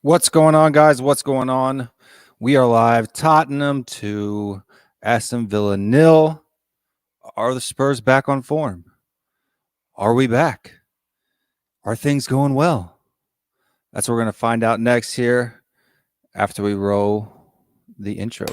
What's going on, guys? What's going on? We are live. Tottenham to Aston Villa 0. Are the Spurs back on form? Are we back? Are things going well? That's what we're going to find out next here after we roll the intro.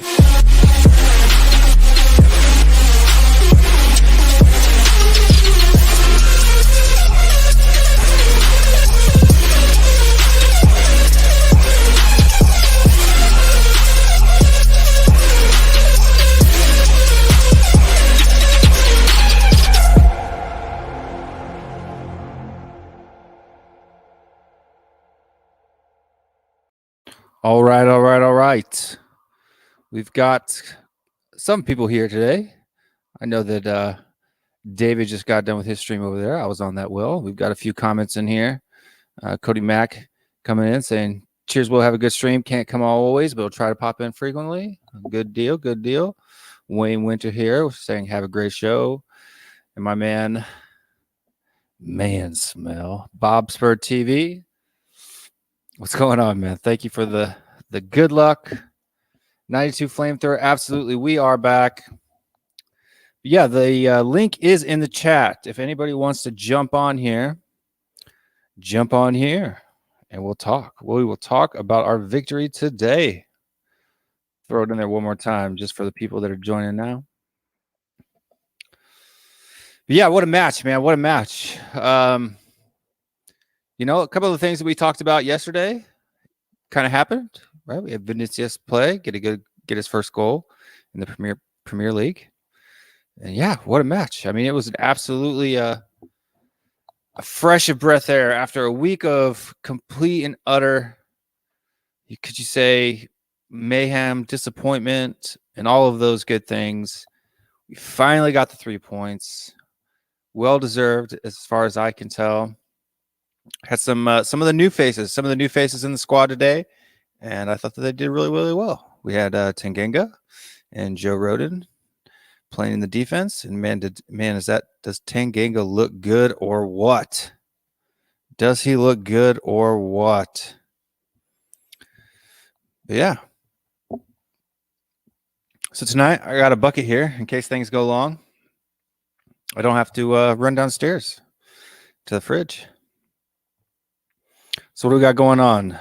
All right. We've got some people here today. I know that David just got done with his stream over there. I was on that, Will. We've got a few comments in here. Cody Mack coming in saying, cheers, Will, have a good stream. Can't come always, but we'll try to pop in frequently. Good deal. Wayne Winter here saying, have a great show. And my man Smell, Bob Spur TV. What's going on, man? Thank you for the good luck. 92 Flamethrower. Absolutely. We are back. Yeah, the link is in the chat. If anybody wants to jump on here and we'll talk. We will talk about our victory today. Throw it in there one more time just for the people that are joining now. But yeah, what a match, man. What a match. You know, a couple of the things that we talked about yesterday kind of happened, right? We had Vinicius play, get his first goal in the Premier League. And yeah, what a match. I mean, it was an absolutely a fresh of breath air after a week of complete and utter, could you say, mayhem, disappointment, and all of those good things. We finally got the 3 points. Well deserved, as far as I can tell. Had some of the new faces in the squad today, and I thought that they did really, really well. We had Tanganga and Joe Rodon playing in the defense, and does Tanganga look good or what? Does he look good or what? But yeah. So tonight I got a bucket here in case things go long. I don't have to run downstairs to the fridge. So what do we got going on?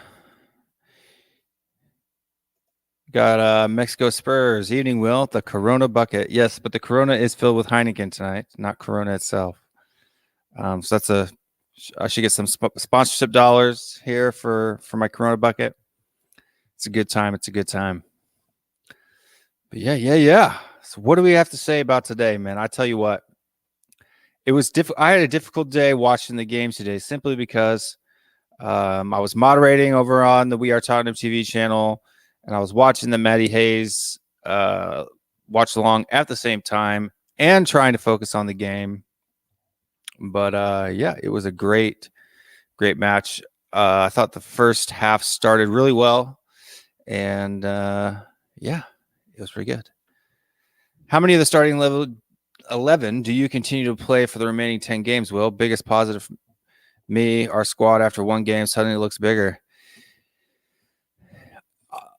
Got Mexico Spurs. Evening, Will. The Corona bucket. Yes, but the Corona is filled with Heineken tonight, not Corona itself. So that's I should get some sponsorship dollars here for my Corona bucket. It's a good time. But yeah. So what do we have to say about today, man? I tell you what. It was I had a difficult day watching the games today simply because I was moderating over on the We Are Tottenham TV channel, and I was watching the Matty Hayes watch along at the same time and trying to focus on the game. But yeah, it was a great match. I thought the first half started really well, and yeah, it was pretty good. How many of the starting 11 do you continue to play for the remaining 10 games, Will? Biggest positive, me, our squad after one game suddenly looks bigger.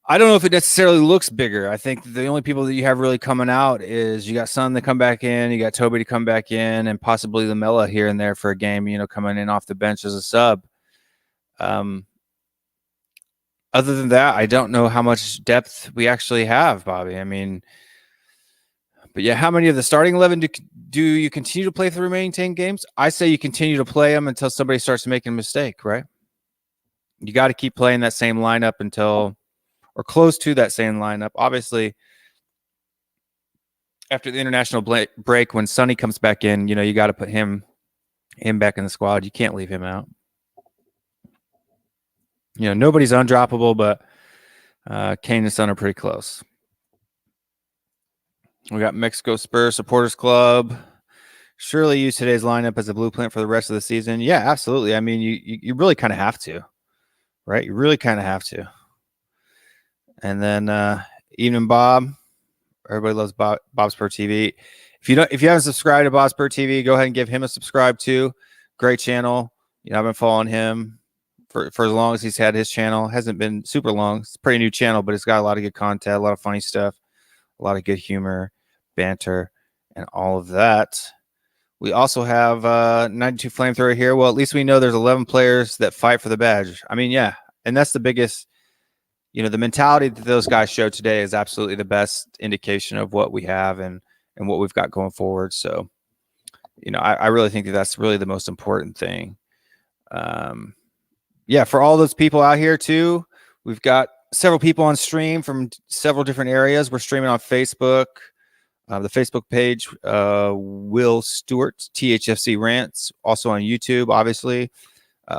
I don't know if it necessarily looks bigger. I think the only people that you have really coming out is you got Son to come back in, you got Toby to come back in, and possibly Lamella here and there for a game, you know, coming in off the bench as a sub. Other than that, I don't know how much depth we actually have, Bobby. I mean, but yeah, how many of the starting 11 do you continue to play for the remaining 10 games? I say you continue to play them until somebody starts making a mistake, right? You got to keep playing that same lineup until, or close to that same lineup. Obviously, after the international break, when Sonny comes back in, you know, you got to put him back in the squad. You can't leave him out. You know, nobody's undroppable, but Kane and Son are pretty close. We got Mexico Spurs Supporters Club. Surely use today's lineup as a blueprint for the rest of the season. Yeah, absolutely. I mean, you really kind of have to, right? You really kind of have to. And then Evening Bob. Everybody loves Bob Spur TV. If you haven't subscribed to Bob Spur TV, go ahead and give him a subscribe too. Great channel. You know, I've been following him for as long as he's had his channel. Hasn't been super long. It's a pretty new channel, but it's got a lot of good content, a lot of funny stuff, a lot of good humor, banter, and all of that. We also have 92 Flamethrower here. Well, at least we know there's 11 players that fight for the badge. I mean, yeah, and that's the biggest, the mentality that those guys show today is absolutely the best indication of what we have and what we've got going forward. So, I really think that that's really the most important thing. Yeah, for all those people out here too, we've got several people on stream from several different areas. We're streaming on Facebook, the Facebook page, WillStewartTHFCRants, also on YouTube, obviously.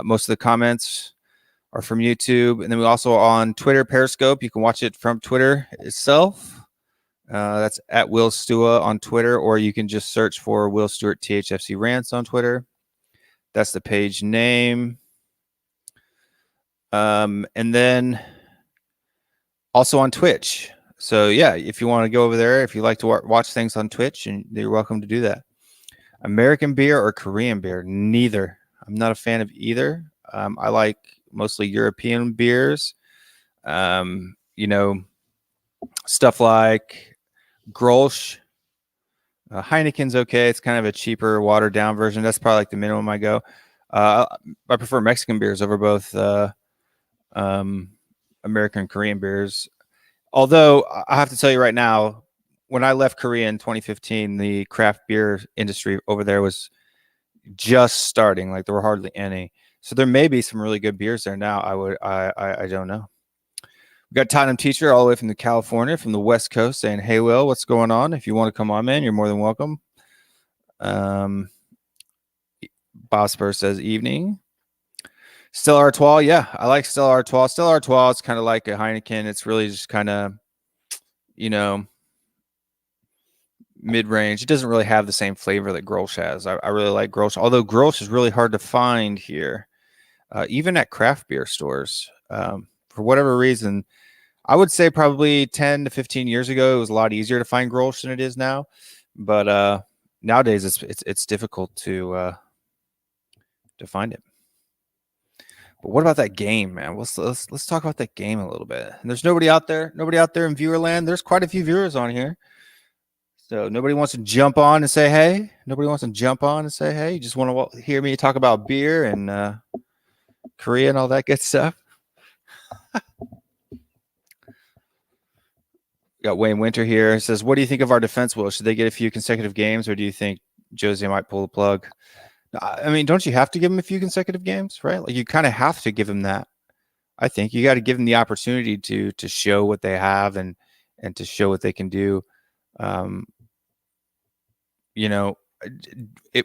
Most of the comments are from YouTube. And then we also on Twitter, Periscope. You can watch it from Twitter itself. That's at WillStewa on Twitter, or you can just search for WillStewartTHFCRants on Twitter. That's the page name. And then also on Twitch. So yeah, if you want to go over there, if you like to watch things on Twitch, and you're welcome to do that. American beer or Korean beer? Neither. I'm not a fan of either. I like mostly European beers. Stuff like Grolsch. Heineken's okay. It's kind of a cheaper, watered down version. That's probably like the minimum I go. I prefer Mexican beers over both American and Korean beers. Although I have to tell you right now, when I left Korea in 2015, the craft beer industry over there was just starting. Like, there were hardly any. So there may be some really good beers there now. I don't know. We got Tottenham Teacher all the way from California, from the West Coast, saying, "Hey, Will, what's going on? If you want to come on, man, you're more than welcome." Bob Spurs says, "Evening." Stella Artois, yeah, I like Stella Artois. Stella Artois is kind of like a Heineken. It's really just kind of, mid-range. It doesn't really have the same flavor that Grolsch has. I really like Grolsch, although Grolsch is really hard to find here, even at craft beer stores. For whatever reason, I would say probably 10 to 15 years ago, it was a lot easier to find Grolsch than it is now. But nowadays, it's difficult to find it. But what about that game, man? Let's talk about that game a little bit. And there's nobody out there in viewer land. There's quite a few viewers on here. So nobody wants to jump on and say hey. You just want to hear me talk about beer and Korea and all that good stuff. Got Wayne Winter here. It says, "What do you think of our defense, Will? Should they get a few consecutive games, or do you think Jose might pull the plug?" I mean, don't you have to give him a few consecutive games, right? Like, you kind of have to give him that. I think you got to give them the opportunity to show what they have and to show what they can do.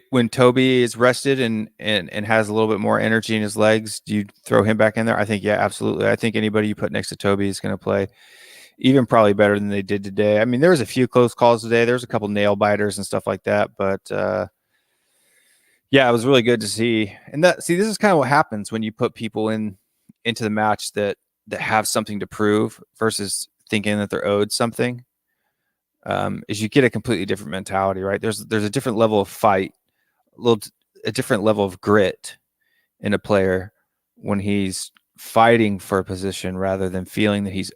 When Toby is rested and has a little bit more energy in his legs, do you throw him back in there? I think, yeah, absolutely. I think anybody you put next to Toby is going to play even probably better than they did today. I mean, there was a few close calls today. There was a couple nail biters and stuff like that, but yeah, it was really good to see. And this is kind of what happens when you put people into the match that have something to prove versus thinking that they're owed something. Is you get a completely different mentality, right? There's a different level of fight, a different level of grit in a player when he's fighting for a position rather than feeling that he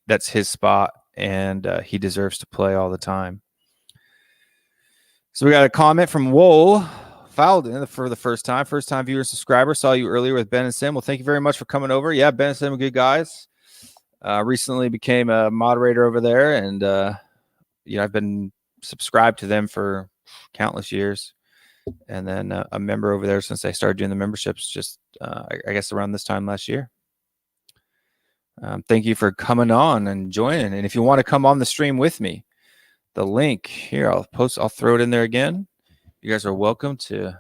that's his spot and he deserves to play all the time. So we got a comment from Wool. Fouled in for the first time viewer and subscriber. Saw you earlier with Ben and Sim. Well, thank you very much for coming over. Yeah, Ben and Sim are good guys. Recently became a moderator over there, and I've been subscribed to them for countless years, and then a member over there since I started doing the memberships just I guess around this time last year. Thank you for coming on and joining. And if you want to come on the stream with me, the link here, I'll throw it in there again. You guys are welcome to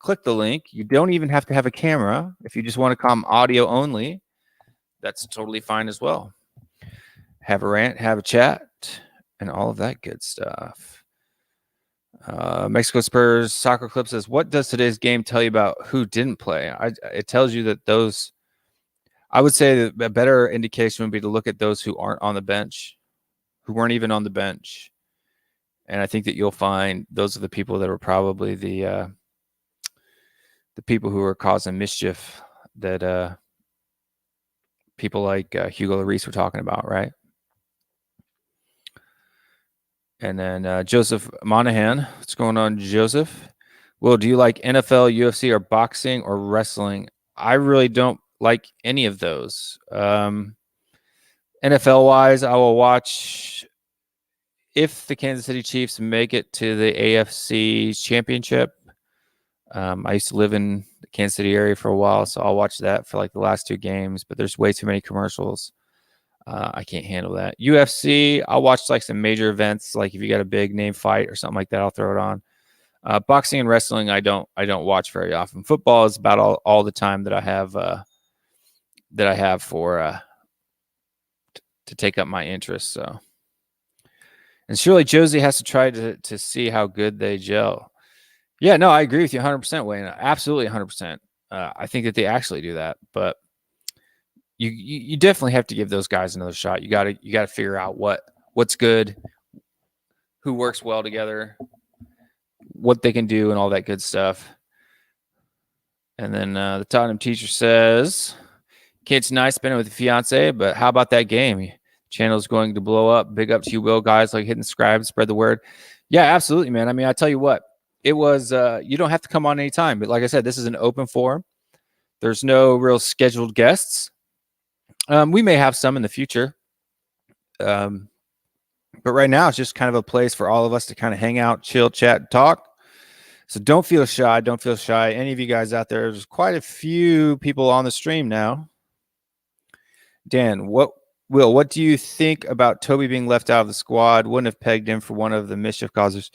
click the link. You don't even have to have a camera. If you just want to come audio only, that's totally fine as well. Have a rant, have a chat, and all of that good stuff. Mexico Spurs Soccer Clip says, "What does today's game tell you about who didn't play?" It tells you that those, I would say that a better indication would be to look at those who aren't on the bench, who weren't even on the bench. And I think that you'll find those are the people that are probably the people who are causing mischief that people like Hugo Lloris were talking about, right? And then Joseph Monahan. What's going on, Joseph? Will, do you like NFL, UFC, or boxing or wrestling? I really don't like any of those. NFL wise, I will watch if the Kansas City Chiefs make it to the AFC Championship. I used to live in the Kansas City area for a while, so I'll watch that for like the last 2 games, but there's way too many commercials. I can't handle that. UFC, I'll watch like some major events, like if you got a big name fight or something like that, I'll throw it on. Boxing and wrestling, I don't watch very often. Football is about all the time that I have for to take up my interest. So, and surely Josie has to try to see how good they gel. Yeah, no, I agree with you 100%, Wayne. Absolutely 100%. I think that they actually do that, but you definitely have to give those guys another shot. You got to figure out what's good, who works well together, what they can do, and all that good stuff. And then the Tottenham teacher says, "Kid's nice spending with the fiance, but how about that game? Channel's going to blow up. Big up to you, Will. Guys, like hit and subscribe, spread the word." Yeah, absolutely, man. I mean, I tell you what, it was. You don't have to come on anytime, but like I said, this is an open forum. There's no real scheduled guests. We may have some in the future. But right now it's just kind of a place for all of us to kind of hang out, chill, chat, and talk. So don't feel shy. Don't feel shy. Any of you guys out there, there's quite a few people on the stream now. Dan, what do you think about Toby being left out of the squad? Wouldn't have pegged him for one of the mischief causers.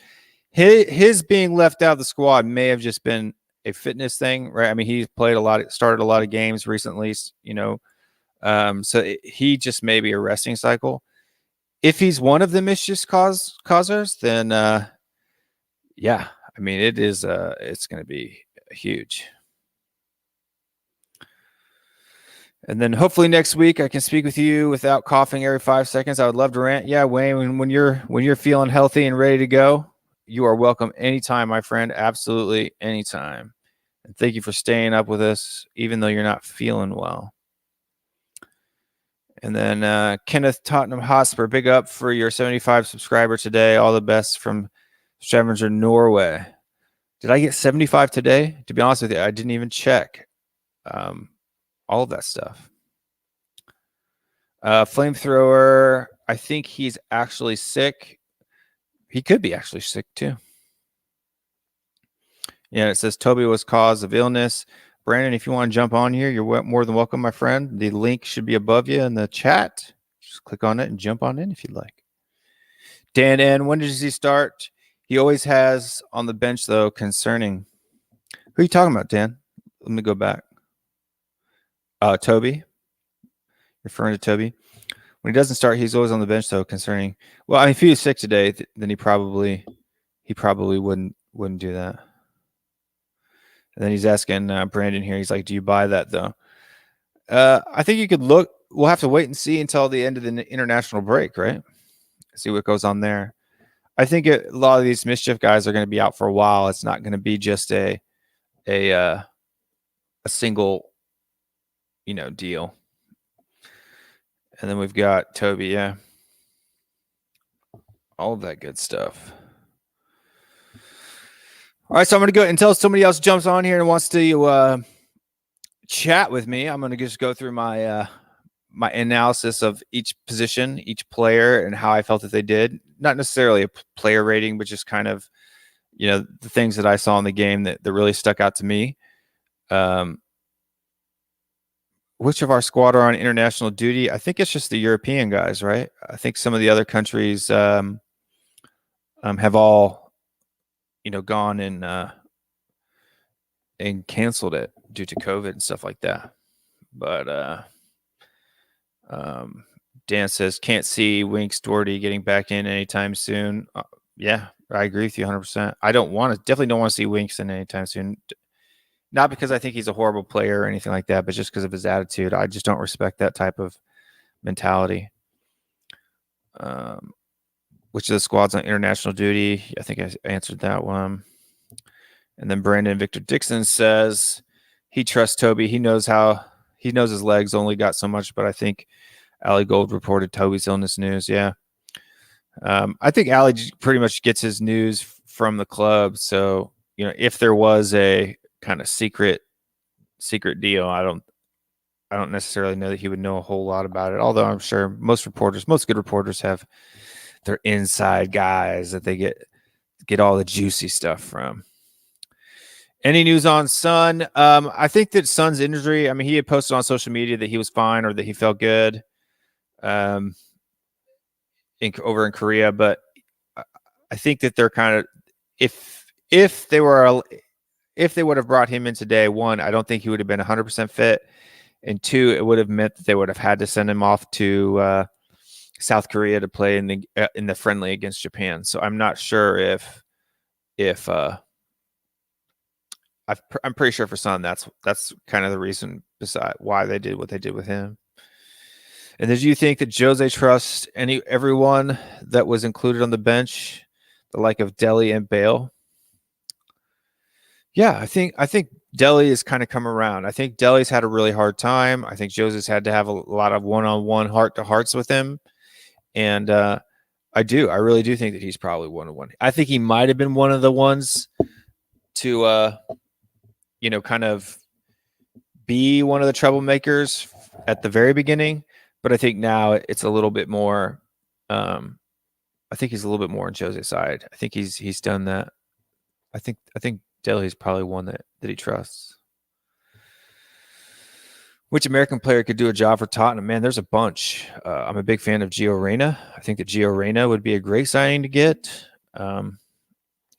His being left out of the squad may have just been a fitness thing, right? I mean, he's started a lot of games recently, you know. So he just may be a resting cycle. If he's one of the mischief causers, then yeah, I mean it's going to be huge. And then hopefully next week I can speak with you without coughing every 5 seconds. I would love to rant. Yeah, Wayne, when you're feeling healthy and ready to go, you are welcome anytime, my friend. Absolutely anytime. And thank you for staying up with us, even though you're not feeling well. And then Kenneth Tottenham Hotspur, big up for your 75 subscriber today. All the best from Stavanger, Norway. Did I get 75 today? To be honest with you, I didn't even check. All of that stuff. Flamethrower, I think he's actually sick. He could be actually sick too. Yeah, it says Toby was cause of illness. Brandon, if you want to jump on here, you're more than welcome, my friend. The link should be above you in the chat. Just click on it and jump on in if you'd like. Dan N, when does he start? He always has on the bench, though, concerning. Who are you talking about, Dan? Let me go back. Toby. Referring to Toby. When he doesn't start, he's always on the bench, though, concerning. Well, I mean, if he was sick today, then he probably wouldn't do that. And then he's asking Brandon here. He's like, "Do you buy that though?" I think you could look. We'll have to wait and see until the end of the international break, right? See what goes on there. I think a lot of these mischief guys are going to be out for a while. It's not going to be just a single, deal. And then we've got Toby, yeah, all of that good stuff. All right, so I'm going to go until somebody else jumps on here and wants to chat with me. I'm going to just go through my my analysis of each position, each player, and how I felt that they did. Not necessarily a player rating, but just kind of, the things that I saw in the game that really stuck out to me. Which of our squad are on international duty? I think it's just the European guys, right? I think some of the other countries have all, gone and canceled it due to COVID and stuff like that. But Dan says, can't see Winks Doherty getting back in anytime soon. Yeah, I agree with you 100%. Definitely don't want to see Winks in anytime soon. Not because I think he's a horrible player or anything like that, but just because of his attitude. I just don't respect that type of mentality. Which of the squads on international duty? I think I answered that one. And then Brandon Victor Dixon says, he trusts Toby. He knows his legs only got so much, but I think Ali Gold reported Toby's illness news. Yeah. I think Ali pretty much gets his news from the club. So, if there was a kind of secret deal, I don't necessarily know that he would know a whole lot about it. Although I'm sure most good reporters have their inside guys that they get all the juicy stuff from. Any news on Son? I think that Son's injury, I mean, he had posted on social media that he was fine or that he felt good over in Korea, but I think that they're kind of, if they would have brought him in today, one, I don't think he would have been 100% fit, and two, it would have meant that they would have had to send him off to South Korea to play in the friendly against Japan. So I'm not sure if I'm pretty sure for Son that's kind of the reason beside why they did what they did with him. And did you think that Jose trusts everyone that was included on the bench, the like of Dele and Bale? Yeah, I think Dele has kind of come around. I think Dele's had a really hard time. I think Jose's had to have a lot of one-on-one heart-to-hearts with him. And I really do think that he's probably one-on-one. I think he might have been one of the ones to, kind of be one of the troublemakers at the very beginning. But I think now it's a little bit more. I think he's a little bit more on Jose's side. I think he's done that. I think Dele is probably one that he trusts. Which American player could do a job for Tottenham? Man, there's a bunch. I'm a big fan of Gio Reyna. I think that Gio Reyna would be a great signing to get,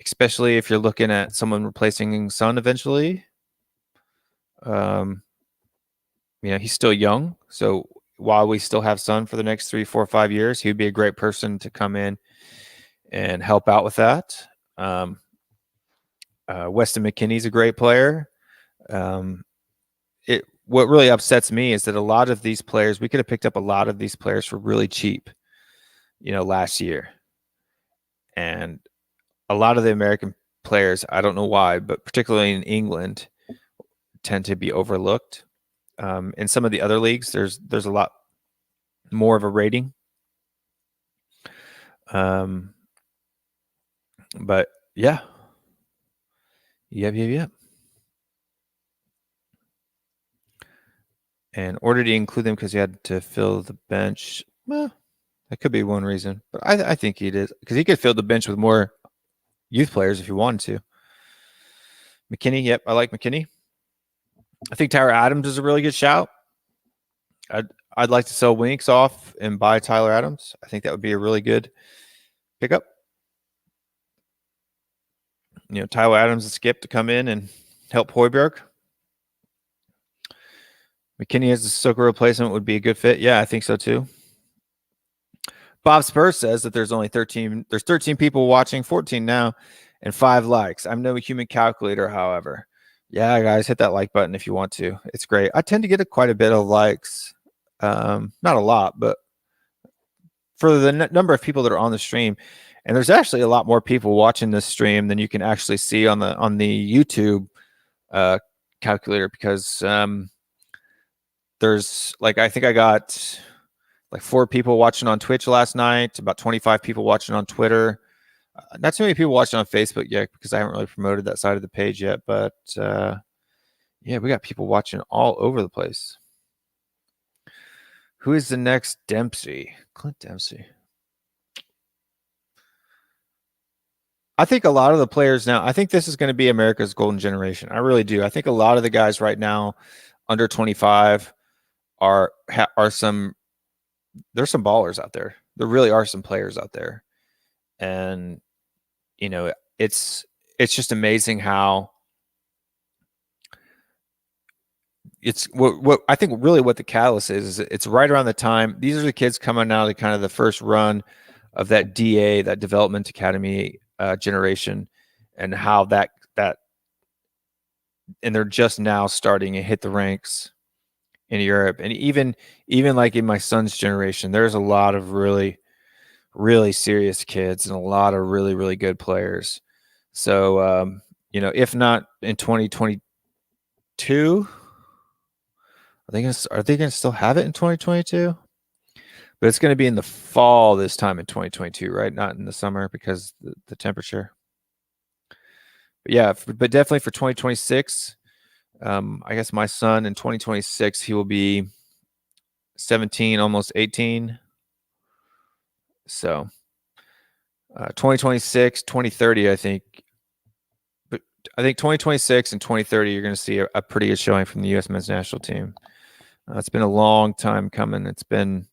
especially if you're looking at someone replacing Son eventually. He's still young, so while we still have Son for the next 3, 4, 5 years, he would be a great person to come in and help out with that. Weston McKennie's a great player. What really upsets me is that a lot of these players, we could have picked up a lot of these players for really cheap, last year. And a lot of the American players, I don't know why, but particularly in England, tend to be overlooked. In some of the other leagues, there's a lot more of a rating. But yeah. Yep. And ordered to include them because he had to fill the bench. Well, that could be one reason. But I think he did, because he could fill the bench with more youth players if he wanted to. McKennie, yep, I like McKennie. I think Tyler Adams is a really good shout. I'd like to sell Winks off and buy Tyler Adams. I think that would be a really good pickup. Tyler Adams and Skip to come in and help Højbjerg. McKennie as a Sissoko replacement would be a good fit. Yeah, I think so too. Bob Spurs says that there's only 13 people watching, 14 now, and 5 likes. I'm no human calculator, however. Yeah, guys, hit that like button if you want to. It's great. I tend to get quite a bit of likes. Not a lot, but for the number of people that are on the stream. And there's actually a lot more people watching this stream than you can actually see on the YouTube calculator, because there's I think I got 4 people watching on Twitch last night, about 25 people watching on Twitter. Not too many people watching on Facebook yet, because I haven't really promoted that side of the page yet. But yeah, we got people watching all over the place. Who is the next Dempsey? Clint Dempsey. I think a lot of the players now, I think this is going to be America's golden generation. I really do. I think a lot of the guys right now under 25 there's some ballers out there. There really are some players out there. And it's just amazing how it's what I think really what the catalyst is it's right around the time. These are the kids coming out of kind of the first run of that DA, that development academy generation, and how that and they're just now starting to hit the ranks in Europe. And even like in my son's generation, there's a lot of really, really serious kids and a lot of really, really good players. So, if not in 2020, Are they gonna still have it in 2022? But it's gonna be in the fall this time in 2022, right? Not in the summer because the temperature. But yeah, but definitely for 2026. I guess my son in 2026, he will be 17, almost 18. So 2026, 2030, I think. But I think 2026 and 2030, you're going to see a pretty good showing from the U.S. men's national team. It's been a long time coming. It's been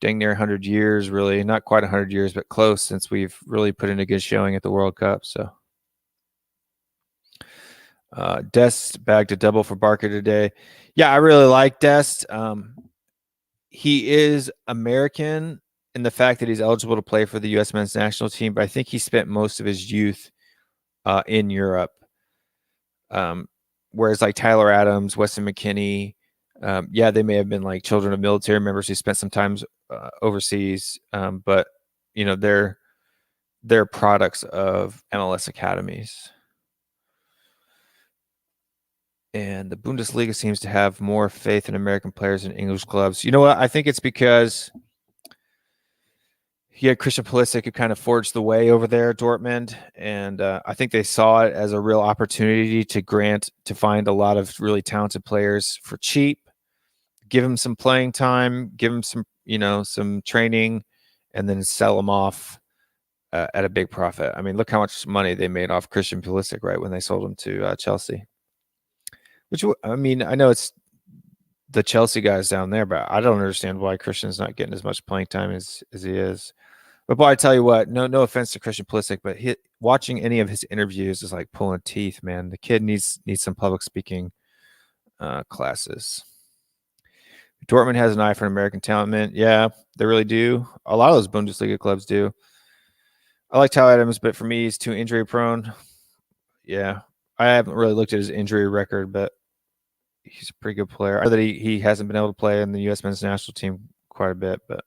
dang near 100 years, really. Not quite 100 years, but close since we've really put in a good showing at the World Cup. So Dest bagged a double for Barker today. Yeah, I really like Dest. He is American in the fact that he's eligible to play for the U.S. men's national team, but I think he spent most of his youth in Europe. Whereas like Tyler Adams, Weston McKennie, yeah, they may have been like children of military members who spent some time overseas, but you know they're products of MLS academies. And the Bundesliga seems to have more faith in American players than English clubs. You know what? I think it's because he had Christian Pulisic who kind of forged the way over there at Dortmund, and I think they saw it as a real opportunity to find a lot of really talented players for cheap, give him some playing time, give him some training, and then sell them off at a big profit. I mean, look how much money they made off Christian Pulisic, right, when they sold him to Chelsea. Which, I mean, I know it's the Chelsea guys down there, but I don't understand why Christian's not getting as much playing time as he is. But boy, I tell you what, no offense to Christian Pulisic, but watching any of his interviews is like pulling teeth, man. The kid needs some public speaking classes. Dortmund has an eye for an American talent, man. Yeah, they really do. A lot of those Bundesliga clubs do. I like Tyler Adams, but for me, he's too injury prone. Yeah, I haven't really looked at his injury record, but he's a pretty good player. I know that he hasn't been able to play in the U.S. men's national team quite a bit, but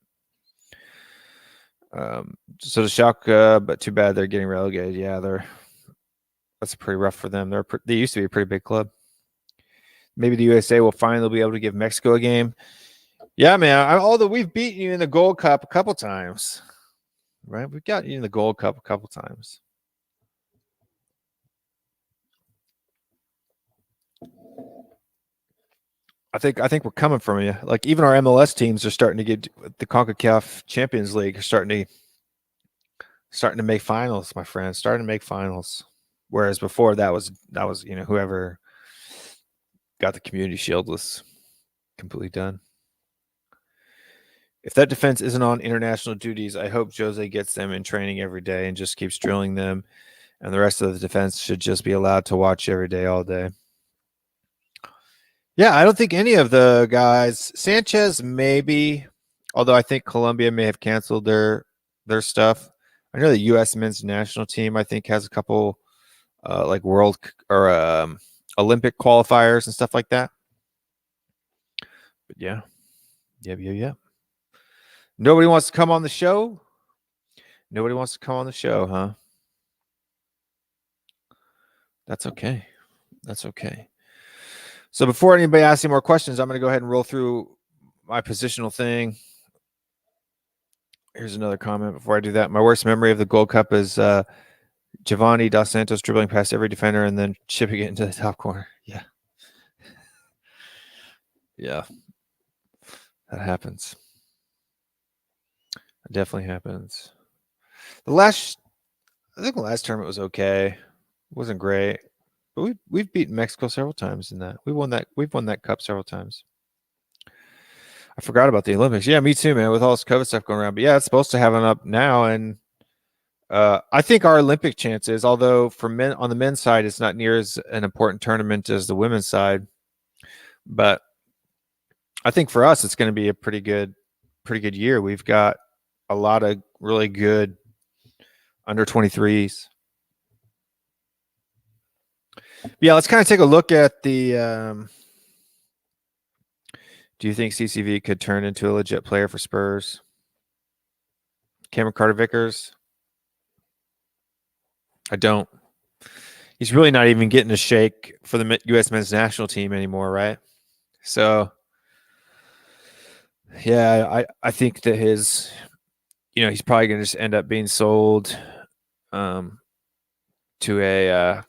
so the Schalke, but too bad they're getting relegated. Yeah, that's pretty rough for them. They used to be a pretty big club. Maybe the USA will finally be able to give Mexico a game. Yeah, man. Although we've beaten you in the Gold Cup a couple times, right? We've got you in the Gold Cup a couple times. I think we're coming from you. Like even our MLS teams are starting to get the CONCACAF Champions League are starting to make finals, my friend. Starting to make finals. Whereas before that was whoever got the Community Shield was completely done. If that defense isn't on international duties, I hope Jose gets them in training every day and just keeps drilling them. And the rest of the defense should just be allowed to watch every day, all day. Yeah, I don't think any of the guys, Sanchez maybe, although I think Colombia may have canceled their stuff. I know the U.S. men's national team, I think, has a couple like world or Olympic qualifiers and stuff like that. But yeah. Nobody wants to come on the show? Nobody wants to come on the show, huh? That's okay. That's okay. So before anybody asks any more questions, I'm going to go ahead and roll through my positional thing. Here's another comment before I do that. My worst memory of the Gold Cup is Giovanni Dos Santos dribbling past every defender and then chipping it into the top corner. Yeah. Yeah. That happens. It definitely happens. I think the last tournament was okay. It wasn't great. But we've beaten Mexico several times in that. We've won that cup several times. I forgot about the Olympics. Yeah, me too, man, with all this COVID stuff going around. But yeah, it's supposed to have an up now. And I think our Olympic chances, although for men on the men's side, it's not near as an important tournament as the women's side. But I think for us, it's going to be a pretty good year. We've got a lot of really good under 23s. Yeah, let's kind of take a look at the. Do you think CCV could turn into a legit player for Spurs? Cameron Carter-Vickers? I don't. he's really not even getting a shake for the U.S. men's national team anymore, right? So, yeah, I think that his, he's probably going to just end up being sold to a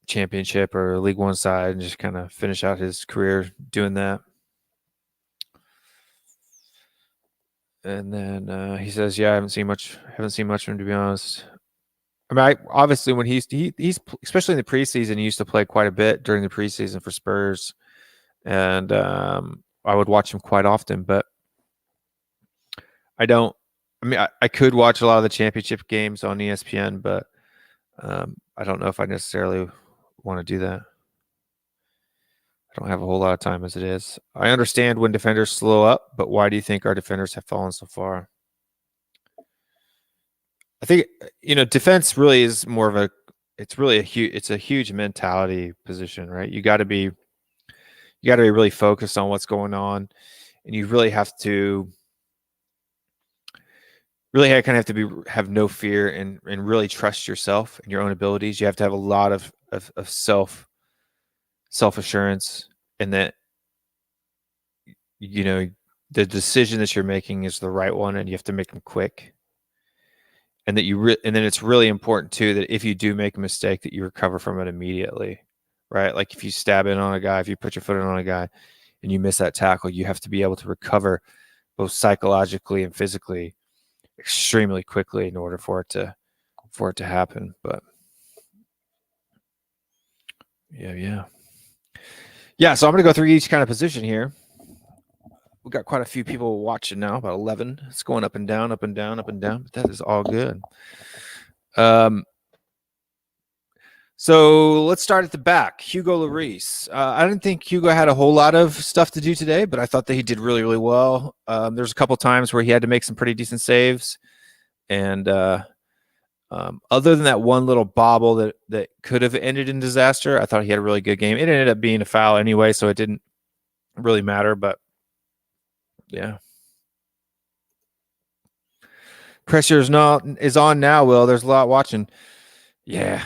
championship or League One side and just kind of finish out his career doing that. And then he says, "Yeah, I haven't seen much of him, to be honest." I mean, obviously when he's especially in the preseason, he used to play quite a bit during the preseason for Spurs, and I would watch him quite often. But I don't. I mean, I could watch a lot of the championship games on ESPN, but I don't know if I necessarily want to do that. I don't have a whole lot of time as it is. I understand when defenders slow up, but why do you think our defenders have fallen so far? I think defense really is more of it's a huge mentality position, right? You got to be really focused on what's going on, and you really have to have no fear and really trust yourself and your own abilities. You have to have a lot of self assurance, and that the decision that you're making is the right one, and you have to make them quick. And that and then it's really important too that if you do make a mistake, that you recover from it immediately, right? Like if you stab in on a guy, if you put your foot in on a guy, and you miss that tackle, you have to be able to recover both psychologically and physically extremely quickly in order for it to happen. But yeah. So I'm gonna go through each kind of position here. We got quite a few people watching now, about 11. It's going up and down, up and down, up and down, but that is all good. So let's start at the back. Hugo Lloris. I didn't think Hugo had a whole lot of stuff to do today, but I thought that he did really, really well. There's a couple times where he had to make some pretty decent saves. And other than that one little bobble that could have ended in disaster, I thought he had a really good game. It ended up being a foul anyway, so it didn't really matter, but yeah. Pressure is on now, Will. There's a lot watching. Yeah.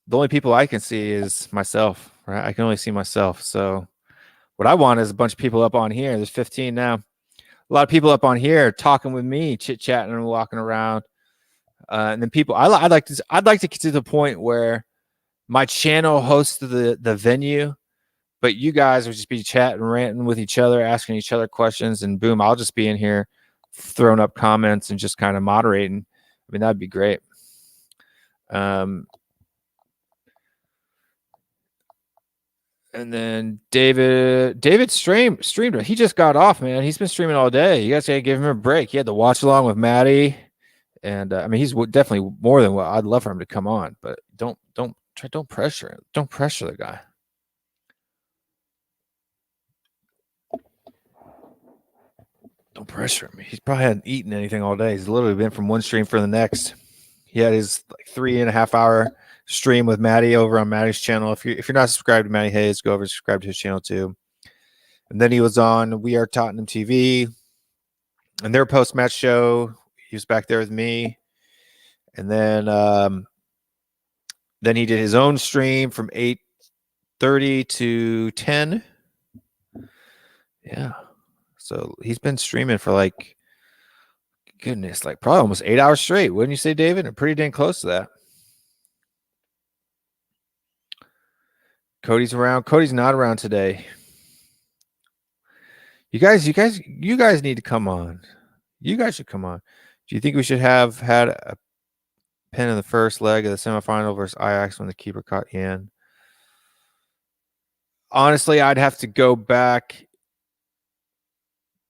The only people I can see is myself, right? I can only see myself. So what I want is a bunch of people up on here. There's 15 now. A lot of people up on here talking with me, chit-chatting and walking around. And then people, I'd like to get to the point where my channel hosts the venue, but you guys would just be chatting, ranting with each other, asking each other questions, and boom, I'll just be in here throwing up comments and just kind of moderating. I mean, that'd be great. And then David streamed. He just got off, man. He's been streaming all day. You guys gotta give him a break. He had to watch along with Maddie, and I mean, he's definitely more than what I'd love for him to come on. But don't pressure him. Don't pressure the guy. Don't pressure him. He probably hadn't eaten anything all day. He's literally been from one stream for the next. He had his 3.5 hour stream with Maddie over on Maddie's channel. If you're not subscribed to Maddie Hayes, go over and subscribe to his channel too. And then he was on We Are Tottenham TV and their post-match show. He was back there with me. And then he did his own stream from 8:30 to 10. Yeah. So he's been streaming for probably almost 8 hours straight. Wouldn't you say, David? And pretty dang close to that. Cody's around. Cody's not around today. You guys need to come on. You guys should come on. Do you think we should have had a pen in the first leg of the semifinal versus Ajax when the keeper caught Jan? Honestly, I'd have to go back.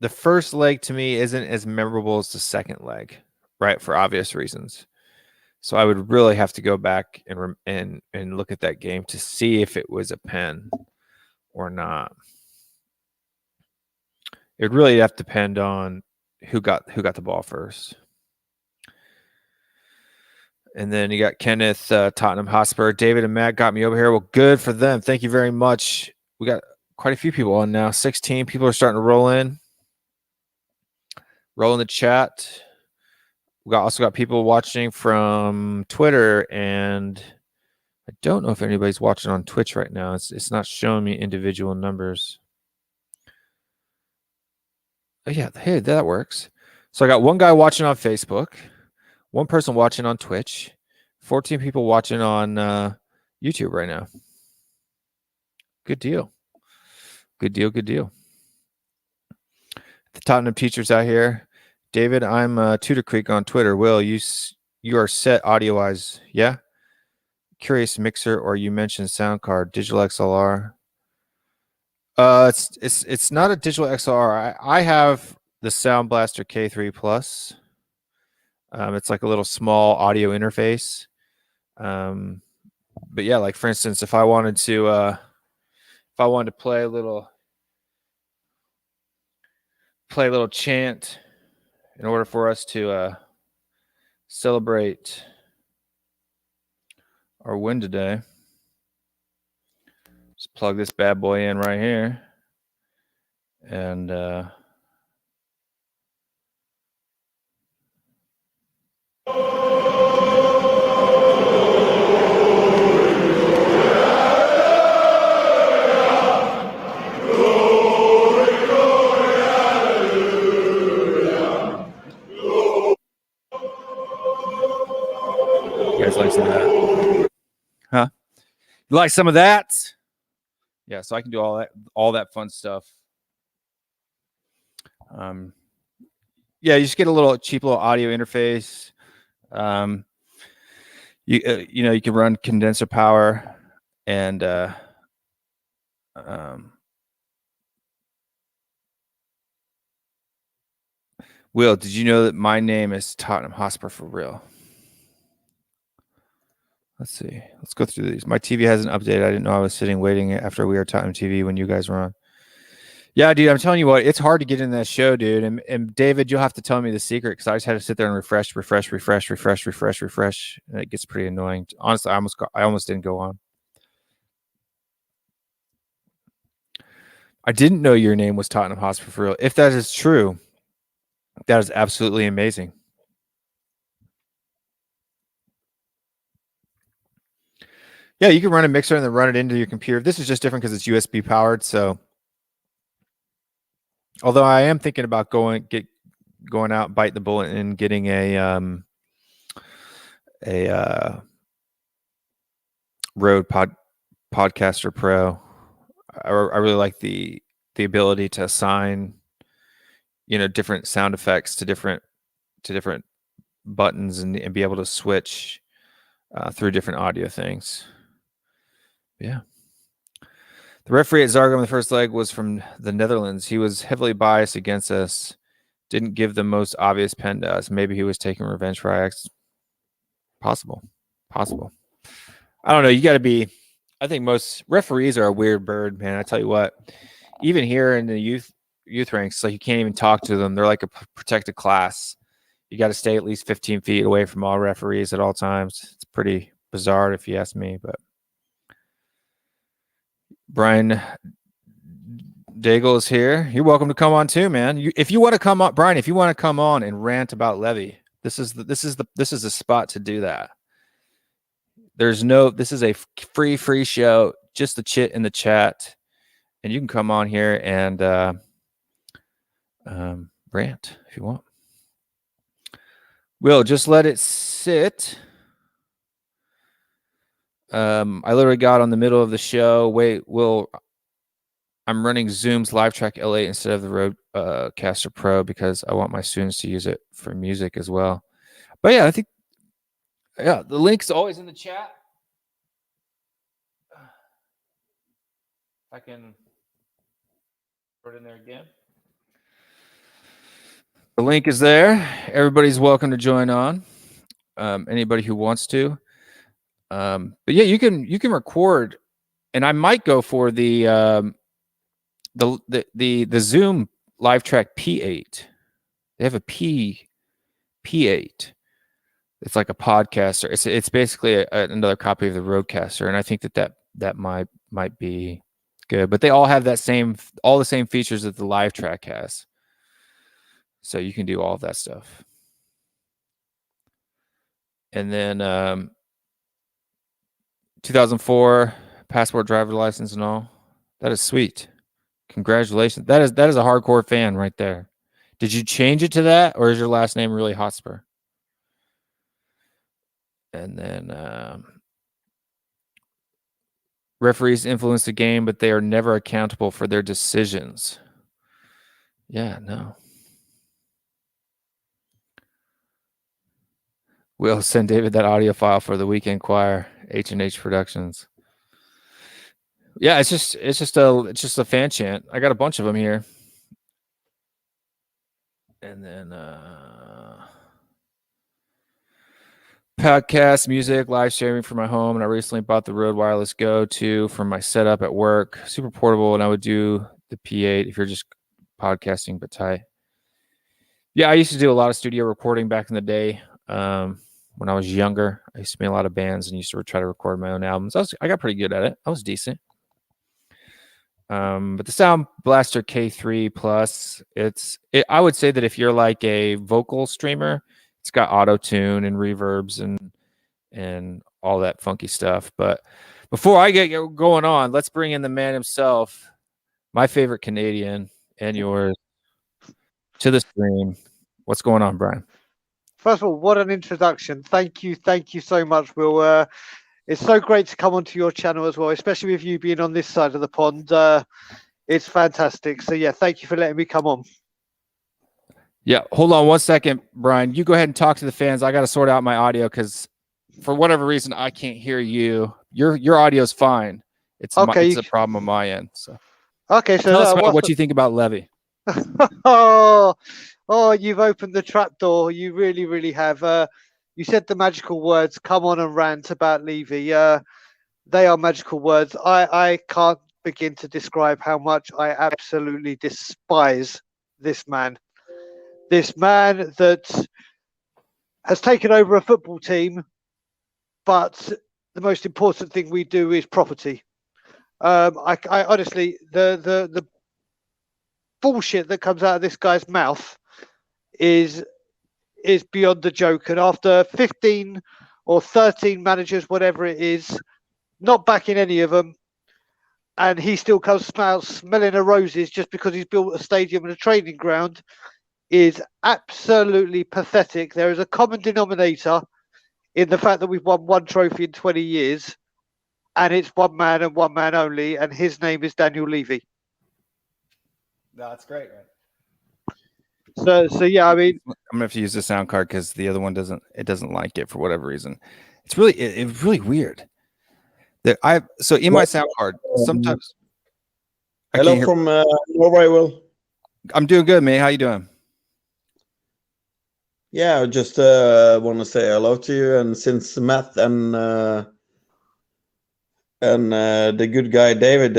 The first leg to me isn't as memorable as the second leg, right? For obvious reasons. So I would really have to go back and look at that game to see if it was a pen or not. It would really have to depend on who got the ball first. And then you got Kenneth, Tottenham Hotspur. David and Matt got me over here. Well, good for them. Thank you very much. We got quite a few people on now. 16 people are starting to roll in. Roll in the chat. We also got people watching from Twitter, and I don't know if anybody's watching on Twitch right now. It's not showing me individual numbers. Oh, yeah, hey, that works. So I got one guy watching on Facebook, one person watching on Twitch, 14 people watching on YouTube right now. Good deal. Good deal. Good deal. The Tottenham teachers out here. David, I'm Tudor Creek on Twitter. Will, you are set audio-wise, yeah? Curious mixer, or you mentioned sound card, digital XLR. It's not a digital XLR. I have the Sound Blaster K3 Plus. It's like a little small audio interface. But yeah, like for instance, if I wanted to play a little chant in order for us to celebrate our win today, just plug this bad boy in right here, and you guys like some of that? Huh? You like some of that? Yeah, so I can do all that fun stuff. Yeah, you just get a little cheap little audio interface. You can run condenser power, and Will, did you know that my name is Tottenham Hotspur for real? Let's see. Let's go through these. My TV hasn't updated. I didn't know I was sitting waiting after We Are Tottenham TV when you guys were on. Yeah, dude, I'm telling you what, it's hard to get in that show, dude. And David, you'll have to tell me the secret, because I just had to sit there and refresh, and it gets pretty annoying. Honestly, I almost didn't go on. I didn't know your name was Tottenham Hotspur for real. If that is true, that is absolutely amazing. Yeah, you can run a mixer and then run it into your computer. This is just different because it's USB powered. So, although I am thinking about going out, bite the bullet, and getting a Rode Podcaster Pro. I really like the ability to assign, different sound effects to different buttons, and be able to switch through different audio things. Yeah. The referee at Zargum in the first leg was from the Netherlands. He was heavily biased against us. Didn't give the most obvious pen to us. Maybe he was taking revenge for Ajax. Possible. I don't know. You got to be. I think most referees are a weird bird, man. I tell you what. Even here in the youth ranks, like you can't even talk to them. They're like a protected class. You got to stay at least 15 feet away from all referees at all times. It's pretty bizarre, if you ask me. But Brian Daigle is here. You're welcome to come on too, man. If you want to come on, Brian, if you want to come on and rant about Levy, this is the spot to do that. This is a free show, just the chit in the chat, and you can come on here and rant if you want. Will, just let it sit. I literally got on the middle of the show. Wait, Will, I'm running Zoom's Live Track L8 instead of the Rodecaster Pro because I want my students to use it for music as well. But yeah, I think the link's always in the chat. If I can put it in there again. The link is there. Everybody's welcome to join on. Anybody who wants to. But yeah, you can record, and I might go for the Zoom Live Track P8. They have a P8. It's like a podcaster. It's basically another copy of the Rodecaster, and I think that might be good. But they all have all the same features that the Live Track has, so you can do all of that stuff. And then 2004 passport, driver license, and all. That is sweet. Congratulations. That is a hardcore fan right there. Did you change it to that, or is your last name really Hotspur? And then referees influence the game, but they are never accountable for their decisions. Yeah, no. We'll send David that audio file for the weekend choir, H&H Productions. Yeah, it's just a fan chant. I got a bunch of them here. And then podcast, music, live streaming from my home. And I recently bought the Rode Wireless Go 2 for my setup at work. Super portable, and I would do the P8 if you're just podcasting, but tight. Yeah, I used to do a lot of studio recording back in the day. When I was younger, I used to be in a lot of bands and used to try to record my own albums. I got pretty good at it. I was decent. But the Sound Blaster K3 Plus, I would say that if you're like a vocal streamer, it's got auto tune and reverbs and all that funky stuff. But before I get going on, let's bring in the man himself, my favorite Canadian and yours, to the stream. What's going on, Brian? First of all, what an introduction. Thank you so much, Will. It's so great to come onto your channel as well, especially with you being on this side of the pond. It's fantastic. So yeah, thank you for letting me come on. Yeah, hold on 1 second, Brian. You go ahead and talk to the fans. I got to sort out my audio because for whatever reason I can't hear you. Your audio is fine. It's okay. It's a problem on my end. So okay, so tell us what you think about Levy. Oh, you've opened the trap door. You really, really have. You said the magical words, come on and rant about Levy. They are magical words. I can't begin to describe how much I absolutely despise this man. This man that has taken over a football team, but the most important thing we do is property. I honestly, the bullshit that comes out of this guy's mouth is beyond the joke. And after 15 or 13 managers, whatever it is, not backing any of them, and he still comes smelling of roses just because he's built a stadium and a training ground, is absolutely pathetic. There is a common denominator in the fact that we've won one trophy in 20 years, and it's one man and one man only, and his name is Daniel Levy. That's great, right? So yeah, I mean, I'm gonna have to use the sound card because the other one doesn't like it for whatever reason. It's really weird. So in my sound card, sometimes. Hello from Norway, Will. I'm doing good, man. How you doing? Yeah, I just want to say hello to you. And since Matt and the good guy David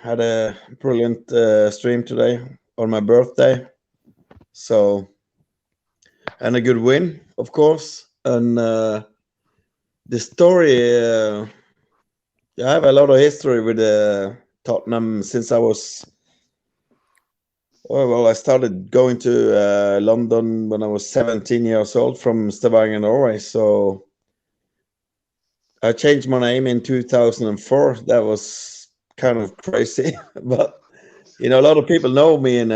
had a brilliant stream today on my birthday, so and a good win, of course. And the story, I have a lot of history with Tottenham since I was. Well, I started going to London when I was 17 years old from Stavanger, Norway. So I changed my name in 2004. That was kind of crazy, but a lot of people know me in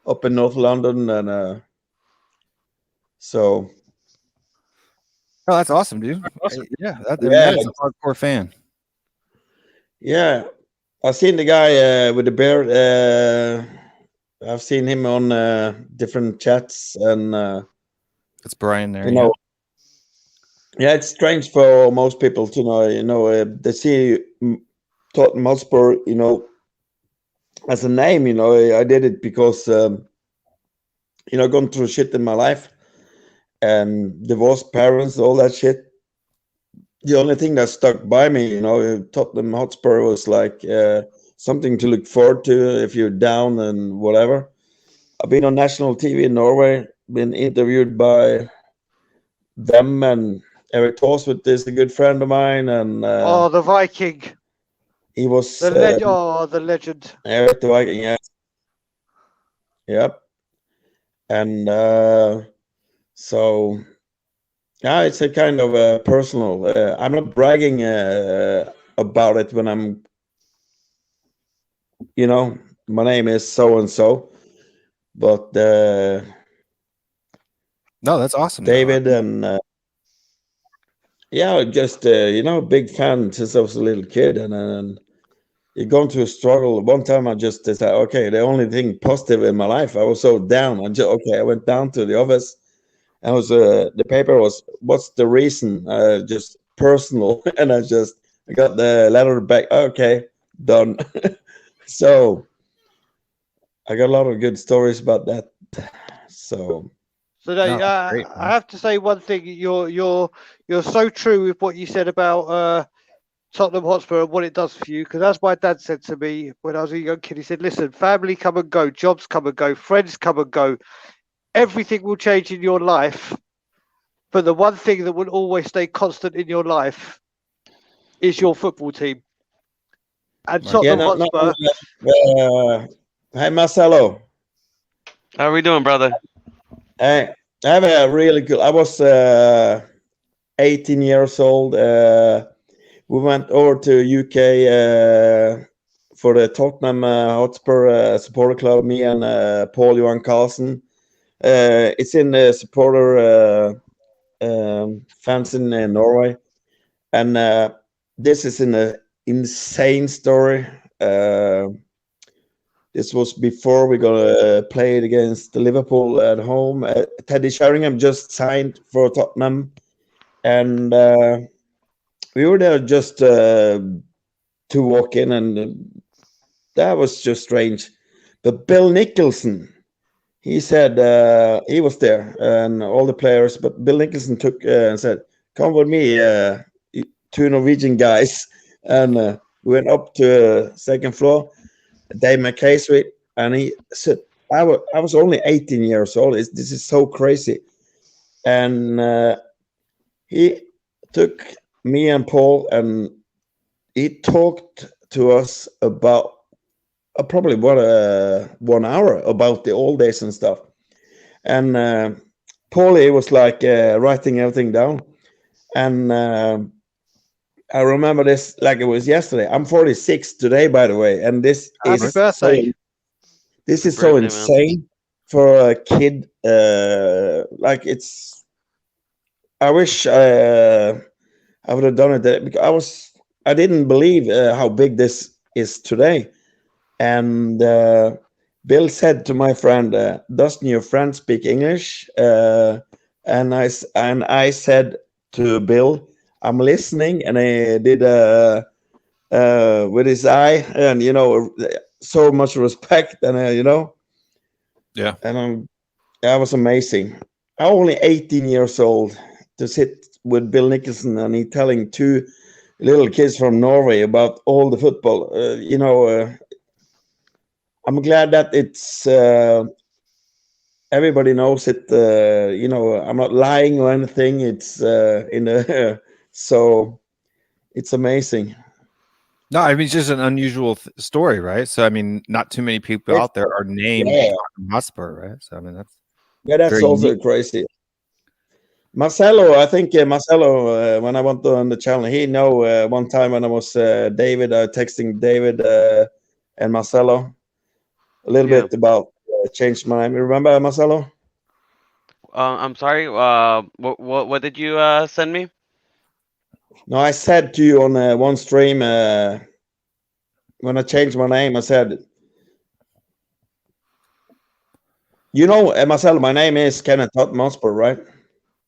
up in North London, and so. Oh, that's awesome, dude. Awesome. Yeah, that is a hardcore fan. Yeah, I've seen the guy with the beard. I've seen him on different chats, and it's Brian there. Yeah, it's strange for most people to know. They see Tottenham Hotspur, as a name. I did it because gone through shit in my life, and divorced parents, all that shit. The only thing that stuck by me, Tottenham Hotspur was like something to look forward to if you're down and whatever. I've been on national TV in Norway, been interviewed by them, and Eric Thorsworth is a good friend of mine. And the Viking. He was the legend. Eric the Viking, yeah. Yep. And so Yeah, it's a kind of personal. I'm not bragging about it when I'm, my name is so and so, but No, that's awesome. though. David and yeah, just big fan since I was a little kid, and you're going through a struggle. One time I just said, okay, the only thing positive in my life, I was so down. I went down to the office. I was the paper was what's the reason? Just personal, and I got the letter back. Okay, done. So I got a lot of good stories about that. So So No, that's great, I man. have to say one thing. You're so true with what you said about Tottenham Hotspur and what it does for you. Because as my dad said to me when I was a young kid, he said, "Listen, family come and go, jobs come and go, friends come and go. Everything will change in your life, but the one thing that will always stay constant in your life is your football team." And Right. yeah, Tottenham Hotspur. hey Marcelo, How are we doing, brother? I have a really good. I was 18 years old. We went over to UK for the Tottenham Hotspur supporter club. Me and Paul Johan Carlsen. It's in the supporter fans in Norway, and this is an insane story. This was before we gonna play it against Liverpool at home. Teddy Sheringham just signed for Tottenham, and we were there just to walk in, and that was just strange. But Bill Nicholson, he said he was there, and all the players. But Bill Nicholson took and said, "Come with me, two Norwegian guys," and we went up to second floor. Dave McKay Street, and he said, I was only 18 years old. This is so crazy. And he took me and Paul, and he talked to us about probably 1 hour about the old days and stuff. And Paulie was like writing everything down. And I remember this like it was yesterday. I'm 46 today, by the way, and this Happy is birthday. this is so Birthday, man. insane for a kid. Like it's. I wish I would have done it because I didn't believe how big this is today. And Bill said to my friend, "Doesn't your friend speak English?" And I said to Bill, "I'm listening," and I did with his eye, and so much respect, and Yeah. and that was amazing. I'm only 18 years old to sit with Bill Nicholson, and he telling two little kids from Norway about all the football. I'm glad that it's everybody knows it. I'm not lying or anything. It's in the so it's amazing. No, I mean it's just an unusual story, right? So I mean, not too many people out there are named Yeah. Tottenham Hotspur, right? So I mean that's That's very also unique. crazy. Marcelo, I think Marcelo, when I went on the channel, he know one time when I was David, texting David and Marcelo a little Yeah. bit about changed my name. You remember Marcelo? I'm sorry. What did you send me? No, I said to you on one stream when I changed my name, I said, Marcelo, my name is Kenneth Tottenham Hotspur, right?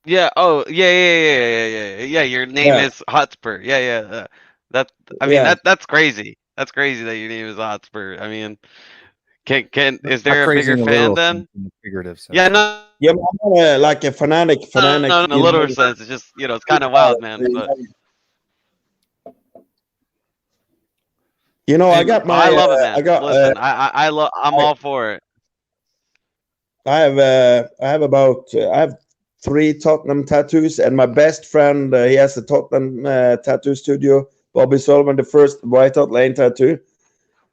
Yeah. Oh, yeah. Your name Yeah, is Hotspur. Yeah. That. I mean, yeah. that's crazy. That's crazy that your name is Hotspur. I mean, is Not there a crazy bigger in a fan literal sense, then? in the figurative sense. Yeah. No. Yeah, I'm not, like a fanatic, No, in a literal sense, it's just it's kind of wild, man. But I And got I my, love it, man. I got, Listen, I love. I'm all for it. I have I have 3 Tottenham tattoos, and my best friend, he has a Tottenham tattoo studio. Bobby Solomon, the first White Hart Lane tattoo.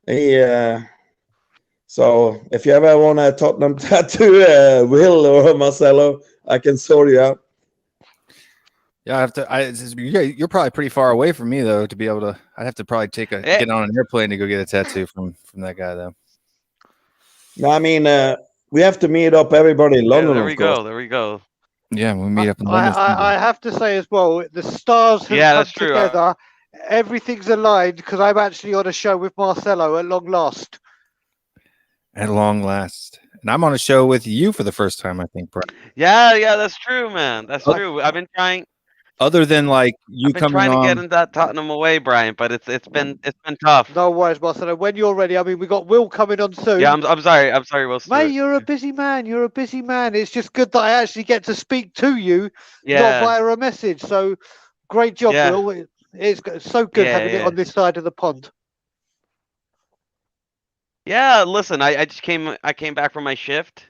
He, so if you ever want a Tottenham tattoo, Will or Marcelo, I can sort you out. Yeah, I have to. You're probably pretty far away from me though to be able to. I'd have to probably get on an airplane to go get a tattoo from that guy though. No, I mean, we have to meet up everybody in London, there we of course. go. There we go. Yeah, we meet up in London. I have to say as well, the stars have Yeah, come that's true. together. Everything's aligned because I'm actually on a show with Marcelo at long last. At long last, and I'm on a show with you for the first time, I think, Brian. Yeah, that's true, man. That's true. I've been trying. Other than like you I've been coming trying on, to get in that Tottenham away, Brian, but it's been tough. No worries, Marcelo. When you're ready, I mean, we got Will coming on soon. Yeah, I'm sorry, Will Mate, Stewart. you're a busy man. You're a busy man. It's just good that I actually get to speak to you, not Yeah, via a message. So great job, Yeah. Will. It's so good Yeah, having it yeah. on this side of the pond. yeah. Listen, I just came back from my shift.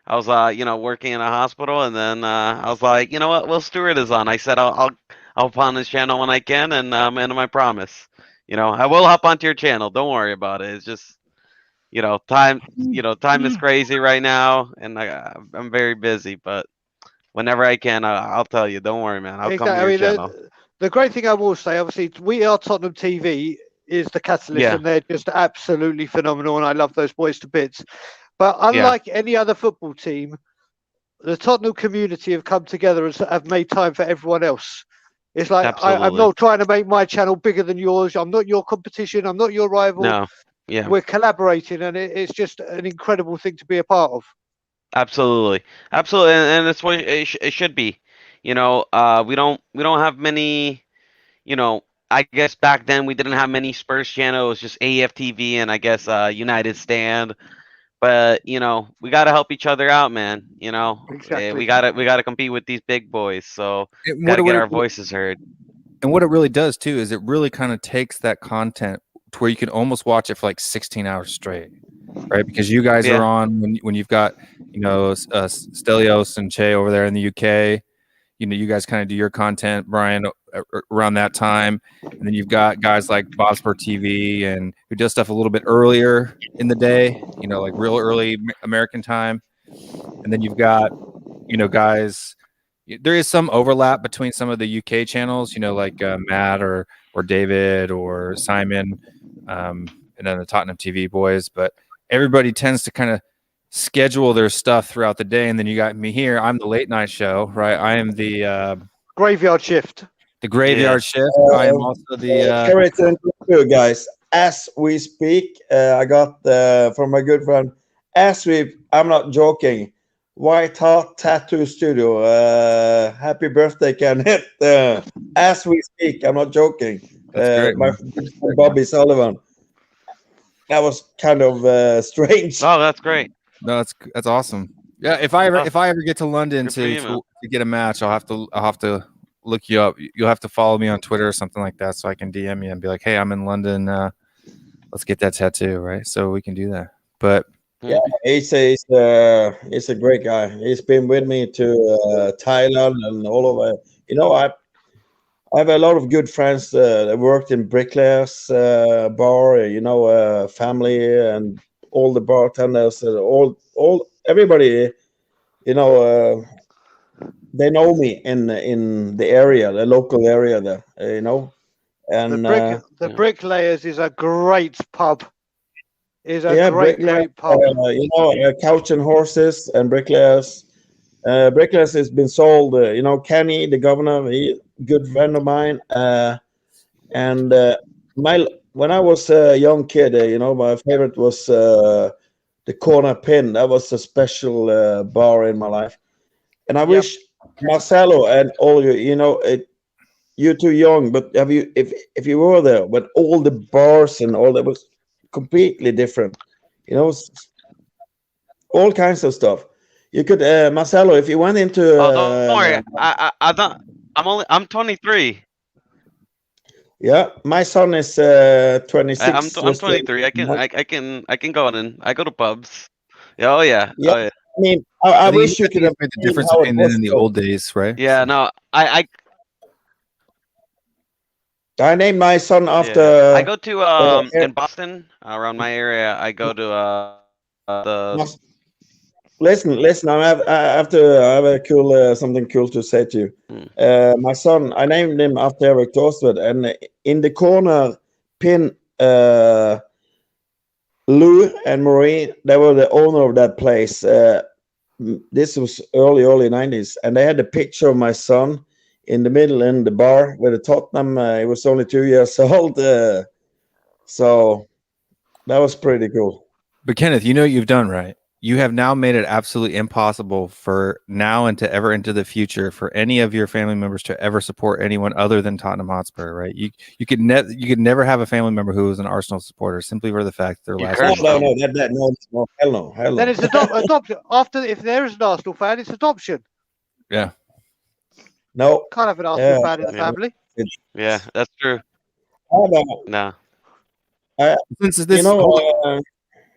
I was working in a hospital, and then I was like, you know what, Will Stewart is on. I said I'll hop on his channel when I can, and I promise, I will hop onto your channel. Don't worry about it. It's just time is crazy right now, and I'm very busy, but whenever I can, I'll tell you. Don't worry, man. I'll come to your channel. The great thing I will say, obviously, We Are Tottenham TV is the catalyst, Yeah. and they're just absolutely phenomenal, and I love those boys to bits. But unlike any other football team, the Tottenham community have come together and have made time for everyone else. It's like I'm Absolutely. not trying to make my channel bigger than yours. I'm not your competition. I'm not your rival. No. Yeah. We're collaborating, and it's just an incredible thing to be a part of. Absolutely, and that's what it should be. We don't have many. I guess back then we didn't have many Spurs channels. It was just AFTV and I guess United Stand. But we got to help each other out, man. Exactly. We gotta compete with these big boys. So And gotta what get it- our voices heard. And what it really does too is it really kind of takes that content to where you can almost watch it for like 16 hours straight, right? Because you guys Yeah. are on when you've got Stelios and Che over there in the UK. You guys kind of do your content, Brian, around that time, and then you've got guys like Bobsport TV and who does stuff a little bit earlier in the day, like real early American time, and then you've got guys. There is some overlap between some of the UK channels, like Matt or David or Simon, and then the Tottenham TV boys. But everybody tends to kind of schedule their stuff throughout the day, and then you got me here. I'm the late night show, right? I am the Graveyard shift. the graveyard shift. I am also the. Sorry to interrupt you guys. As we speak, I got from my good friend. I'm not joking. White Hot Tattoo Studio. Happy birthday, Kenneth. As we speak, I'm not joking. That's great, My friend Bobby Sullivan. That was kind of strange. Oh, that's great. No, that's awesome. Yeah, if I ever get to London Good for you, man. to get a match, I'll have to look you up. You'll have to follow me on Twitter or something like that, so I can DM you and be like, "Hey, I'm in London. Let's get that tattoo," right? So we can do that. But yeah, he's a great guy. He's been with me to Thailand and all over. I have a lot of good friends that worked in Bricklayers bar. Family and all the bartenders, all everybody. They know me in the area, the local area there. And The Bricklayers is a great pub. Is a yeah, great pub. Couch and Horses and Bricklayers. Bricklayers has been sold. Kenny, the governor, he good friend of mine. When I was a young kid, my favorite was the Corner Pin. That was a special bar in my life. And I wish Marcelo and all you're too young, but if you were there, but all the bars and all that was completely different, all kinds of stuff. You could, Marcelo, if you went into. Oh, don't worry. I don't. I'm 23. Yeah, my son is 26. I'm 23. I can go in. I go to pubs. Oh yeah. Yeah. Oh, yeah. I mean, I wish you could have made the difference between then and the old days, right? Yeah. No. I named my son after. I go to in Boston around my area. I go to the Listen. I have a cool something cool to say to you. My son, I named him after Eric Thorsted, and in the corner pin, Lou and Marie, they were the owner of that place. This was early 90s, and they had a picture of my son in the middle in the bar with the Tottenham. He was only 2 years old, so that was pretty cool. But Kenneth, you know what you've done, right? You have now made it absolutely impossible for now and to ever into the future for any of your family members to ever support anyone other than Tottenham Hotspur, right? You could never have a family member who was an Arsenal supporter simply for the fact that their You last cursed name. No, hell no. Then it's adoption. After, if there is an Arsenal fan, it's adoption. Yeah. No. Can't have an Arsenal fan in the Yeah. family. Yeah, that's true. How about, No. Since this, you know,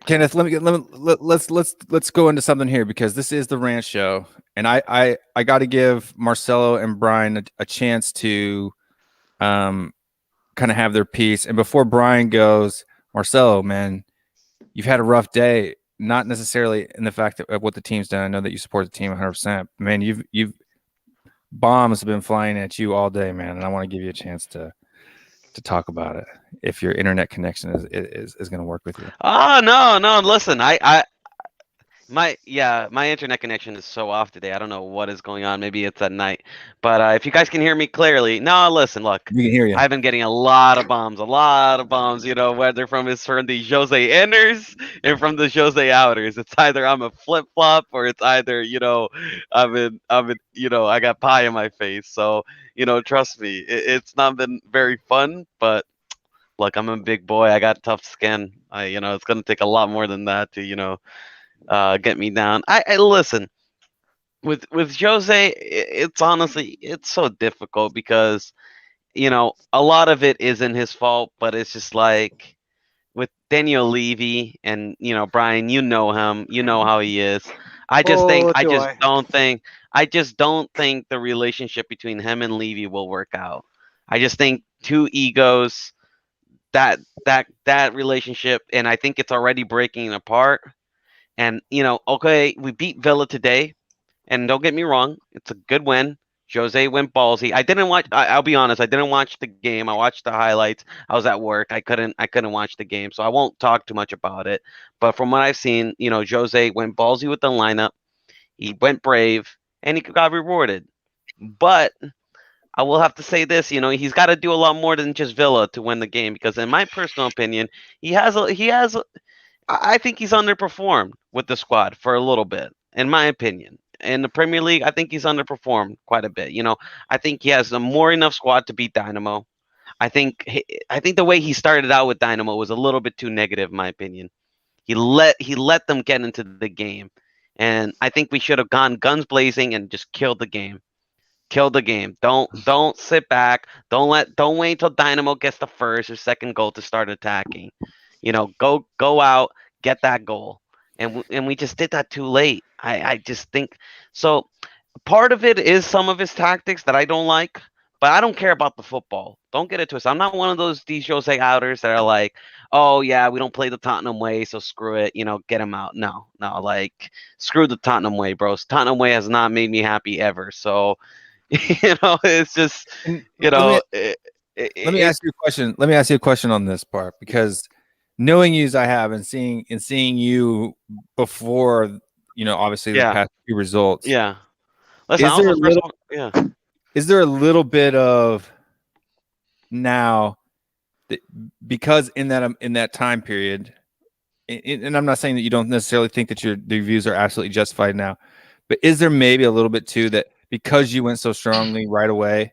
Kenneth, let's go into something here because this is the rant show, and I got to give Marcelo and Brian a chance to kind of have their piece. And before Brian goes, Marcelo, man, you've had a rough day. Not necessarily in the fact of what the team's done. I know that you support the team 100%. Man, you've bombs have been flying at you all day, man, and I want to give you a chance to talk about it if your internet connection is going to work with you. Oh no! Listen, my internet connection is so off today. I don't know what is going on. Maybe it's at night. But if you guys can hear me clearly, no, listen, look. We can hear you. I've been getting a lot of bombs. You know, whether from the Jose inners and from the Jose outers. It's either I'm a flip flop or it's either I got pie in my face. So trust me, it's not been very fun. But look, I'm a big boy. I got tough skin. It's gonna take a lot more than that to get me down. I listen with Jose. It's honestly so difficult because a lot of it isn't his fault, but it's just like with Daniel Levy and Brian, you know him, you know how he is. I just don't think the relationship between him and Levy will work out. I just think two egos, that relationship, and I think it's already breaking apart. And okay, we beat Villa today, and don't get me wrong, it's a good win. Jose went ballsy. I didn't watch. I'll be honest. I didn't watch the game. I watched the highlights. I was at work. I couldn't watch the game, so I won't talk too much about it. But from what I've seen, Jose went ballsy with the lineup. He went brave, and he got rewarded. But I will have to say this. He's got to do a lot more than just Villa to win the game, because in my personal opinion, I think he's underperformed with the squad for a little bit, in my opinion. In the Premier League, I think he's underperformed quite a bit. I think he has enough squad to beat Dynamo. I think the way he started out with Dynamo was a little bit too negative, in my opinion. He let them get into the game, and I think we should have gone guns blazing and just killed the game. Kill the game. Don't sit back. Don't wait until Dynamo gets the first or second goal to start attacking. Go out, get that goal. And we just did that too late. I just think so. Part of it is some of his tactics that I don't like, but I don't care about the football. Don't get it twisted. I'm not one of these Jose outers that are like, oh yeah, we don't play the Tottenham way, so screw it. Get him out. No, like screw the Tottenham way, bros. Tottenham way has not made me happy ever. So, it's just let me ask you a question. Let me ask you a question on this part, because knowing you as I have and seeing you before, obviously the past few results. Yeah. Listen, is there a little bit of now that, because in that time period, and I'm not saying that you don't necessarily think that your views are absolutely justified now, but is there maybe a little bit too that because you went so strongly right away,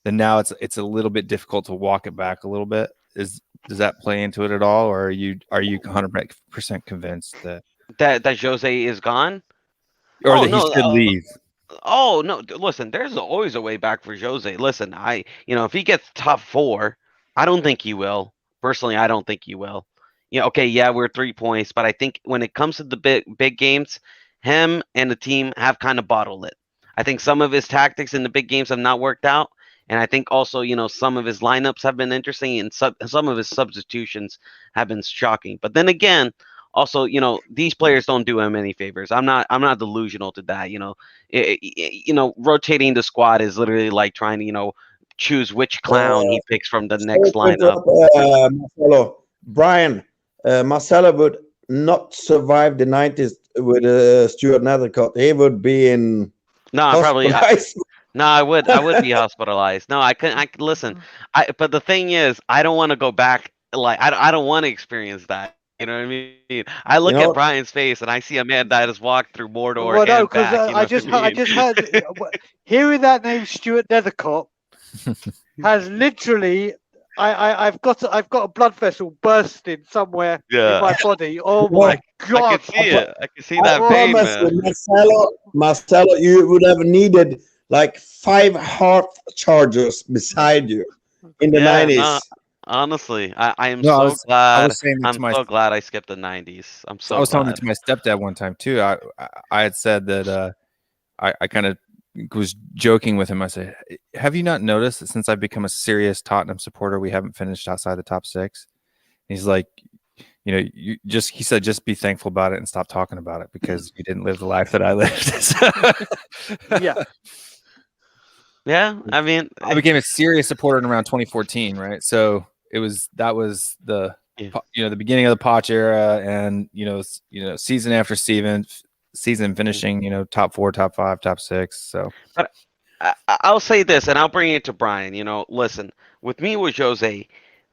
then now it's a little bit difficult to walk it back a little bit? Does that play into it at all, or are you 100% convinced that Jose is gone, or that he should leave? Oh no! Listen, there's always a way back for Jose. Listen, if he gets top 4, I don't think he will. Personally, I don't think he will. Okay, yeah, we're 3 points, but I think when it comes to the big games, him and the team have kind of bottled it. I think some of his tactics in the big games have not worked out. And I think also, some of his lineups have been interesting, and some of his substitutions have been shocking. But then again, Also, these players don't do him any favors. I'm not delusional to that. Rotating the squad is literally like trying to choose which clown he picks from the next Sorry to lineup. interrupt, Marcelo. Brian, Marcelo would not survive the 90s with Stuart Nethercott. He would be in No, probably. hospitalized. No, I would be hospitalized. No, I couldn't. I listen. But the thing is, I don't want to go back. Like I don't want to experience that. You know what I mean? I look at Brian's face and I see a man that has walked through Mordor Well, no, and because back. I just heard hearing that name, Stuart Nethercott, has literally. I've got a blood vessel bursting somewhere in my body. Oh my God! I can see it. I can see I that pain, promise man. you, Marcelo, you would have needed like 5 heart chargers beside you in the 90s. No, honestly, I am No, so glad. I was saying that to I'm so glad I skipped the 90s. I'm so I was telling glad. it to my stepdad one time too. I had said that I kind of was joking with him. I said, "Have you not noticed that since I've become a serious Tottenham supporter, we haven't finished outside the top 6?" And he's like, he said, just be thankful about it and stop talking about it because you didn't live the life that I lived. Yeah. Yeah, I mean, I became a serious supporter in around 2014, right? So that was the the beginning of the Poch era, and season after season finishing top 4, top 5, top 6. So, but I'll say this, and I'll bring it to Brian. Listen, with me with Jose,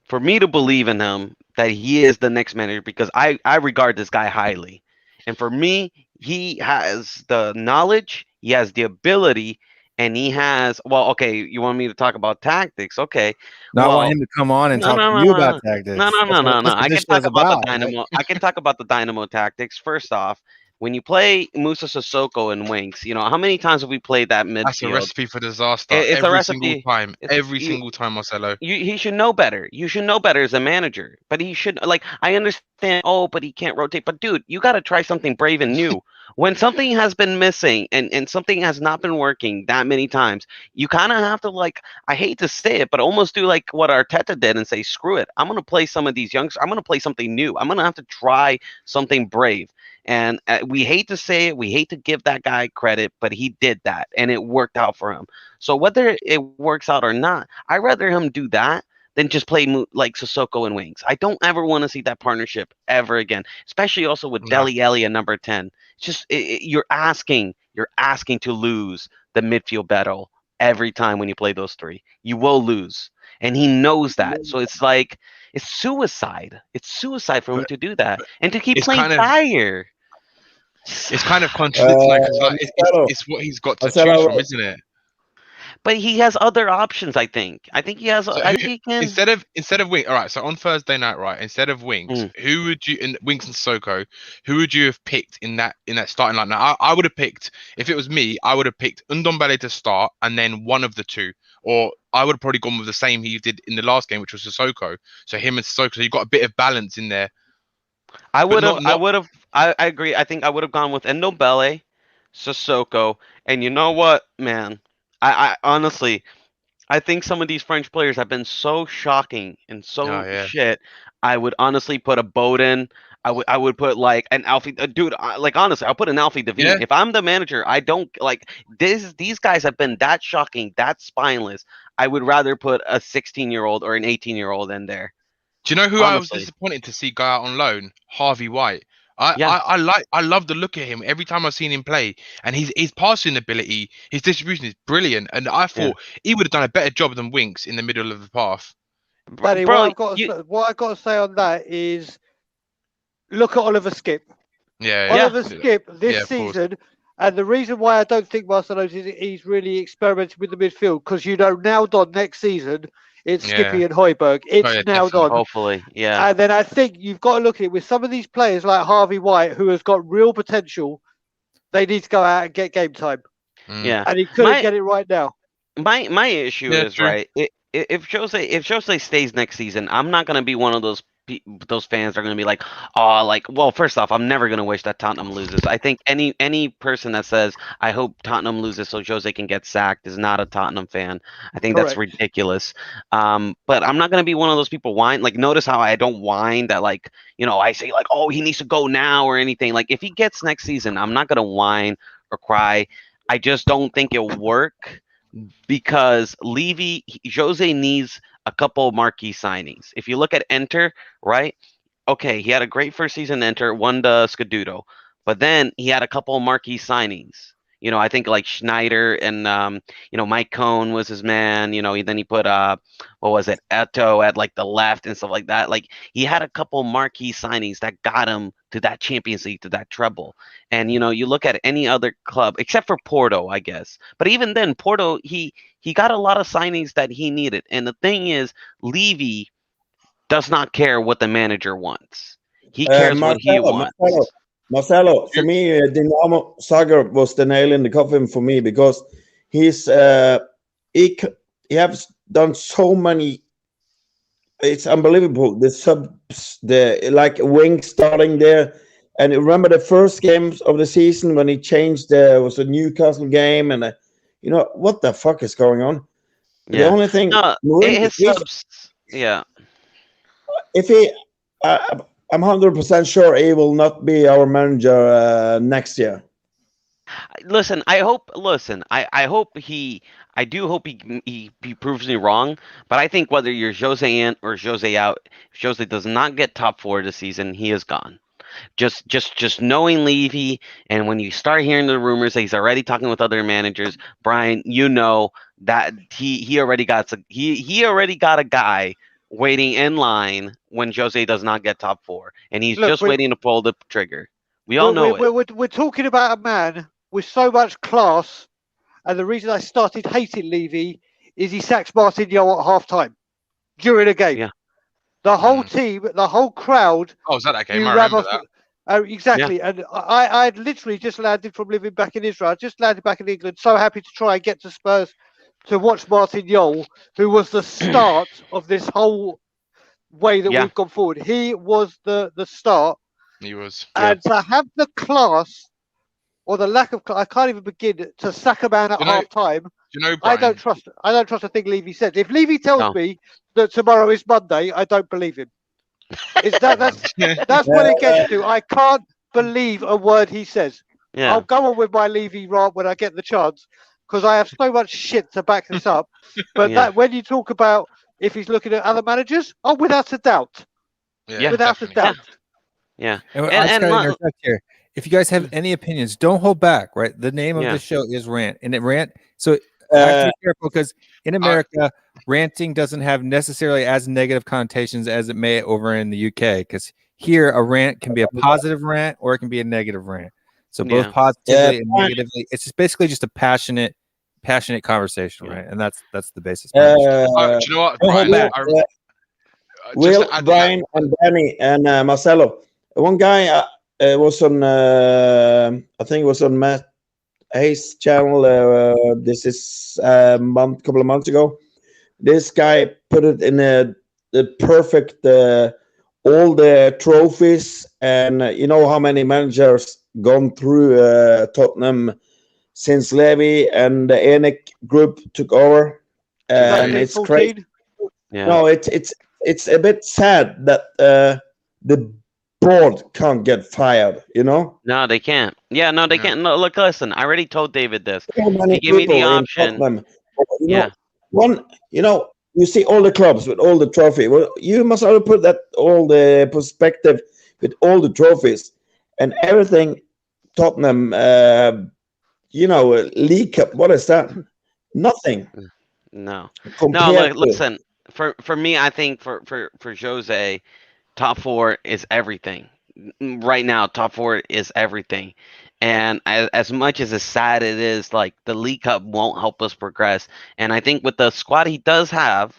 for me to believe in him that he is the next manager, because I regard this guy highly, and for me, he has the knowledge, he has the ability. And he has, okay, you want me to talk about tactics? Okay. I want him to come on and talk to you about tactics. No. I can talk about the Dynamo. I can talk about the Dynamo tactics. First off, when you play Musa Sissoko and Winks, how many times have we played that midfield? That's a recipe for disaster. It's every a recipe. Single time. Every single time, Marcelo. He should know better. You should know better as a manager. But he should, I understand, but he can't rotate. But dude, you got to try something brave and new. When something has been missing and something has not been working that many times, you kind of have to, I hate to say it, but almost do like what Arteta did and say, screw it. I'm going to play some of these youngsters. I'm going to play something new. I'm going to have to try something brave. And we hate to say it, we hate to give that guy credit, but he did that, and it worked out for him. So whether it works out or not, I'd rather him do that than just play like Sissoko and Wings. I don't ever want to see that partnership ever again, especially also with Dele Alli at number 10. It's just you're asking to lose the midfield battle every time when you play those three. You will lose, and he knows that. So it's like it's suicide. It's suicide for him to do that and to keep playing Dyer. It's kind of contradicting because it's what he's got to choose from, isn't it? But he has other options. I think he has. So I think he can instead of Winks. All right. So on Thursday night, right? Instead of Winks, who would you in Winks and Sissoko? Who would you have picked in that starting line? Now, I would have picked, if it was me, I would have picked Ndombele to start and then one of the two, or I would have probably gone with the same he did in the last game, which was Sissoko. So him and Sissoko. So you got a bit of balance in there. I would have. I agree. I think I would have gone with Ndombele, Sissoko, and you know what, man? I honestly, I think some of these French players have been so shocking and so shit. I would honestly put a Bowden. I would put like an Alfie. Dude, honestly, I'll put an Alfie Devine. Yeah. If I'm the manager, I don't like this. These guys have been that shocking, that spineless. I would rather put a 16-year-old or an 18-year-old in there. Do you know who I was disappointed to see go out on loan? Harvey White. I love the look at him every time I've seen him play, and his passing ability, his distribution is brilliant, and I thought he would have done a better job than Winks in the middle of the path. Buddy, what I've got to say on that is, look at Oliver Skip. Oliver Skip this season, and the reason why I don't think Marcelo's he's really experimented with the midfield, because nailed on next season. It's Skippy and Højbjerg. It's nailed on. Hopefully, yeah. And then I think you've got to look at it with some of these players like Harvey White, who has got real potential. They need to go out and get game time. Yeah, and he couldn't get it right now. My issue is right. If Jose stays next season, I'm not going to be one of those those fans are going to be like, oh, like, well, first off, I'm never going to wish that Tottenham loses. I think any person that says, I hope Tottenham loses so Jose can get sacked is not a Tottenham fan. I think that's Correct. ridiculous. But I'm not going to be one of those people whine. Like, notice how I don't whine that, like, I say, like, oh, he needs to go now or anything. Like, if he gets next season, I'm not going to whine or cry. I just don't think it'll work because Jose needs a couple marquee signings. If you look at Enter, right? Okay, he had a great first season Enter, won the Scudeto, but then he had a couple marquee signings. I think like Schneider and Mike Cohn was his man. Then he put what was it, Eto at like the left and stuff like that. Like he had a couple marquee signings that got him to that Champions League, to that treble. And you look at any other club except for Porto, I guess. But even then, Porto, he got a lot of signings that he needed. And the thing is, Levy does not care what the manager wants. He cares what he wants. Marcelo, for me, Dinamo Zagreb was the nail in the coffin for me because he has done so many. It's unbelievable. The subs, the like wings starting there, and remember the first games of the season when he changed. There was a Newcastle game, and what the fuck is going on? Yeah. The only thing, his subs. Yeah. If he, I'm 100% sure he will not be our manager next year. Listen, I hope. Listen, I hope he. I do hope he proves me wrong. But I think whether you're Jose in or Jose out, if Jose does not get top 4 this season, he is gone. Just knowing Levy, and when you start hearing the rumors that he's already talking with other managers, Brian, that he already got a guy waiting in line when Jose does not get top 4, and he's just waiting to pull the trigger. We all know it. We're talking about a man with so much class, and the reason I started hating Levy is he sacks Martinho at half-time during a game. Yeah. The whole team, the whole crowd. Oh, is that game? I remember that. Exactly. Yeah. And I literally just landed from living back in Israel. I just landed back in England, so happy to try and get to Spurs to watch Martinho, who was the start of this whole way that we've gone forward. He was the start. He was. And to have the class or the lack of class, I can't even begin to sack a man at half time. Brian, I don't trust a thing Levy says. If Levy tells me that tomorrow is Monday, I don't believe him. That's what it gets to. I can't believe a word he says. Yeah. I'll go on with my Levy rant when I get the chance, because I have so much shit to back this up. But that when you talk about if he's looking at other managers, without a doubt. Yeah, without a doubt. Yeah. And I just gotta interject here. If you guys have any opinions, don't hold back, right? The name of the show is Rant. And Rant, so I have to be careful because in America, ranting doesn't have necessarily as negative connotations as it may over in the UK. Because here, a rant can be a positive rant or it can be a negative rant. So both positively and negatively, it's just basically just a passionate conversation, right? And that's the basis. Do you know what, Brian? Will, Brian, and Danny, and Marcelo. One guy was on, I think it was on Matt Hayes' channel. This is a couple of months ago. This guy put it in the perfect, all the trophies, and you know how many managers gone through Tottenham since Levy and the Enic group took over, and it's crazy. Yeah. No, it's a bit sad that the board can't get fired. No, they can't. Yeah, no, they can't. No, look, listen. I already told David this. He gave me the option. You see all the clubs with all the trophy. Well, you must also put that all the perspective with all the trophies and everything. Tottenham, League Cup. What is that? Nothing. No. Listen. For me, I think for Jose, top 4 is everything. Right now, top 4 is everything. And as much as it's sad it is, like the League Cup won't help us progress. And I think with the squad he does have,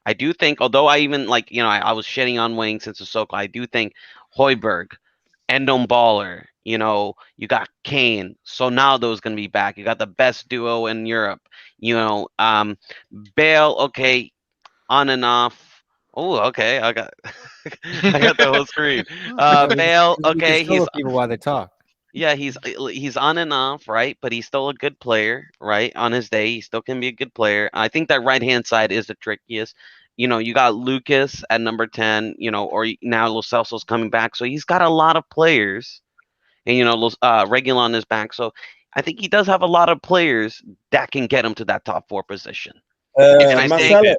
I do think, although I even I was shitting on Wing since Sissoko, I do think Højbjerg, Endon Baller, you got Kane, Sonaldo's gonna be back. You got the best duo in Europe. Bale, okay, on and off. Oh, okay. I got I got the whole screen. Bale. You can Okay, still he's with people while they talk. yeah, he's on and off, right? But he's still a good player, right? On his day, he still can be a good player. I think that right hand side is the trickiest. You know, you got Lucas at number 10. You know, or now Lo Celso's coming back, so he's got a lot of players, and you know, Reguilon is back, so I think he does have a lot of players that can get him to that top 4 position. And I think, Marcelo,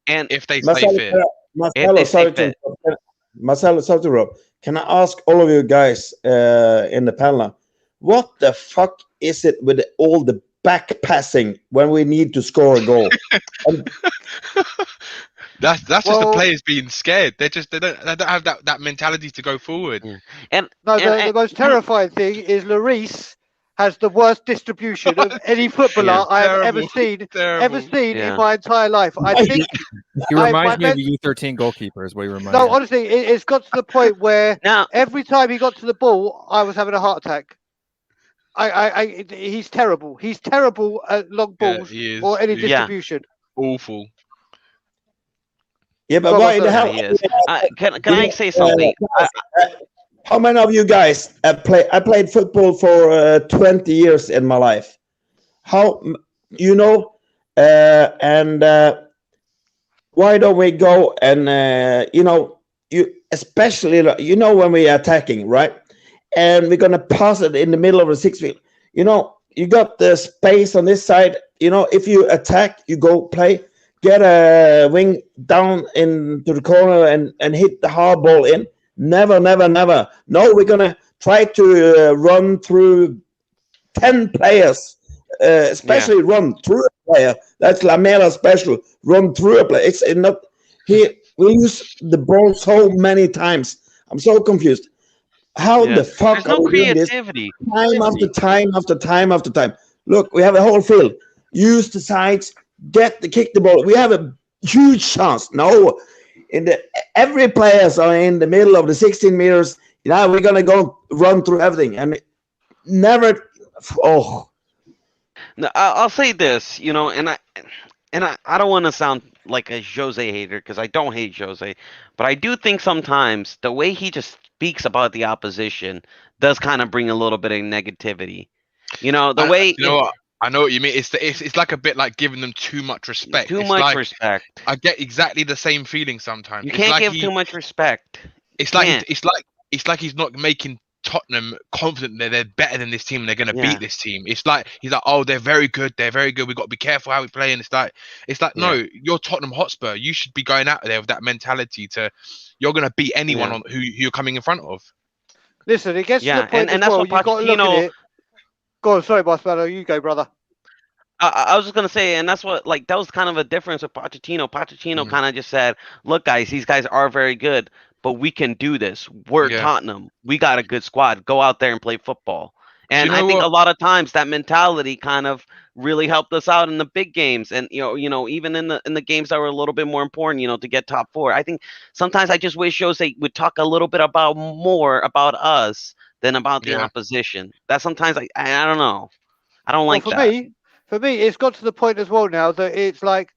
and If they stay Marcelo, fit. if Marcelo, they stay sorry to fit, interrupt. Marcelo, sorry to interrupt. Can I ask all of you guys in the panel, what the fuck is it with all the back passing when we need to score a goal? That's just the Well- players being scared. They don't have that mentality to go forward. yeah. and No, and- the most terrifying thing is Lloris has the worst distribution of any footballer Yeah. I've ever Terrible. seen Terrible. Yeah. in my entire life. I think He I- reminds my me of men- a U13 goalkeeper. Is what he reminds no, me. honestly, it's got to the point where now every time he got to the ball, I was having a heart attack. He's terrible. He's terrible at long Yeah, balls he is. or any He's Yeah. distribution. awful. Yeah, but Go on, why in the Marcelo. hell? he is. Can I say something? How many of you guys I played football for 20 years in my life. How and why don't we go and you especially when we are attacking, right? And we're gonna pass it in the middle of the 6 feet. You got the space on this side. If you attack, you go play. Get a wing down into the corner and hit the hard ball in. Never, never, never. No, we're gonna try to run through 10 players, especially run through a player. That's Lamela special. Run through a player. It's not here. We use the ball so many times. I'm so confused. How Yeah. the fuck There's no are we doing this creativity. time after time after time after time? Look, we have a whole field. Use the sides. Kick the ball. We have a huge chance. No, every players are in the middle of the 16 meters. We're gonna go run through everything and never. Oh, No, I'll say this, and I don't want to sound like a Jose hater because I don't hate Jose, but I do think sometimes the way he just speaks about the opposition does kind of bring a little bit of negativity. The way You know what? I know what you mean. It's like a bit like giving them too much respect. too It's much like, respect. I get exactly the same feeling sometimes. You It's can't like give too much respect. It's like can't. it's like he's not making Tottenham confident that they're better than this team and they're going to Yeah. beat this team. It's like he's like, oh, they're very good. We've got to be careful how we play. And it's like no, you're Tottenham Hotspur. You should be going out there with that mentality you're going to beat anyone on who you're coming in front of. Listen, it gets to Yeah, the point and as that's well. what You've got to look Pochettino- at it. Go on, sorry, Marcelo. You go, brother. I was just gonna say, and that's what that was kind of a difference with Pochettino. Pochettino kind of just said, "Look, guys, these guys are very good, but we can do this. We're Yeah. Tottenham. We got a good squad. Go out there and play football." And you I know think what? a lot of times that mentality kind of really helped us out in the big games, and even in the games that were a little bit more important, to get top 4. I think sometimes I just wish Jose would talk a little bit more about us than about the opposition. That sometimes I don't know. I don't like that. For me, it's got to the point as well now that it's like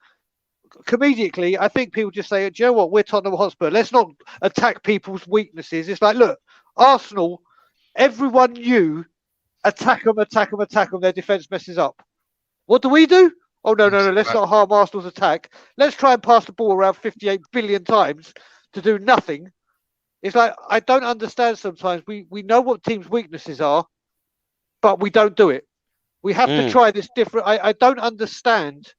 comedically, I think people just say, do you know what? We're Tottenham Hotspur. Let's not attack people's weaknesses. It's like, look, Arsenal, everyone knew, attack them. Their defence messes up. What do? Oh, no. Let's not harm Arsenal's attack. Let's try and pass the ball around 58 billion times to do nothing. It's like, I don't understand sometimes. We know what teams' weaknesses are, but we don't do it. We have to try this different. I don't understand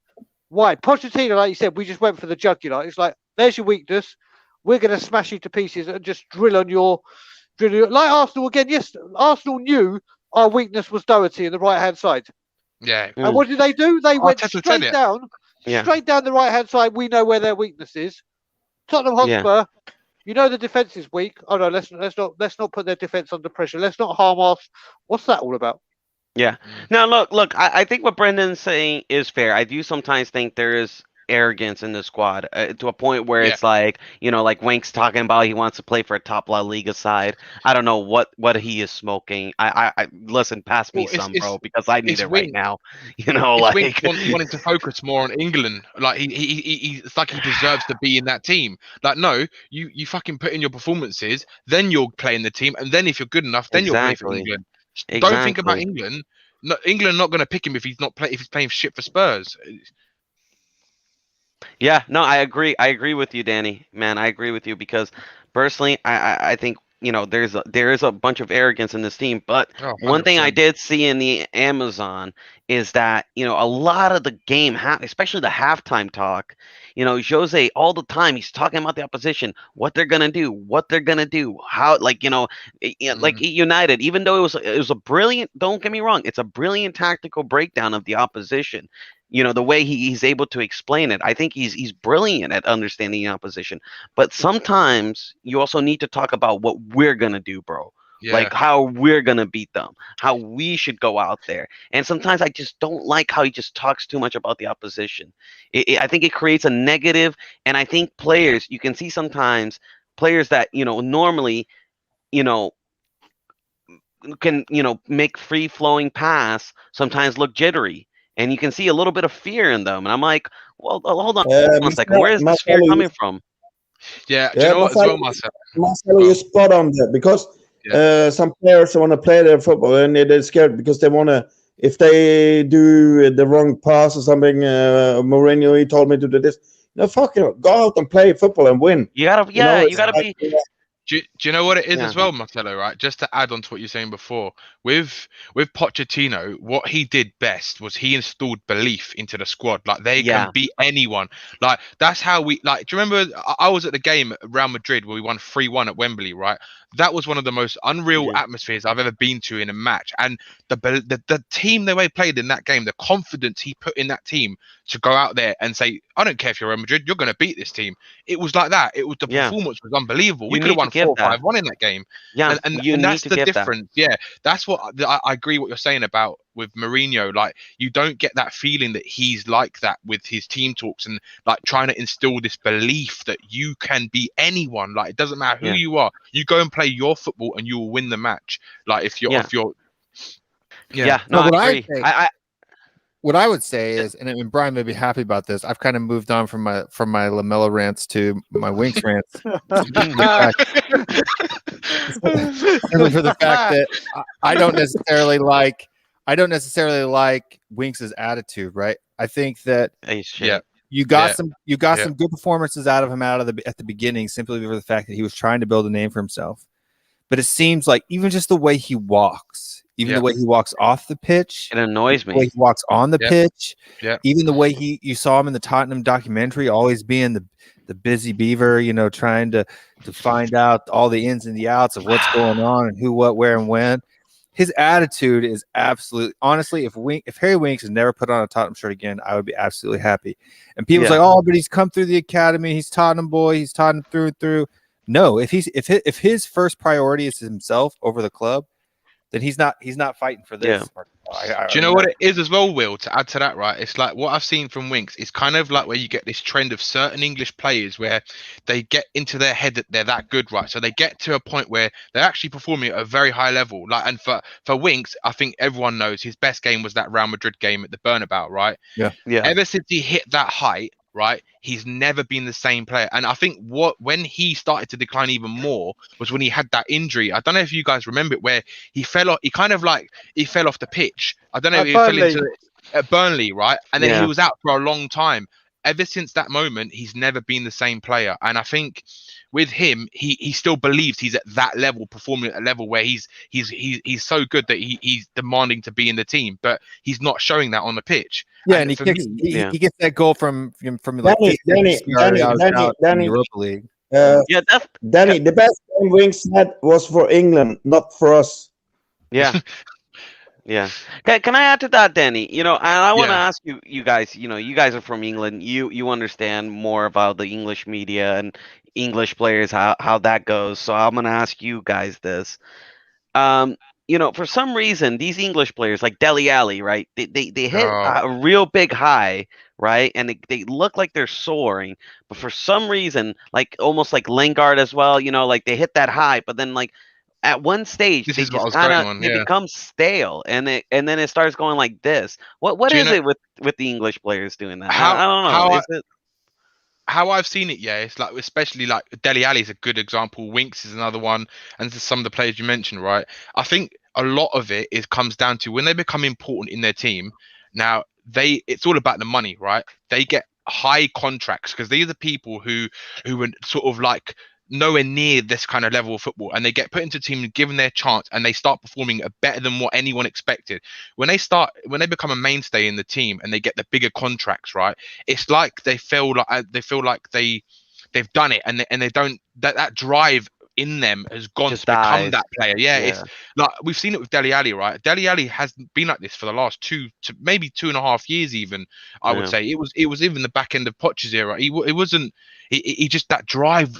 why. Pochettino, like you said, we just went for the jugular. It's like, there's your weakness. We're going to smash you to pieces and just drill on your. Like Arsenal again. Yes, Arsenal knew our weakness was Doherty in the right-hand side. Yeah. And what did they do? They went Arteta straight said down. Yeah. Straight down the right-hand side. We know where their weakness is. Tottenham Hotspur. The defence is weak. Oh no, let's not put their defence under pressure. Let's not harm us. What's that all about? Yeah. Now look. I think what Brendan's saying is fair. I do sometimes think there is arrogance in the squad to a point where it's like, like Wink's talking about he wants to play for a top La Liga side. I don't know what he is smoking. I listen, pass me some, bro, because I need it right now. It's Wink wanting to focus more on England. Like it's like he deserves to be in that team. Like, no, you fucking put in your performances, then you'll play in the team, and then if you're good enough, then you'll play for England. Don't think about England. No, England are not going to pick him if he's playing shit for Spurs. Yeah, no, I agree. I agree with you, Danny. Man, I agree with you because personally, I think there is a bunch of arrogance in this team. But one thing I did see in the Amazon is that a lot of the game, especially the halftime talk, Jose all the time he's talking about the opposition, what they're gonna do, how like United. Even though it was a brilliant. Don't get me wrong, it's a brilliant tactical breakdown of the opposition. The way he's able to explain it, I think he's brilliant at understanding the opposition. But sometimes you also need to talk about what we're gonna do, bro. Yeah. Like how we're gonna beat them, how we should go out there. And sometimes I just don't like how he just talks too much about the opposition. I think it creates a negative, and I think players, you can see sometimes players that normally can make free flowing pass sometimes look jittery. And you can see a little bit of fear in them. And I'm like, well, hold on a second. Where is this fear coming from? Yeah, do you know what as well, Marcelo? Marcelo, you're spot on there because some players want to play their football and they're scared because they want to, if they do the wrong pass or something, Mourinho, he told me to do this. No, fuck it. Go out and play football and win. You gotta, you gotta be. Do you know what it is as well, Marcelo, right? Just to add on to what you're saying before, with Pochettino, what he did best was he installed belief into the squad. Like, they can beat anyone. Like, that's how we, like, do you remember, I was at the game at Real Madrid where we won 3-1 at Wembley, right? That was one of the most unreal atmospheres I've ever been to in a match. And the team the way played in that game, the confidence he put in that team to go out there and say, I don't care if you're Real Madrid, you're going to beat this team. It was like that. It was the performance was unbelievable. We could have won 4-5-1 in that game. Yeah, and that's the difference. Yeah, that's what I agree what you're saying about with Mourinho. Like, you don't get that feeling that he's like that with his team talks and like trying to instill this belief that you can beat anyone. Like, it doesn't matter who you are. You go and play your football and you will win the match. Like, if you're no, I agree. What I would say is, and Brian may be happy about this, I've kind of moved on from my LaMelo rants to my Winks rants. Simply for the fact that I don't necessarily like Winks' attitude, right? I think that you got some good performances out of him at the beginning, simply for the fact that he was trying to build a name for himself. But it seems like even just the way he walks, the way he walks off the pitch, it annoys me. The way he walks on the pitch, even the way you saw him in the Tottenham documentary, always being the busy beaver, trying to find out all the ins and the outs of what's going on and who, what, where, and when. His attitude is absolutely, honestly, if Harry Winks has never put on a Tottenham shirt again, I would be absolutely happy. And people's like, oh, but he's come through the academy, he's Tottenham boy, he's Tottenham through and through. No, if his first priority is himself over the club, then he's not fighting for this. Do you know what it is as well, Will, to add to that, right? It's like what I've seen from Winks is kind of like where you get this trend of certain English players where they get into their head that they're that good, right? So they get to a point where they're actually performing at a very high level. Like, and for Winks, I think everyone knows his best game was that Real Madrid game at the Bernabeu, right? Yeah. Ever since he hit that height, right, he's never been the same player. And I think when he started to decline even more was when he had that injury. I don't know if you guys remember it, where he fell off. He kind of like he fell off the pitch. I don't know if he fell into at Burnley, right? And then he was out for a long time. Ever since that moment, he's never been the same player. And I think with him, he still believes he's at that level, performing at a level where he's so good that he's demanding to be in the team, but he's not showing that on the pitch. Yeah, and he gets that goal from like Danny, Europa League. Danny, the best game Winks had was for England, not for us. Yeah. Yeah. Can I add to that, Danny? And I want to ask you guys, you guys are from England. You understand more about the English media and English players, how that goes. So I'm going to ask you guys this. for some reason, these English players like Dele Alli, right? They hit Oh. a real big high, right? And they look like they're soaring, but for some reason, like almost like Lingard as well, like they hit that high, but then like at one stage This they is what I just was kind going of on, they yeah. become stale, and then it starts going like this. What Do you is know- it with the English players doing that? How- I don't know. how Is it? How I've seen it, yeah, it's like especially like Dele Alli is a good example. Winks is another one, and some of the players you mentioned, right? I think a lot of it comes down to when they become important in their team. Now it's all about the money, right? They get high contracts because these are people who are sort of like nowhere near this kind of level of football, and they get put into a team, given their chance, and they start performing better than what anyone expected. When they become a mainstay in the team and they get the bigger contracts, right? It's like they feel like they've done it, and they don't that drive in them has gone Just to become dies. that player. Yeah, Yeah. it's like we've seen it with Dele Alli, right? Dele Alli has been like this for the last maybe 2.5 years, even. I would Yeah. say it was even the back end of Poch's era. It wasn't. He just that drive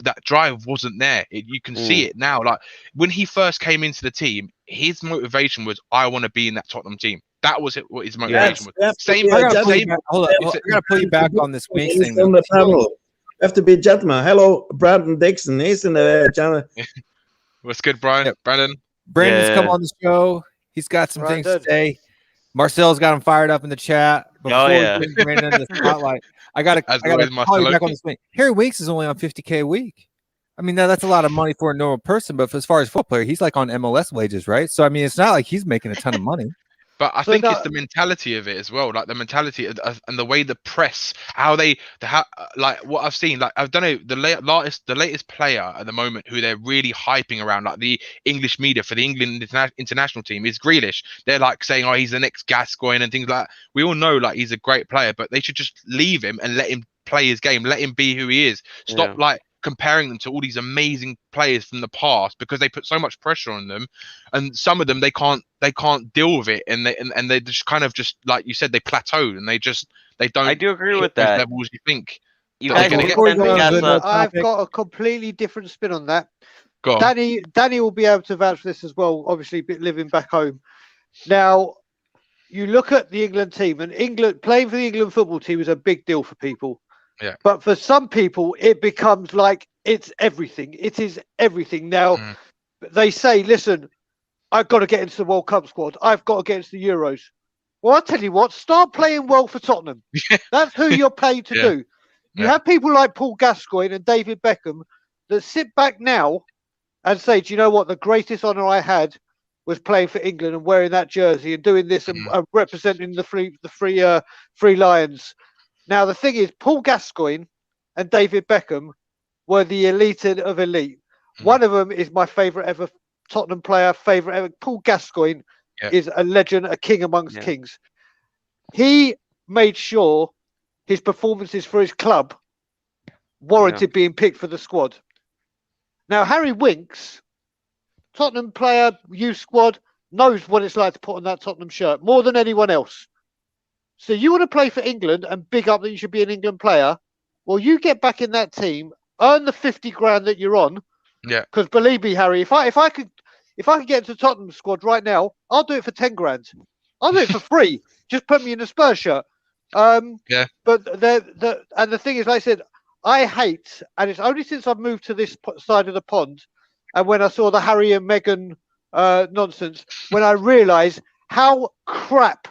wasn't there. You can see it now. Like when he first came into the team, his motivation was, I want to be in that Tottenham team. That was what his motivation was. Same. I gotta pull you Same. back. Hold on. I gotta pull you back on this Winks He's thing. on the panel. Have to be a gentleman. Hello, Brandon Dixon. He's in the channel. What's good, Brian? Yep. Brandon. Brandon's come Yeah. on the show. He's got some things to Brandon. say. Marcel's got him fired up in the chat. Before we yeah. bring Brandon in the spotlight, I gotta As call always, you Marcelo. back on this thing. Harry Winks is only on 50K a week. I mean, that's a lot of money for a normal person, but as far as football player, he's like on MLS wages, right? So I mean, it's not like he's making a ton of money. But I So think no- it's the mentality of it as well, like the mentality and the way the press, like what I've seen, like I don't know, the latest player at the moment who they're really hyping around, like the English media for the England international team is Grealish. They're like saying, oh, he's the next Gascoigne and things like that. We all know like he's a great player, but they should just leave him and let him play his game, let him be who he is. Stop like comparing them to all these amazing players from the past because they put so much pressure on them, and some of them they can't deal with it, and they just kind of just like you said, they plateau and they don't. I do agree hit with those that. levels you think. You They're guys gonna think get- Before we Ben go on to Piazza- another I've topic, got a completely different spin on that. Go on. Danny will be able to vouch for this as well, obviously living back home. Now, you look at the England team, and England playing for the England football team is a big deal for people. Yeah. But for some people, it becomes like it's everything. It is everything. Now, they say, listen, I've got to get into the World Cup squad. I've got to get into the Euros. Well, I'll tell you what, start playing well for Tottenham. That's who you're paid to Yeah. do. You have people like Paul Gascoigne and David Beckham that sit back now and say, do you know what? The greatest honour I had was playing for England and wearing that jersey and doing this and representing the Free Lions. Now, the thing is, Paul Gascoigne and David Beckham were the elite of elite. One of them is my favourite ever Tottenham player, favourite ever. Paul Gascoigne is a legend, a king amongst kings. He made sure his performances for his club warranted being picked for the squad. Now, Harry Winks, Tottenham player, youth squad, knows what it's like to put on that Tottenham shirt more than anyone else. So you want to play for England and big up that you should be an England player? Well, you get back in that team, earn the 50 grand that you're on. Yeah. Because believe me, Harry, if I could get into the Tottenham squad right now, I'll do it for 10 grand. I'll do it for free. Just put me in a Spurs shirt. But the thing is, like I said, I hate, and it's only since I've moved to this side of the pond, and when I saw the Harry and Meghan nonsense, when I realised how crap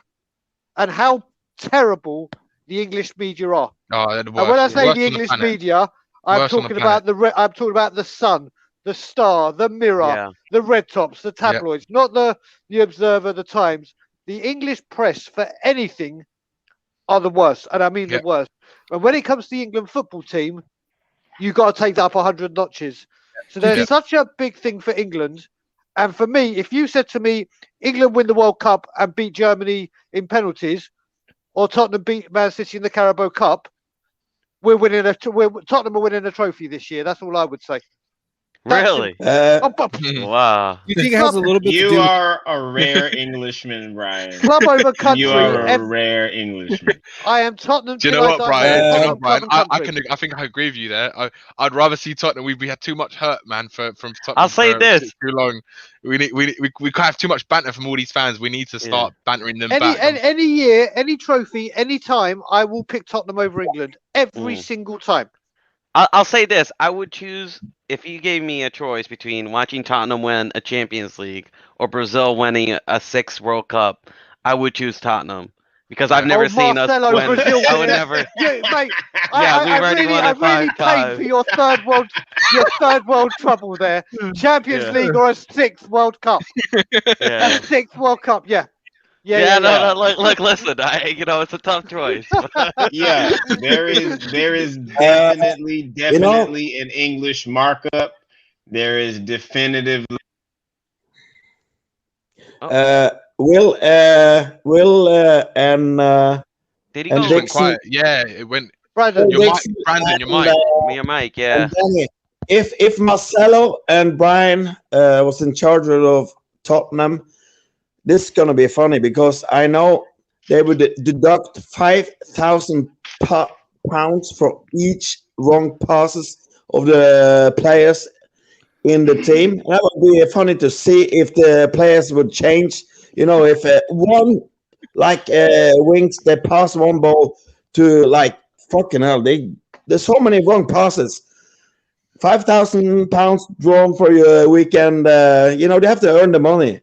and how terrible the English media are. And when I say the English media, I'm talking about the Sun, the Star, the Mirror, the Red Tops, the tabloids, not the Observer, the Times. The English press for anything are the worst, and I mean the worst. And when it comes to the England football team, you've got to take that up 100 notches. So there's such a big thing for England. And for me, if you said to me, England win the World Cup and beat Germany in penalties, or Tottenham beat Man City in the Carabao Cup, Tottenham are winning a trophy this year. That's all I would say. Really? Oh, but Wow. You think it has a little bit to You do with are a rare Englishman, Brian. club over country. You are a rare Englishman. I am Tottenham Do you till know I what, die. Brian? Do you know Tottenham what, Brian? club and I country. I think I agree with you there. I'd rather see Tottenham. We had too much hurt, man, from Tottenham. I'll say for this. too long. We have too much banter from all these fans. We need to start bantering them back. Any year, any trophy, any time, I will pick Tottenham over England every single time. I'll say this. I would choose, if you gave me a choice between watching Tottenham win a Champions League or Brazil winning a 6th World Cup, I would choose Tottenham. Because I've never seen us Marcelo, win. Brazil I would winning it. never. Yeah, mate. Yeah, we've already won I it really 5-5. paid for your third world trouble there. Champions Yeah. League or a 6th World Cup. Yeah. A 6th World Cup, yeah. No, look, listen. It's a tough choice. Yeah, there is definitely an English markup. There is definitively. Will and Did he and go? Just went Dixie. quiet. Yeah, it went. Brandon, Your mic, Dixie Brandon, your and, mic. Me and Mike, yeah. and Danny. If Marcelo and Brian was in charge of Tottenham, this is gonna be funny because I know they would deduct 5,000 pounds for each wrong passes of the players in the team. That would be funny to see if the players would change. If one wings, they pass one ball to fucking hell. There's so many wrong passes. 5,000 pounds drawn for your weekend. They have to earn the money.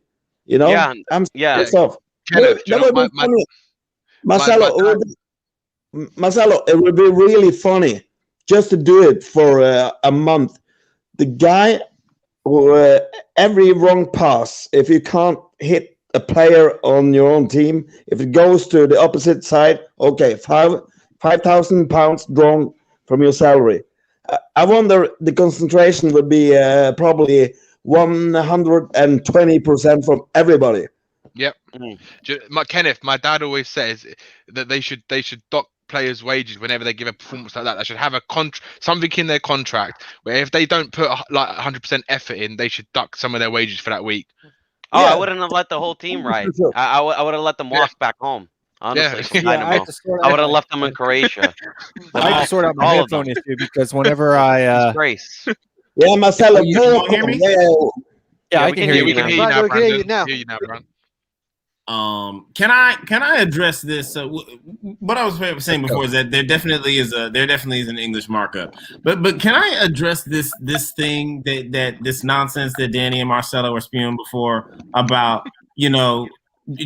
Yeah. Myself. Kenneth, do you know, That would be funny. Marcelo, it would be really funny just to do it for a month. The guy, every wrong pass, if you can't hit a player on your own team, if it goes to the opposite side, okay, 5,000 pounds drawn from your salary. I wonder the concentration would be probably 120% from everybody. Yep. Kenneth, my dad always says that they should dock players' wages whenever they give a performance like that. They should have something in their contract where if they don't put 100% effort in, they should duck some of their wages for that week. Oh, Yeah. I wouldn't have let the whole team ride. I would have let them walk back home. Honestly, Yeah. I would have left them in Croatia. I had to sort out my All of headphone issue because whenever I Disgrace. Yeah, Marcelo. You can hear me? I we can can hear We you can now. hear you now, Brandon, we can hear you Brandon. now. Hear you now, Brandon. Can I address this? What I was saying before is that there definitely is an English markup, but can I address this thing that this nonsense that Danny and Marcelo were spewing before about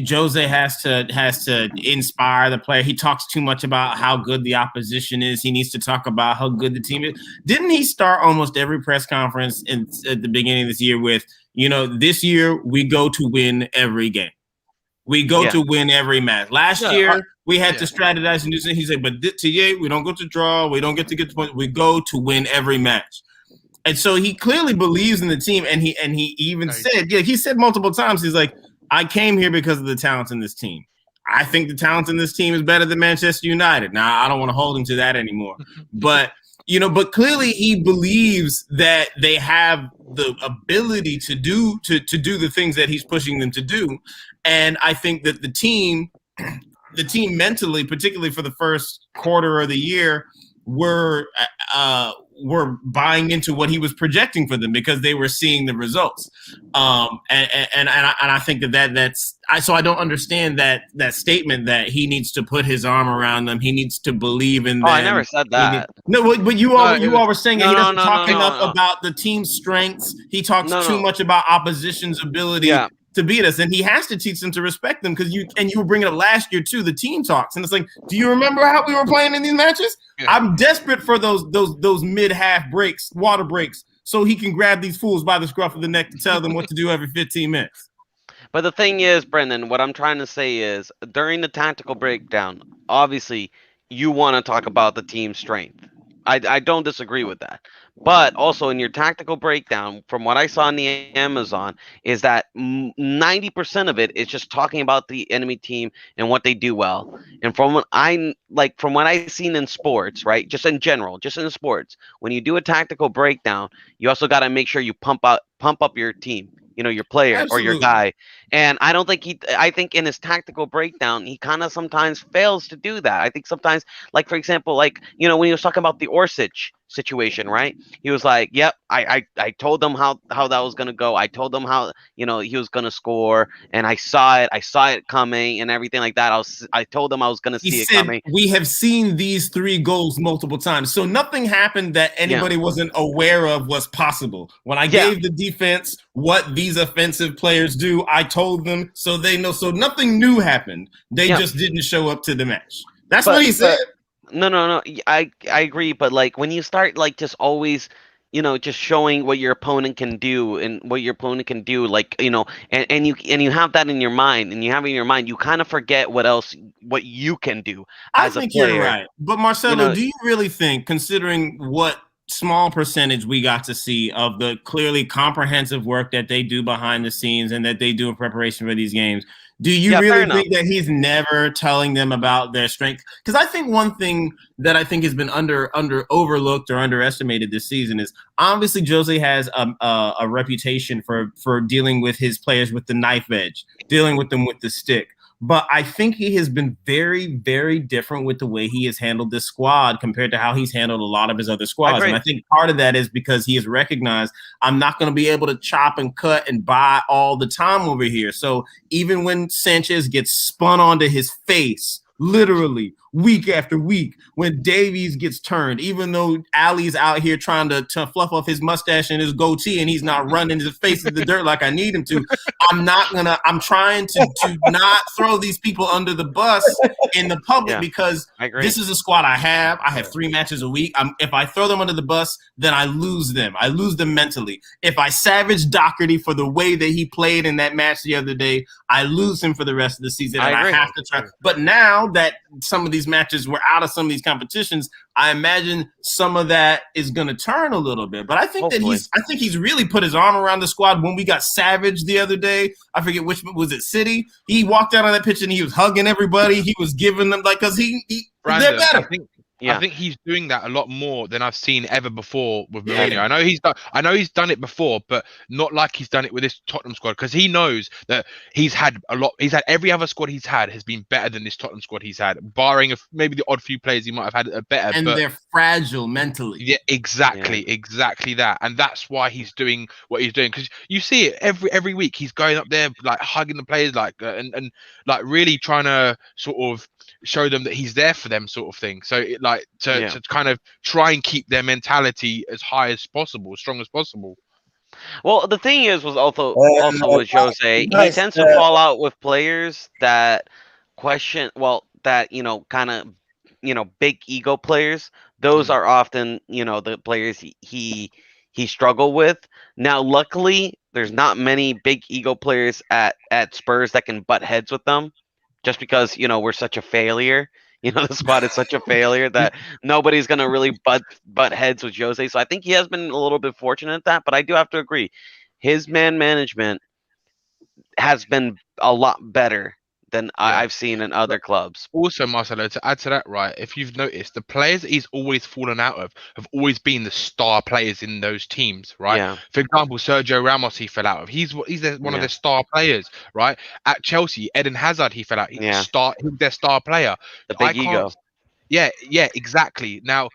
Jose has to inspire the player. He talks too much about how good the opposition is. He needs to talk about how good the team is. Didn't he start almost every press conference at the beginning of this year with, this year we go to win every game. We go to win every match. Last year we had to strategize and do something. He said, but today we don't go to draw. We don't get to the point. We go to win every match. And so he clearly believes in the team. And he even said, he said multiple times, he's like, I came here because of the talent in this team. I think the talent in this team is better than Manchester United. Now, I don't want to hold him to that anymore. But clearly he believes that they have the ability to do the things that he's pushing them to do. And I think that the team mentally, particularly for the first quarter of the year, were buying into what he was projecting for them because they were seeing the results. And I think that's so I don't understand that statement that he needs to put his arm around them. He needs to believe in them. Oh, I never said that. But you all were saying that he doesn't talk enough no. about the team's strengths. He talks too much about opposition's ability to beat us, and he has to teach them to respect them because you were bringing up last year too. The team talks, and it's like, do you remember how we were playing in these matches? Yeah. I'm desperate for those mid-half breaks, water breaks, so he can grab these fools by the scruff of the neck to tell them what to do every 15 minutes. But the thing is, Brendan, what I'm trying to say is during the tactical breakdown, obviously you want to talk about the team's strength. I don't disagree with that. But also in your tactical breakdown, from what I saw on the Amazon, is that 90% of it is just talking about the enemy team and what they do well. And from what I've seen in sports, right? Just in general, just in sports, when you do a tactical breakdown, you also got to make sure you pump up your team. Your player or your Absolutely. guy. And I don't think I think in his tactical breakdown, he kind of sometimes fails to do that. I think sometimes, like, for example, like, when he was talking about the Orsic situation, right? He was like, yep, I told them how that was going to go. I told them how, he was going to score, and I saw it coming and everything like that. I told them I was going to He see it said, coming. we have seen these 3 goals multiple times. So nothing happened that anybody wasn't aware of was possible. When I gave the defense what these offensive players do, I told them so they know. So nothing new happened. They just didn't show up to the match. That's what he said. No. I agree, but like when you start like just always, just showing what your opponent can do and what your opponent can do, like, and you have that in your mind, and you have it in your mind, you kind of forget what you can do as a player. I think you're right. But Marcelo, do you really think, considering what small percentage we got to see of the clearly comprehensive work that they do behind the scenes and that they do in preparation for these games, do you really think that he's never telling them about their strength? Because I think one thing that I think has been overlooked or underestimated this season is obviously Jose has a reputation for dealing with his players with the knife edge, dealing with them with the stick. But I think he has been very, very different with the way he has handled this squad compared to how he's handled a lot of his other squads. And I think part of that is because he has recognized I'm not going to be able to chop and cut and buy all the time over here. So even when Sanchez gets spun onto his face, literally week after week, when Davies gets turned, even though Ali's out here trying to fluff off his mustache and his goatee and he's not running his face in the dirt like I need him to, I'm trying to not throw these people under the bus in the public because this is a squad I have. I have 3 matches a week. If I throw them under the bus, then I lose them. I lose them mentally. If I savage Doherty for the way that he played in that match the other day, I lose him for the rest of the season. And I have to try. But now that some of these matches were out of some of these competitions, I imagine some of that is going to turn a little bit. But I think he's really put his arm around the squad. When we got savaged the other day, I forget which was it, City. He walked out on that pitch and he was hugging everybody. He was giving them because they're better. I think he's doing that a lot more than I've seen ever before with Mourinho. I know he's done it before, but not like he's done it with this Tottenham squad, because he knows that he's had every other squad he's had has been better than this Tottenham squad he's had, barring maybe the odd few players he might have had a better. And they're fragile mentally. Yeah, exactly that, and that's why he's doing what he's doing, because you see it every week. He's going up there like hugging the players, like and like really trying to sort of show them that he's there for them, sort of thing. So to kind of try and keep their mentality as high as possible, as strong as possible. Well, the thing is, was also with Jose, he tends to fall out with players that question, kind of, big ego players. Those are often, the players he struggled with. Now, luckily, there's not many big ego players at Spurs that can butt heads with them, just because, we're such a failure. The squad is such a failure that nobody's going to really butt heads with Jose. So I think he has been a little bit fortunate at that, but I do have to agree. His man management has been a lot better than I've seen in other clubs. Also, Marcelo, to add to that, right, if you've noticed, the players that he's always fallen out of have always been the star players in those teams, right? Yeah. For example, Sergio Ramos, he fell out of. He's one of their star players, right? At Chelsea, Eden Hazard, he fell out. He's their star player. The big ego. Yeah, exactly. Now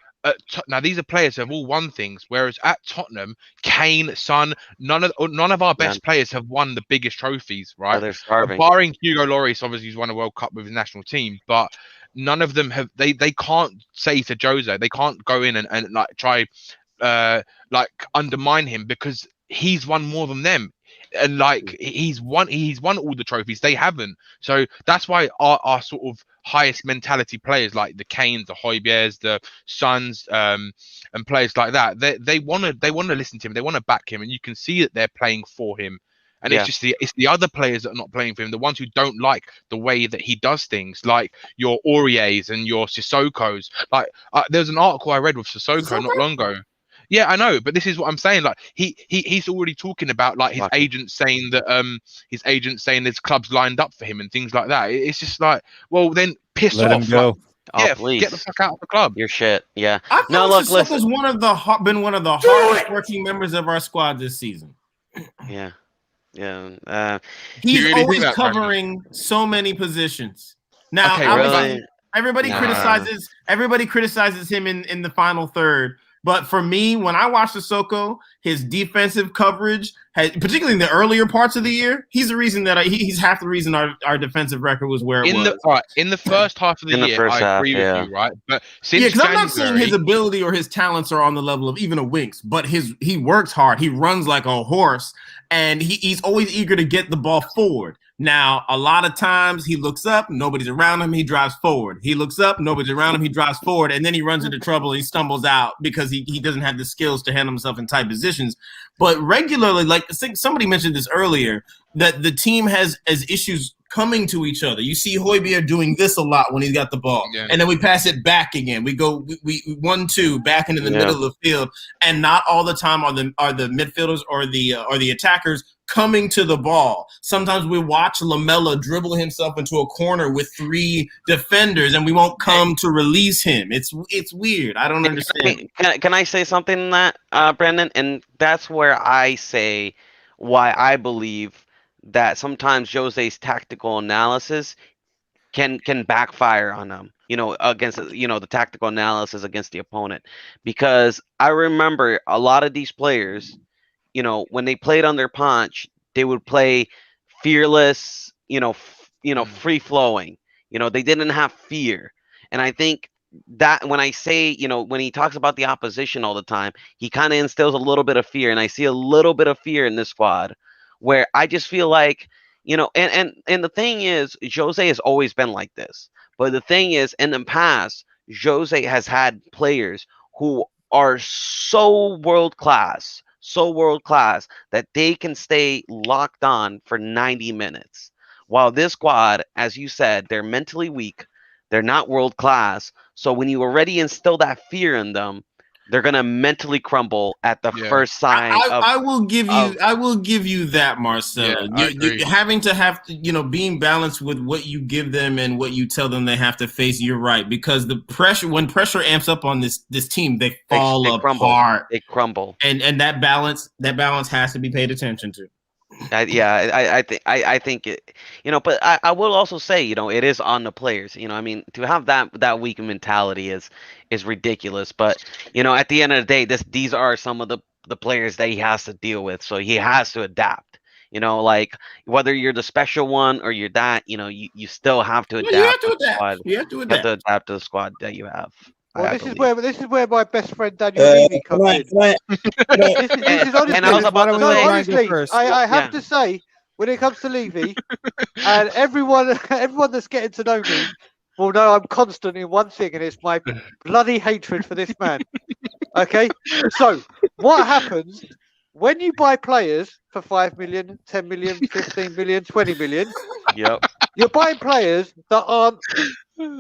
these are players who have all won things, whereas at Tottenham, Kane, Son, none of our best players have won the biggest trophies, right? They're starving. Barring Hugo Lloris, obviously he's won a World Cup with his national team, but none of them have. They can't say to Jose, they can't go in and like try like undermine him, because he's won more than them. And like he's won all the trophies, they haven't. So that's why our sort of highest mentality players, like the Kanes, the Højbjergs, the Sons, and players like that, they want to listen to him, they want to back him, and you can see that they're playing for him. and it's the other players that are not playing for him, the ones who don't like the way that he does things, like your Auriers and your Sissokos. Like there's an article I read with Sissoko not long ago. Yeah, I know, but this is what I'm saying. Like he's already talking about like his agent saying that there's clubs lined up for him and things like that. It's just like, well, then piss Let off. him go. Like, Oh, yeah, please. get the fuck out of the club. Your shit. Yeah. I No, thought look, listen. Sissoko's been one of the hardest working members of our squad this season. Yeah. Yeah. He's really think always that, Brandon? covering so many positions. Now, Okay, obviously, really? everybody criticizes him in the final third. But for me, when I watch Sissoko, his defensive coverage, particularly in the earlier parts of the year, he's the reason that he's half the reason our defensive record was where it was. In the first half of the year, I agree with you, right? But since because I'm not January, saying his ability or his talents are on the level of even a Winks, but he works hard, he runs like a horse, and he's always eager to get the ball forward. Now, a lot of times he looks up, nobody's around him, he drives forward. He looks up, nobody's around him, he drives forward, and then he runs into trouble, he stumbles out because he doesn't have the skills to handle himself in tight positions. But regularly, like somebody mentioned this earlier, that the team has issues coming to each other. You see Højbjerg doing this a lot when he's got the ball. Yeah. And then we pass it back again. We go we 1-2 back into the middle of the field, and not all the time are the midfielders or the attackers coming to the ball. Sometimes we watch Lamela dribble himself into a corner with 3 defenders, and we won't come to release him. It's weird. I don't understand. Can I say something in that, Brandon? And that's where I say why I believe that sometimes Jose's tactical analysis can backfire on him. Against the tactical analysis against the opponent, because I remember a lot of these players. When they played on their punch, they would play fearless, free flowing. They didn't have fear. And I think that when I say, when he talks about the opposition all the time, he kind of instills a little bit of fear. And I see a little bit of fear in this squad where I just feel like, and the thing is, Jose has always been like this. But the thing is, in the past, Jose has had players who are so world class that they can stay locked on for 90 minutes. While this squad, as you said, they're mentally weak. They're not world class. So when you already instill that fear in them, they're gonna mentally crumble at the first sign. I will give you that, Marcelo. You having to have to, being balanced with what you give them and what you tell them they have to face. You're right, because when pressure amps up on this team, they fall apart. They crumble, and that balance has to be paid attention to. I think it, but I will also say, it is on the players. To have that weak mentality is ridiculous. But at the end of the day, these are some of the players that he has to deal with. So he has to adapt. Like whether you're the special one or you're that, you still have to adapt. You have to adapt. You have to adapt to the squad that you have. Well, this is where my best friend Daniel Levy comes in. This is honestly, I have to say, when it comes to Levy, and everyone that's getting to know me will know I'm constant in one thing, and it's my bloody hatred for this man. Okay, so what happens when you buy players for 5 million, 10 million, 15 million, 20 million? Yep. You're buying players that aren't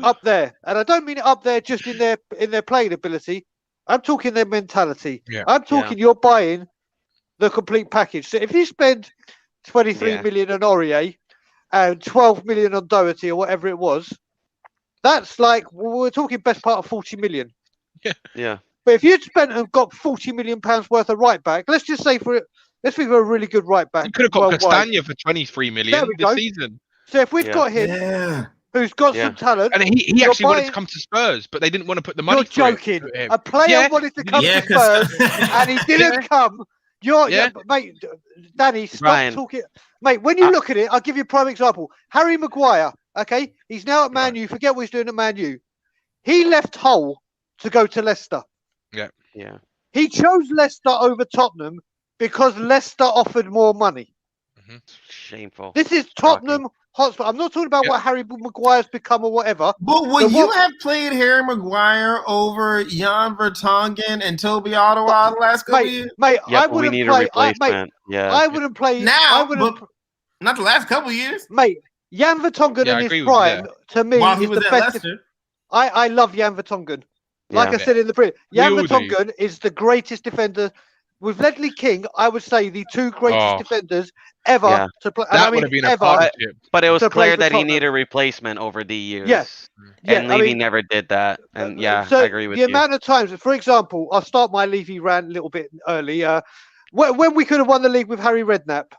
up there, and I don't mean up there just in their playing ability. I'm talking their mentality. Yeah. I'm talking you're buying the complete package. So if you spend 23 million on Aurier and 12 million on Doherty or whatever it was, that's like we're talking best part of 40 million. Yeah. But if you'd spent and got 40 million pounds worth of right back, let's just say let's think of a really good right back. You could have got Castagna for 23 million this season. So if we've got him, who's got some talent, and he actually wanted to come to Spurs, but they didn't want to put the money. You're joking. A player wanted to come to Spurs, and he didn't come. Mate, Danny, stop talking. Mate, when you look at it, I'll give you a prime example. Harry Maguire, okay? He's now at Man U. Forget what he's doing at Man U. He left Hull to go to Leicester. Yeah. He chose Leicester over Tottenham because Leicester offered more money. Shameful. This is Tottenham Hotspur. I'm not talking about what Harry Maguire's become or whatever. But would you have played Harry Maguire over Jan Vertonghen and Toby Ottawa the last couple years? Mate, Yeah, I but we wouldn't need play. a replacement. I wouldn't play now, but not the last couple years. Mate, Jan Vertonghen in his prime, to me, while he is was the at best. Leicester. I love Jan Vertonghen. Like I said in the pre, Jan Vertonghen is the greatest defender. With Ledley King, I would say the two greatest defenders ever to play. That would have been a partnership. But it was clear that he needed a replacement over the years. Yes. And Levy never did that. And I agree with you. The amount of times, for example, I'll start my Levy rant a little bit early. When we could have won the league with Harry Redknapp,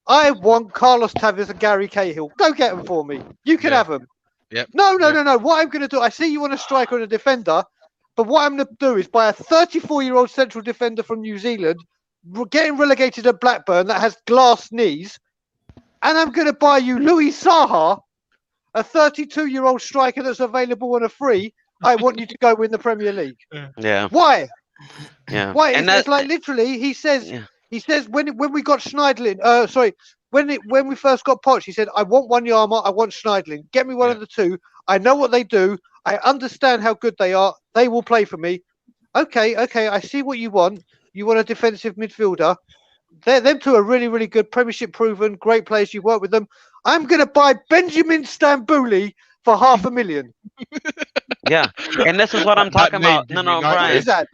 I want Carlos Tevez and Gary Cahill. Go get them for me. You can have them. Yep. No. What I'm going to do, I see you want a striker and a defender, but what I'm going to do is buy a 34-year-old central defender from New Zealand, getting relegated at Blackburn that has glass knees, and I'm going to buy you Louis Saha, a 32-year-old striker that's available on a free. I want you to go win the Premier League. Yeah. Why? Yeah. Why? It's like literally, he says when we got Schneidlin, when we first got Poch, he said, I want Wanyama, I want Schneidlin. Get me one of the two. I know what they do. I understand how good they are. They will play for me. Okay. I see what you want. You want a defensive midfielder. Them two are really, really good, Premiership proven, great players. You work with them. I'm going to buy Benjamin Stambouli for $500,000. Yeah, and this is what I'm talking about. No, Brian. Is that?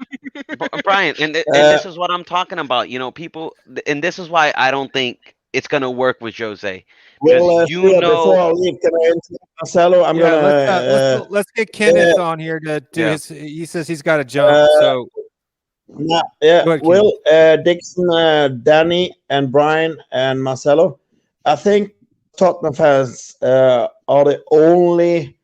Brian, and this is what I'm talking about. You know, people, and this is why I don't think it's going to work with Jose. Well, before I leave, can I interrupt Marcelo? I'm gonna let's get Kenneth on here to do his. He says he's got to jump. So Will, Dixon, Danny, and Brian and Marcelo. I think Tottenham fans are the only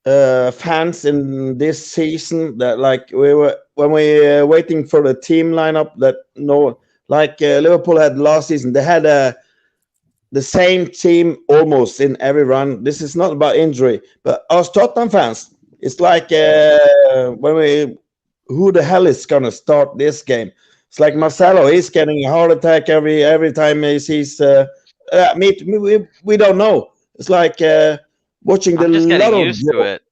fans in this season that when we were waiting for the team lineup that Liverpool had last season. They had the same team almost in every run. This is not about injury, but us Tottenham fans, it's like who the hell is gonna start this game? It's like Marcelo, he's getting a heart attack every time he sees. We don't know. It's like watching the. I'm just getting used to it.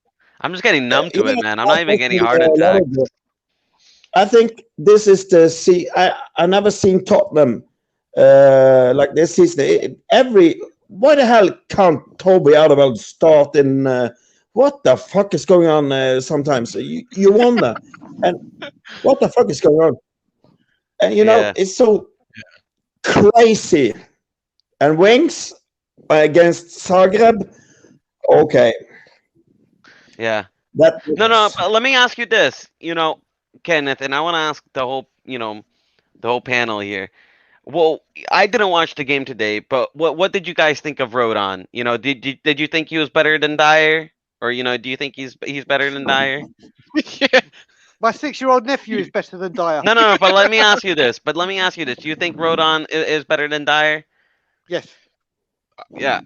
I'm just getting numb to it, man. I'm not even getting heart attacks. I think this is I never seen Tottenham like this season. Why the hell can't Toby Alderweireld start in? What the fuck is going on? Sometimes you wonder, and what the fuck is going on? And it's so crazy. And Wings against Zagreb, okay. Yeah. No. But let me ask you this, Kenneth, and I want to ask the whole panel here. Well, I didn't watch the game today, but what did you guys think of Rodon? Did you think he was better than Dyer, or do you think he's better than Dyer? Yeah. My 6-year-old nephew is better than Dyer. No. But let me ask you this. Do you think Rodon is better than Dyer? Yes. Yeah.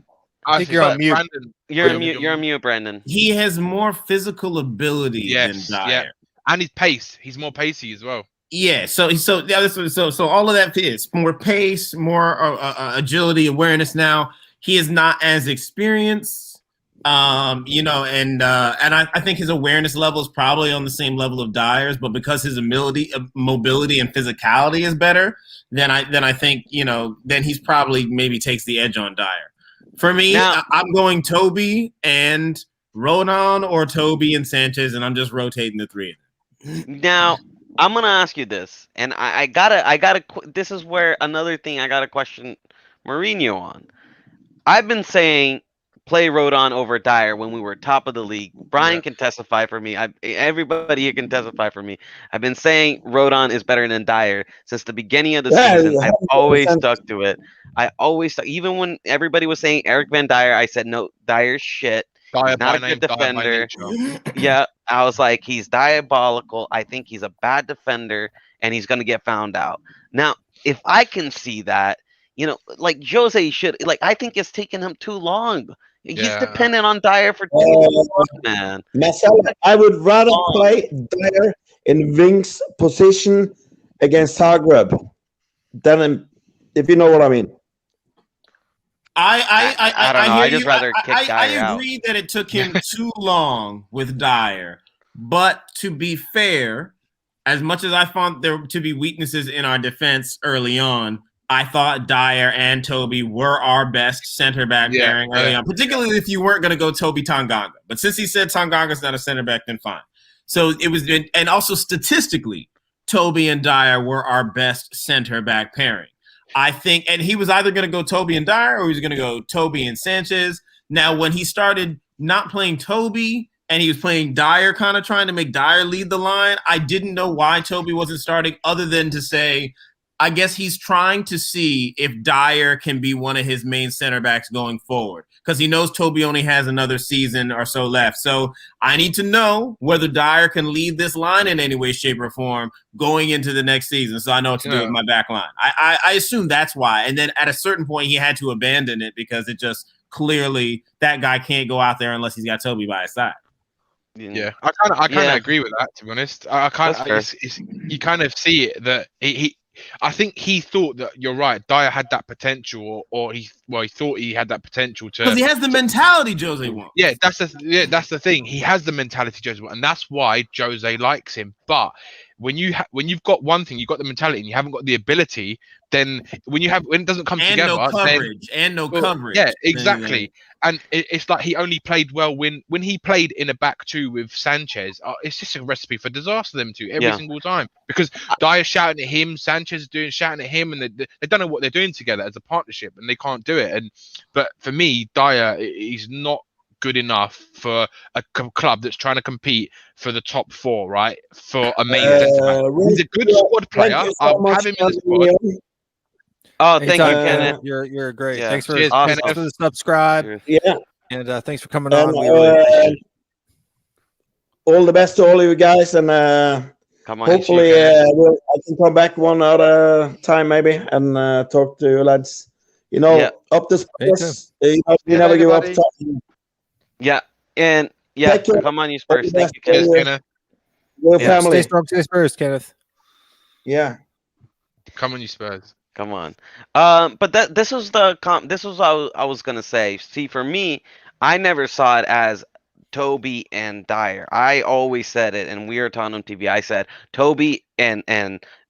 I think you're on mute. Brandon, you're on mute, Brandon. He has more physical ability than Dyer. Yeah. And his pace. He's more pacey as well. Yeah, so all of that is more pace, more agility, awareness. Now he is not as experienced, and I think his awareness level is probably on the same level of Dyer's, but because his mobility and physicality is better, then I think then he's probably maybe takes the edge on Dyer. For me, now, I'm going Toby and Rodon or Toby and Sanchez, and I'm just rotating the three. Now, I'm gonna ask you this, and I gotta. This is where another thing I gotta question Mourinho on. I've been saying play Rodon over Dyer when we were top of the league. Brian can testify for me. Everybody here can testify for me. I've been saying Rodon is better than Dyer since the beginning of the season. I've always stuck to it. Even when everybody was saying Eric Van Dyer, I said no, Dyer's shit. He's not a good defender. Yeah, I was like, he's diabolical. I think he's a bad defender, and he's gonna get found out. Now, if I can see that, like Jose should, I think it's taken him too long. He's dependent on Dyer for too long, man. Marcelo, I would rather play Dyer in Wings' position against Zagreb than if you know what I mean. I don't know. hear I just you. rather kick Dyer I out. agree that it took him too long with Dyer, but to be fair, as much as I found there to be weaknesses in our defense early on, I thought Dyer and Toby were our best center back pairing early on, particularly if you weren't going to go Toby Tanganga. But since he said Tanganga's not a center back, then fine. So it was, and also statistically, Toby and Dyer were our best center back pairing. I think, and he was either going to go Toby and Dyer or he was going to go Toby and Sanchez. Now, when he started not playing Toby and he was playing Dyer, kind of trying to make Dyer lead the line, I didn't know why Toby wasn't starting other than to say, I guess he's trying to see if Dyer can be one of his main center backs going forward because he knows Toby only has another season or so left. So I need to know whether Dyer can lead this line in any way, shape, or form going into the next season. So I know what to do with my back line. I assume that's why. And then at a certain point, he had to abandon it because it just clearly that guy can't go out there unless he's got Toby by his side. Yeah, I kind of agree with that. To be honest, you kind of see it that he I think he thought that you're right. Dyer had that potential, or he thought he had that potential to. Because he has the mentality Jose wants. Yeah, that's the thing. He has the mentality Jose wants, and that's why Jose likes him. But when you've got one thing, you've got the mentality, and you haven't got the ability, then when it doesn't come together, no coverage. Yeah, exactly. And it's like he only played well when he played in a back two with Sanchez. It's just a recipe for disaster. Them two every single time because Dyer's shouting at him, Sanchez is shouting at him, and they don't know what they're doing together as a partnership, and they can't do it. But for me, Dyer is not good enough for a club that's trying to compete for the top four, right? For a main centre back. He's a good squad player. I'll have him in the squad. Oh, thank you, Kenneth. You're great. Yeah. Thanks for Cheers, the subscribe. Cheers. Yeah. And thanks for coming on. We really appreciate it. All the best to all of you guys, and Come on, hopefully I can come back one other time maybe and talk to you lads. Up the Spurs. You never give up. Yeah, and come on, you Spurs. Thank you, Cheers, Kenneth. Kenneth. Family. Stay strong, stay Spurs, Kenneth. Yeah. Come on, you Spurs. Come on. But this was what I was gonna say. See, for me, I never saw it as Toby and Dyer. I always said it, and we were talking on TV. I said Toby and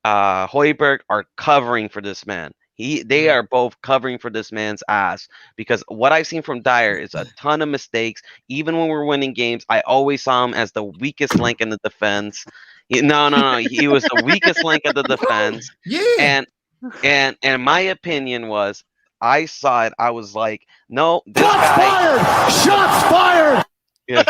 Højbjerg are covering for this man. They are both covering for this man's ass because what I've seen from Dyer is a ton of mistakes. Even when we're winning games, I always saw him as the weakest link in the defense. No. He was the weakest link of the defense. Yeah. And my opinion was, I saw it. I was like, no, this Shots fired! Yeah,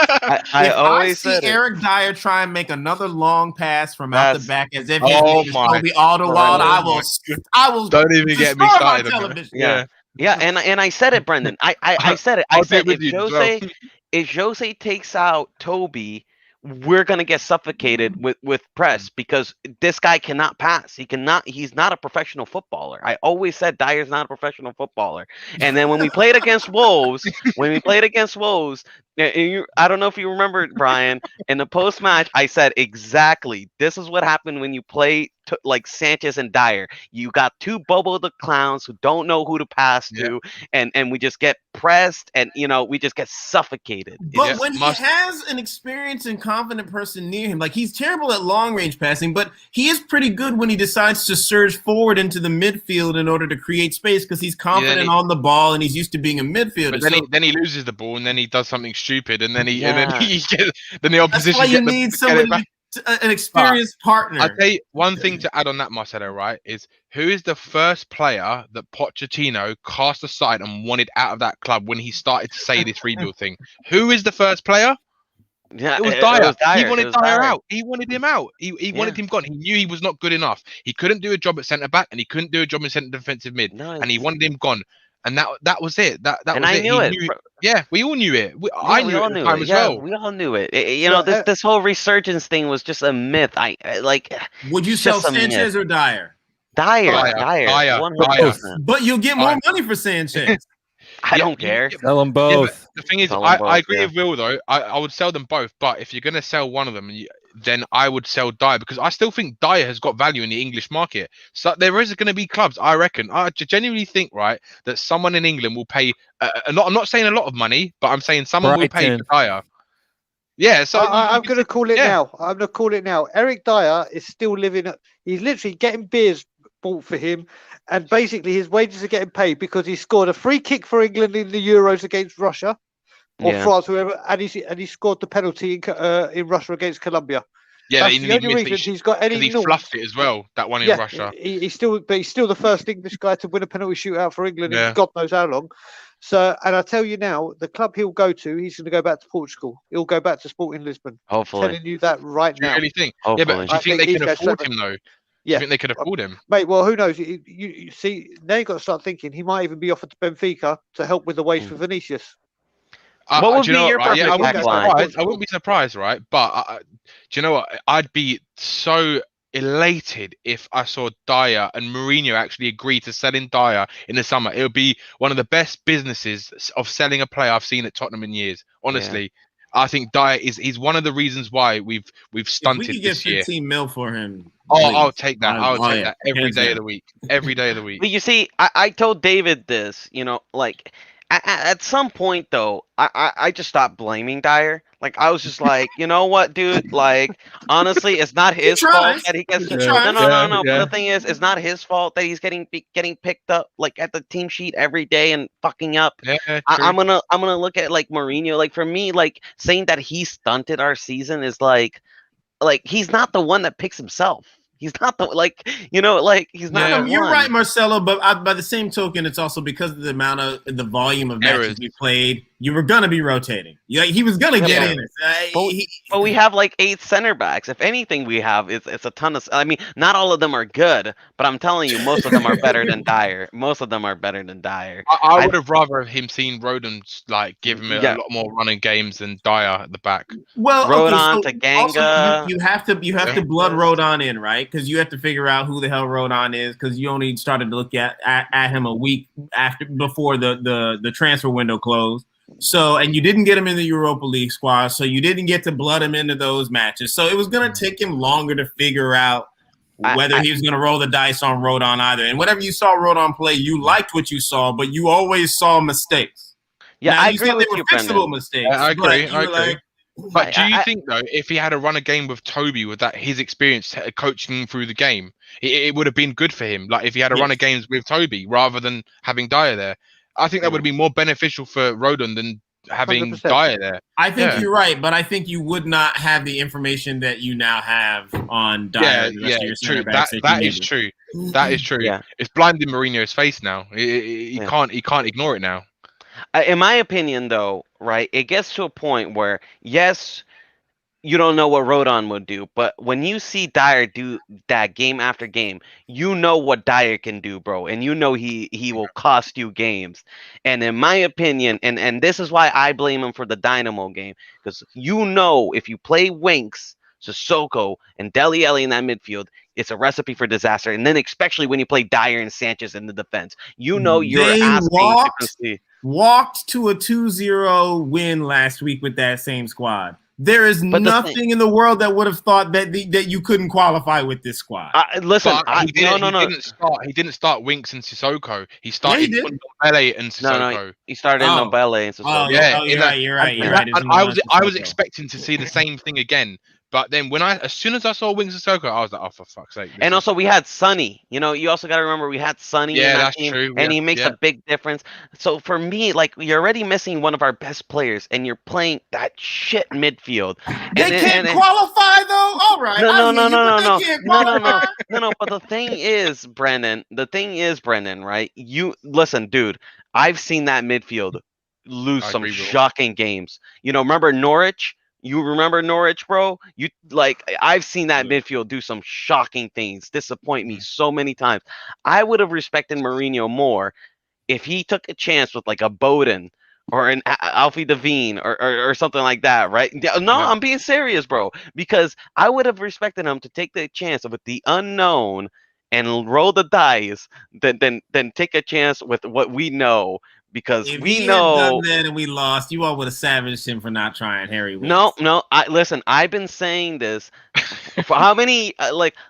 I always see said Eric Dyer try and make another long pass from out the back as if his Oh name is my Toby Alderweireld. I will Don't even get me destroy my started. television. Yeah, and I said it, Brendan. I said it. I said if Jose takes out Toby, we're gonna get suffocated with press because this guy cannot pass. He's not a professional footballer. I always said Dyer's not a professional footballer. And then when we played against Wolves, I don't know if you remember, Brian, in the post match, I said exactly this is what happened when you play like Sanchez and Dyer. You got two Bobo the Clowns who don't know who to pass to, and we just get pressed, and we just get suffocated. But when he has an experienced and confident person near him, like he's terrible at long range passing, but he is pretty good when he decides to surge forward into the midfield in order to create space because he's confident on the ball and he's used to being a midfielder. But then he loses the ball and then he does something stupid and then the opposition. That's why you need somebody. An experienced partner. I'll tell you one thing to add on that, Marcelo, right, is who is the first player that Pochettino cast aside and wanted out of that club when he started to say this rebuild thing? Who is the first player? Yeah, it was Dyer. He wanted Dyer out. He wanted him out. He wanted him gone. He knew he was not good enough. He couldn't do a job at centre back and he couldn't do a job in centre defensive mid. And he wanted him gone. And that was it. That was I it. Knew it. Yeah, we all knew it. I knew it at the time as well. We all knew it. This whole resurgence thing was just a myth. I like. Would you sell Sanchez or Dyer? Dyer. 100%. But you'll get more money for Sanchez. I don't care. Sell them both. The thing is, I agree with Will though. I would sell them both, but if you're going to sell one of them, then I would sell Dyer, because I still think Dyer has got value in the English market. So there is going to be clubs, I reckon. I genuinely think, right, that someone in England will pay. I'm not saying a lot of money, but I'm saying someone will pay for Dyer. Yeah, so I'm going to call it now. I'm going to call it now. Eric Dyer is still living. He's literally getting beers bought for him, and basically his wages are getting paid because he scored a free kick for England in the Euros against Russia. Or France, whoever, and he scored the penalty in Russia against Colombia. Yeah, that's the only reason he's got any. He fluffed it as well. That one in Russia. He's still the first English guy to win a penalty shootout for England in God knows how long. So, and I tell you now, the club he'll go to, he's going to go back to Portugal. He'll go back to Sporting Lisbon. Hopefully, I'm telling you that right now. Do you really think? Hopefully. Yeah, but do you think they can afford him though? Yeah. Do you think they could afford him? Mate, well, who knows? You see, now you've got to start thinking he might even be offered to Benfica to help with the wage for Vinicius. What would be your perfect I wouldn't be surprised, right? But do you know what? I'd be so elated if I saw Dyer and Mourinho actually agree to selling Dyer in the summer. It would be one of the best businesses of selling a player I've seen at Tottenham in years. Honestly, I think Dyer he's one of the reasons why we've stunted we could this year. Get 15 mil for him. I'll take that. I'll take that every day of the week. Every day of the week. But you see, I told David this. Like. At some point, though, I just stopped blaming Dyer. Like, I was just like, you know what, dude? Like, honestly, it's not his fault that he gets. No. But the thing is, it's not his fault that he's getting picked up like at the team sheet every day and fucking up. Yeah, I'm gonna look at like Mourinho. Like for me, like saying that he stunted our season is like he's not the one that picks himself. He's not the he's not. Yeah, you're right, Marcelo. But by the same token, it's also because of the volume of matches we played. You were gonna be rotating. He was gonna get in it. But we have like 8 center backs. If anything, we have it's a ton of. I mean, not all of them are good, but I'm telling you, most of them are better than Dyer. Most of them are better than Dyer. I would have rather him seen Rodon like give him a lot more running games than Dyer at the back. Well, Rodon to Ganga. You have to blood Rodon in, right? Because you have to figure out who the hell Rodon is, because you only started to look at him a week before the transfer window closed. So, and you didn't get him in the Europa League squad, so you didn't get to blood him into those matches. So it was going to take him longer to figure out whether he was going to roll the dice on Rodon either. And whatever you saw Rodon play, you liked what you saw, but you always saw mistakes. Yeah, now, I you agree saw with they were you, fixable Brendan. mistakes. I agree. Like, but do you think though, if he had to run a game with Toby, with that his experience coaching him through the game, it would have been good for him? Like if he had to run a games with Toby rather than having Dyer there, I think that would have been more beneficial for Rodon than having 100%. Dyer there. I think you're right, but I think you would not have the information that you now have on Dyer. True. That is true. That is true. Yeah. It's blinding Mourinho's face now. He can't ignore it now. In my opinion, though, right, it gets to a point where, yes, you don't know what Rodon would do, but when you see Dyer do that game after game, you know what Dyer can do, bro, and you know he will cost you games. And in my opinion, and this is why I blame him for the Dynamo game, because if you play Winks, Sissoko, and Dele Alli in that midfield, it's a recipe for disaster. And then especially when you play Dyer and Sanchez in the defense, you're asking to see. Walked to a 2-0 win last week with that same squad. There is nothing in the world that would have thought that you couldn't qualify with this squad. Listen, he didn't start Winks and Sissoko. He started Ndombele and Sissoko. No, he started Ndombele and Sissoko. You're right. I was expecting to see the same thing again. But then as soon as I saw Wings and Sissoko, I was like, oh, for fuck's sake. And also we had Sonny. You also got to remember we had Sonny in that team. True. And he makes a big difference. So for me, like, you're already missing one of our best players and you're playing that shit midfield. They can't qualify though? All right. No. But the thing is, Brendan, right? Listen, dude, I've seen that midfield lose some shocking games. Remember Norwich? You remember Norwich, bro? I've seen that midfield do some shocking things, disappoint me so many times. I would have respected Mourinho more if he took a chance with like a Bowden or an Alfie Devine or something like that, right? No, I'm being serious, bro, because I would have respected him to take the chance with the unknown and roll the dice than take a chance with what we know. because If we he know. had done that and we lost, you all would have savaged him for not trying Harry Winks. No. Listen. I've been saying this for how many?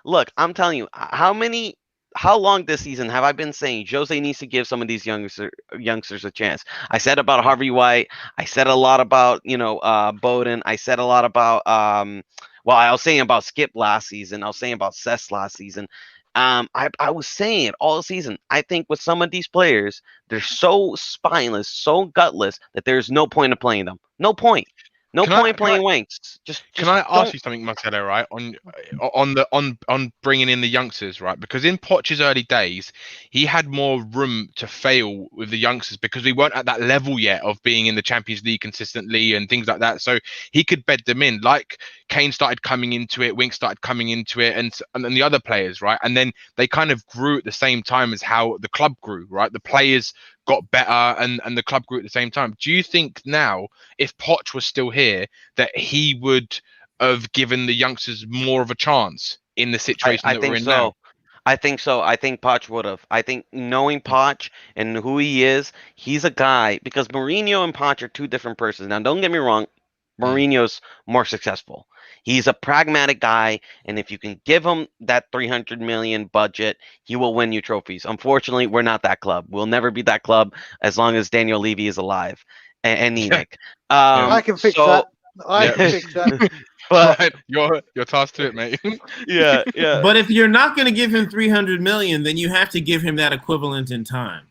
Look, I'm telling you, how long this season have I been saying Jose needs to give some of these youngsters a chance? I said about Harvey White. I said a lot about Bowden. I said a lot about well, I was saying about Skip last season. I was saying about Cess last season. I was saying it all season. I think with some of these players, they're so spineless, so gutless that there's no point of playing them. No point. No point playing Winks. Can I ask you something, Marcelo? Right on bringing in the youngsters, right? Because in Poch's early days, he had more room to fail with the youngsters because we weren't at that level yet of being in the Champions League consistently and things like that. So he could bed them in. Like Kane started coming into it, Winks started coming into it, and then the other players, right? And then they kind of grew at the same time as how the club grew, right? The players got better and the club grew at the same time. Do you think now, if Poch was still here, that he would have given the youngsters more of a chance in the situation that we're in now? I think so. I think Poch would have. I think knowing Poch and who he is, he's a guy, because Mourinho and Poch are two different persons. Now, don't get me wrong, Mourinho's more successful. He's a pragmatic guy, and if you can give him that 300 million budget, he will win you trophies. Unfortunately, we're not that club. We'll never be that club as long as Daniel Levy is alive and Enoch. I can fix that. I can fix that. But right, your task to it, mate. yeah. But if you're not going to give him 300 million, then you have to give him that equivalent in time.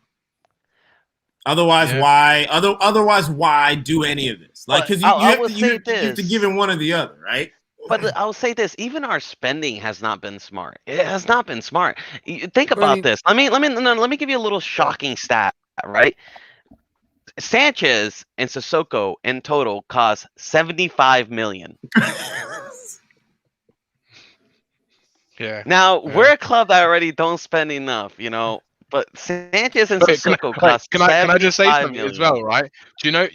Otherwise, why? Otherwise, why do any of this? Like, because you have to give him one or the other, right? But I'll say this: even our spending has not been smart. It has not been smart. Think about this. Let me give you a little shocking stat. Right, Sanchez and Sissoko in total cost 75 million. Now we're a club that already don't spend enough, But Sanchez and Sissoko cost. Can I just say something as well, right? Do you know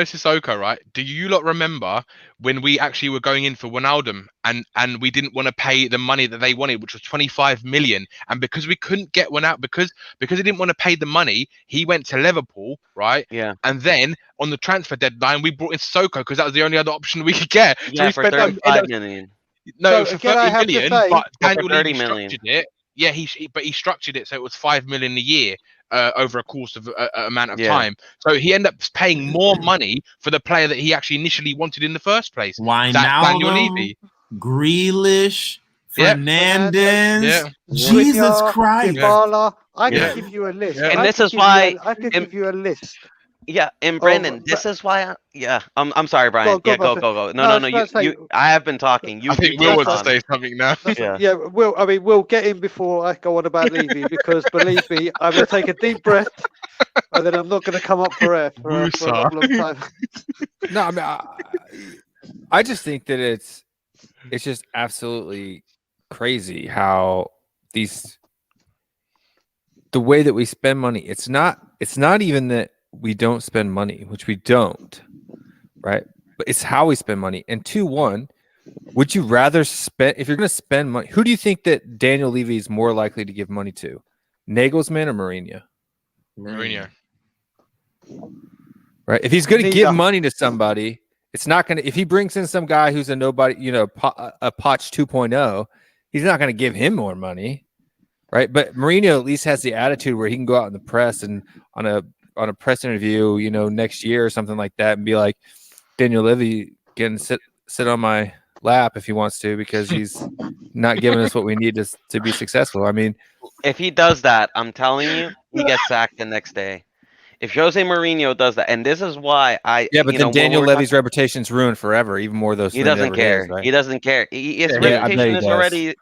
Sissoko, right? Do you lot remember when we actually were going in for Wijnaldum and we didn't want to pay the money that they wanted, which was 25 million, and because we couldn't get one out because he didn't want to pay the money, he went to Liverpool, right? Yeah. And then on the transfer deadline, we brought in Sissoko because that was the only other option we could get. Yeah, so we for spent 35 million. No, for 30 million, but Daniel Levy 30 million. structured it. Yeah, he structured it so it was 5 million a year over a course of amount of time. So he ended up paying more money for the player that he actually initially wanted in the first place. Why now? Daniel Levy, Grealish, Fernandez, Jesus Christ! Dybala. I can give you a list, and this is why I could give you a list. Yeah, and Brendan, this is why. I'm sorry, Brian. Go. No. I have been talking. I think Will wants to say something now. Yeah, Will. I mean, we'll get in before I go on about Levy because believe me, I'm going to take a deep breath, and then I'm not going to come up for air for a long time. No, I mean, I just think that it's just absolutely crazy how the way that we spend money. It's not even that we don't spend money, which we don't, right? But it's how we spend money. And 2-1, would you rather spend, if you're going to spend money, who do you think that Daniel Levy is more likely to give money to? Nagelsmann or Mourinho? Mourinho. Right. If he's going to give money to somebody, it's not going to, if he brings in some guy who's a nobody, a Poch 2.0, he's not going to give him more money. Right. But Mourinho at least has the attitude where he can go out in the press and on a press interview, next year or something like that, and be like, Daniel Levy can sit on my lap if he wants to, because he's not giving us what we need to be successful. I mean, if he does that, I'm telling you, he gets sacked the next day. If Jose Mourinho does that, and this is why but then Daniel Levy's reputation's ruined forever, even more those. He doesn't care. Right? He doesn't care. His reputation is already.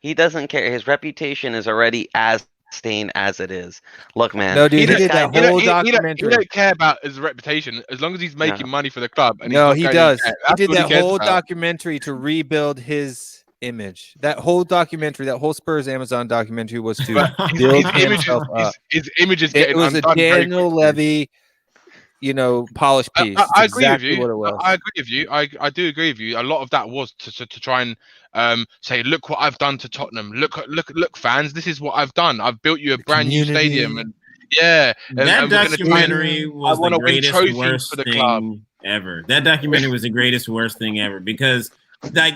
He doesn't care. His reputation is already as stained as it is. Look, man. No, dude, he did that whole documentary. He don't care about his reputation as long as he's making money for the club. And he does. He did that whole documentary to rebuild his image. That whole documentary, that whole Spurs Amazon documentary was to build himself up. His image is getting undone. It was a Daniel Levy, polished piece. I agree with you. What it was. I agree with you. I do agree with you. A lot of that was to try and say, look what I've done to Tottenham. Look, fans, this is what I've done. I've built you a brand new stadium, and Yeah, That and we're gonna documentary I was the want to win greatest trophies worst for the club. thing ever. That documentary was the greatest worst thing ever because like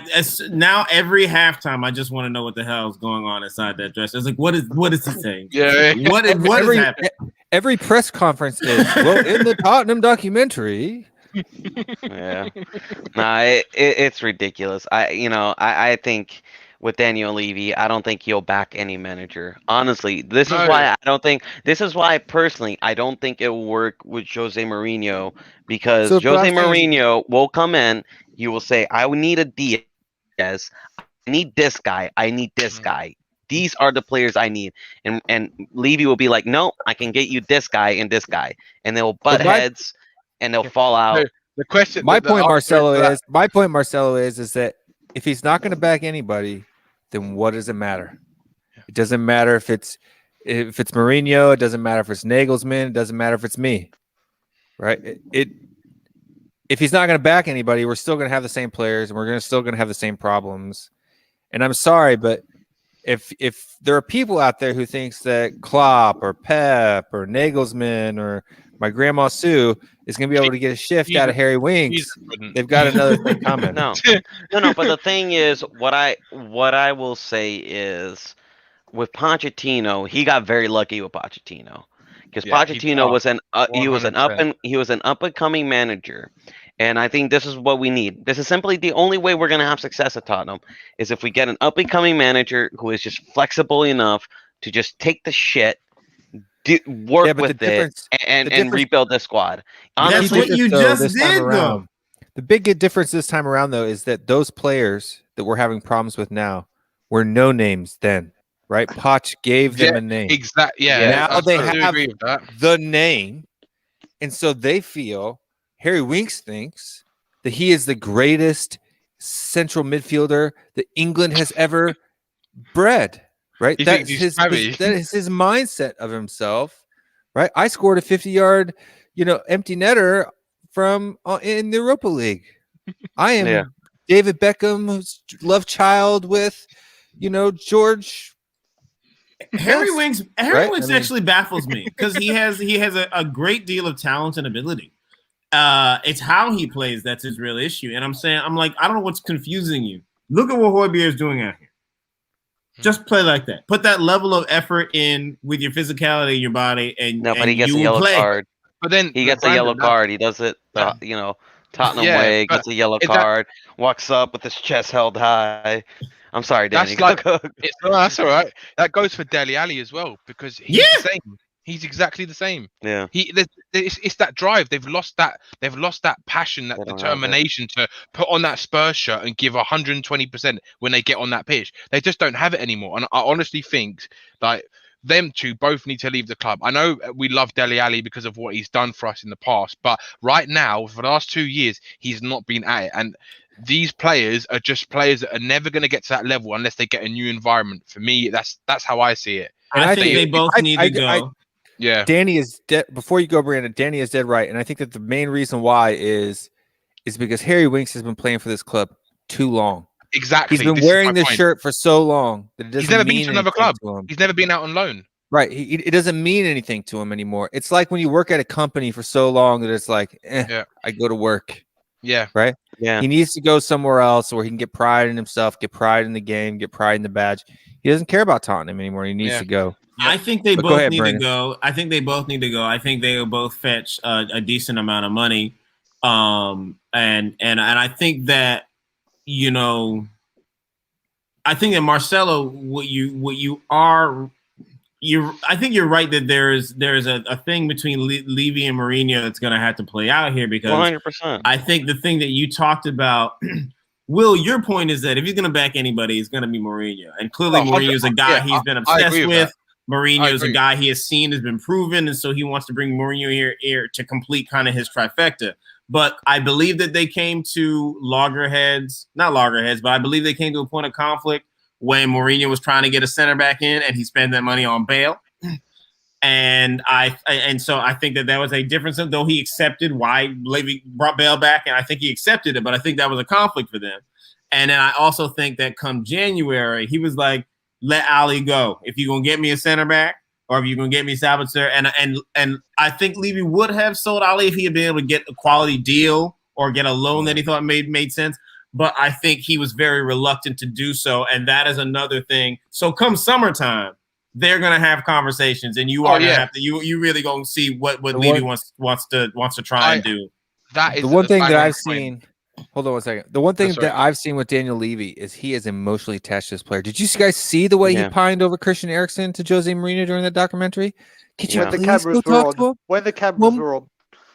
now every halftime I just want to know what the hell is going on inside that dress. It's like what is he saying? Yeah. What is happening? Every press conference is well in the Tottenham documentary. Yeah. Nah, it's ridiculous. I think with Daniel Levy, I don't think he'll back any manager. Honestly, this is why personally I don't think it will work with Jose Mourinho because So, but Jose I'm saying- Mourinho will come in, he will say, I would need a Diaz, I need this guy, I need this guy. These are the players I need. And Levy will be like, no, I can get you this guy and this guy. And they'll butt heads and they'll fall out. The question. My the point, answer Marcelo, is that if he's not going to back anybody, then what does it matter? It doesn't matter if it's Mourinho. It doesn't matter if it's Nagelsmann. It doesn't matter if it's me, right? If he's not going to back anybody, we're still going to have the same players, and we're still going to have the same problems. And I'm sorry, but if there are people out there who thinks that Klopp or Pep or Nagelsmann or my grandma Sue is going to be able to get a shift out of Harry Winks, they've got another thing coming. No. But the thing is, what I will say is, with Pochettino, he got very lucky with Pochettino, because Pochettino was an up and coming manager, and I think this is what we need. This is simply the only way we're gonna have success at Tottenham is if we get an up and coming manager who is just flexible enough to just take the shit, work with it, and rebuild the squad. Honestly, that's what you just did, though. The big difference this time around, though, is that those players that we're having problems with now were no names then, right? Poch gave them a name. Exactly. Yeah. Now they have the name, and so they feel Harry Winks thinks that he is the greatest central midfielder that England has ever bred. Right, that is his mindset of himself. Right, I scored a 50-yard, empty netter from in the Europa League. I am David Beckham's love child with, George. Harry Winks actually baffles me because he has a great deal of talent and ability. It's how he plays that's his real issue. And I'm like, I don't know what's confusing you. Look at what Højbjerg is doing out here. Just play like that. Put that level of effort in with your physicality in your body, but he gets a yellow card. But then he gets a yellow card. He does it, Tottenham way. Gets a yellow card. Walks up with his chest held high. I'm sorry, Danny. That's all right. That goes for Dele Alli as well because he's the same. He's exactly the same. Yeah. It's that drive. They've lost that passion, that determination to put on that Spurs shirt and give 120% when they get on that pitch. They just don't have it anymore. And I honestly think like them two both need to leave the club. I know we love Dele Alli because of what he's done for us in the past, but right now, for the last 2 years, he's not been at it. And these players are just players that are never going to get to that level unless they get a new environment. For me, that's how I see it. And I think they both need to go. Yeah, Danny is dead. Before you go, Brandon, Danny is dead right, and I think that the main reason why is because Harry Winks has been playing for this club too long. Exactly, he's been wearing this shirt for so long that it doesn't. He's never been to another club. He's never been out on loan. Right, it doesn't mean anything to him anymore. It's like when you work at a company for so long that it's like, I go to work. Yeah, right. Yeah, he needs to go somewhere else where he can get pride in himself, get pride in the game, get pride in the badge. He doesn't care about Tottenham anymore. He needs to go. I think they both need to go. I think they both need to go. I think they will both fetch a decent amount of money. And I think that, I think that Marcelo, I think you're right that there's a thing between Levy and Mourinho that's going to have to play out here because 100%. I think the thing that you talked about, Will, your point is that if he's going to back anybody, it's going to be Mourinho. And clearly Mourinho's a guy he's been obsessed with. Mourinho's a guy he has seen, has been proven, and so he wants to bring Mourinho here to complete kind of his trifecta. But I believe that they came to not loggerheads, but I believe they came to a point of conflict when Mourinho was trying to get a center back in and he spent that money on Bale. And so I think that was a difference, though he accepted why Levy brought Bale back, and I think he accepted it, but I think that was a conflict for them. And then I also think that come January, he was like, let Ali go. If you're going to get me a center back, or if you're going to get me Sabitzer. And I think Levy would have sold Ali if he had been able to get a quality deal or get a loan that he thought made sense. But I think he was very reluctant to do so, and that is another thing. So come summertime, they're gonna have conversations, and you are gonna have to you really gonna see what Levy wants to try and do. That is the one thing that I've point. seen. Hold on 1 second. The one thing that I've seen with Daniel Levy is he is emotionally attached to this player. Did you guys see the way he pined over Christian Eriksen to Jose Mourinho during that documentary? Could you please go talk to him? When the cameras were on.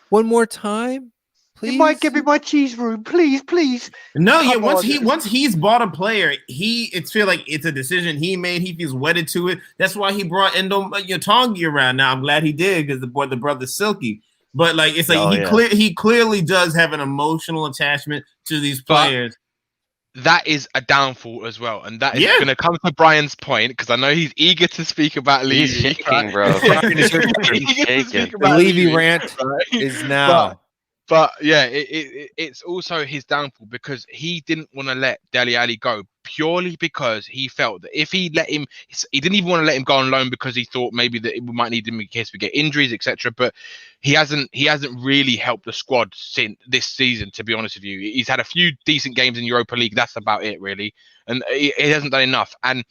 One more time? Please? You might give me my cheese room, please. No, once he's bought a player, it's feel like it's a decision he made. He feels wedded to it. That's why he brought Endo Tongi around. Now I'm glad he did because the brother's silky. But like it's like he clearly does have an emotional attachment to these players. But that is a downfall as well, and that is going to come to Brian's point because I know he's eager to speak about Levy. He's shaking, bro. He's shaking. The Levy rant is now. But yeah, it's also his downfall because he didn't want to let Dele Alli go purely because he felt that if he let him, he didn't even want to let him go on loan because he thought maybe that we might need him in case we get injuries, etc. But he hasn't really helped the squad since this season. To be honest with you, he's had a few decent games in Europa League. That's about it, really, and he hasn't done enough. And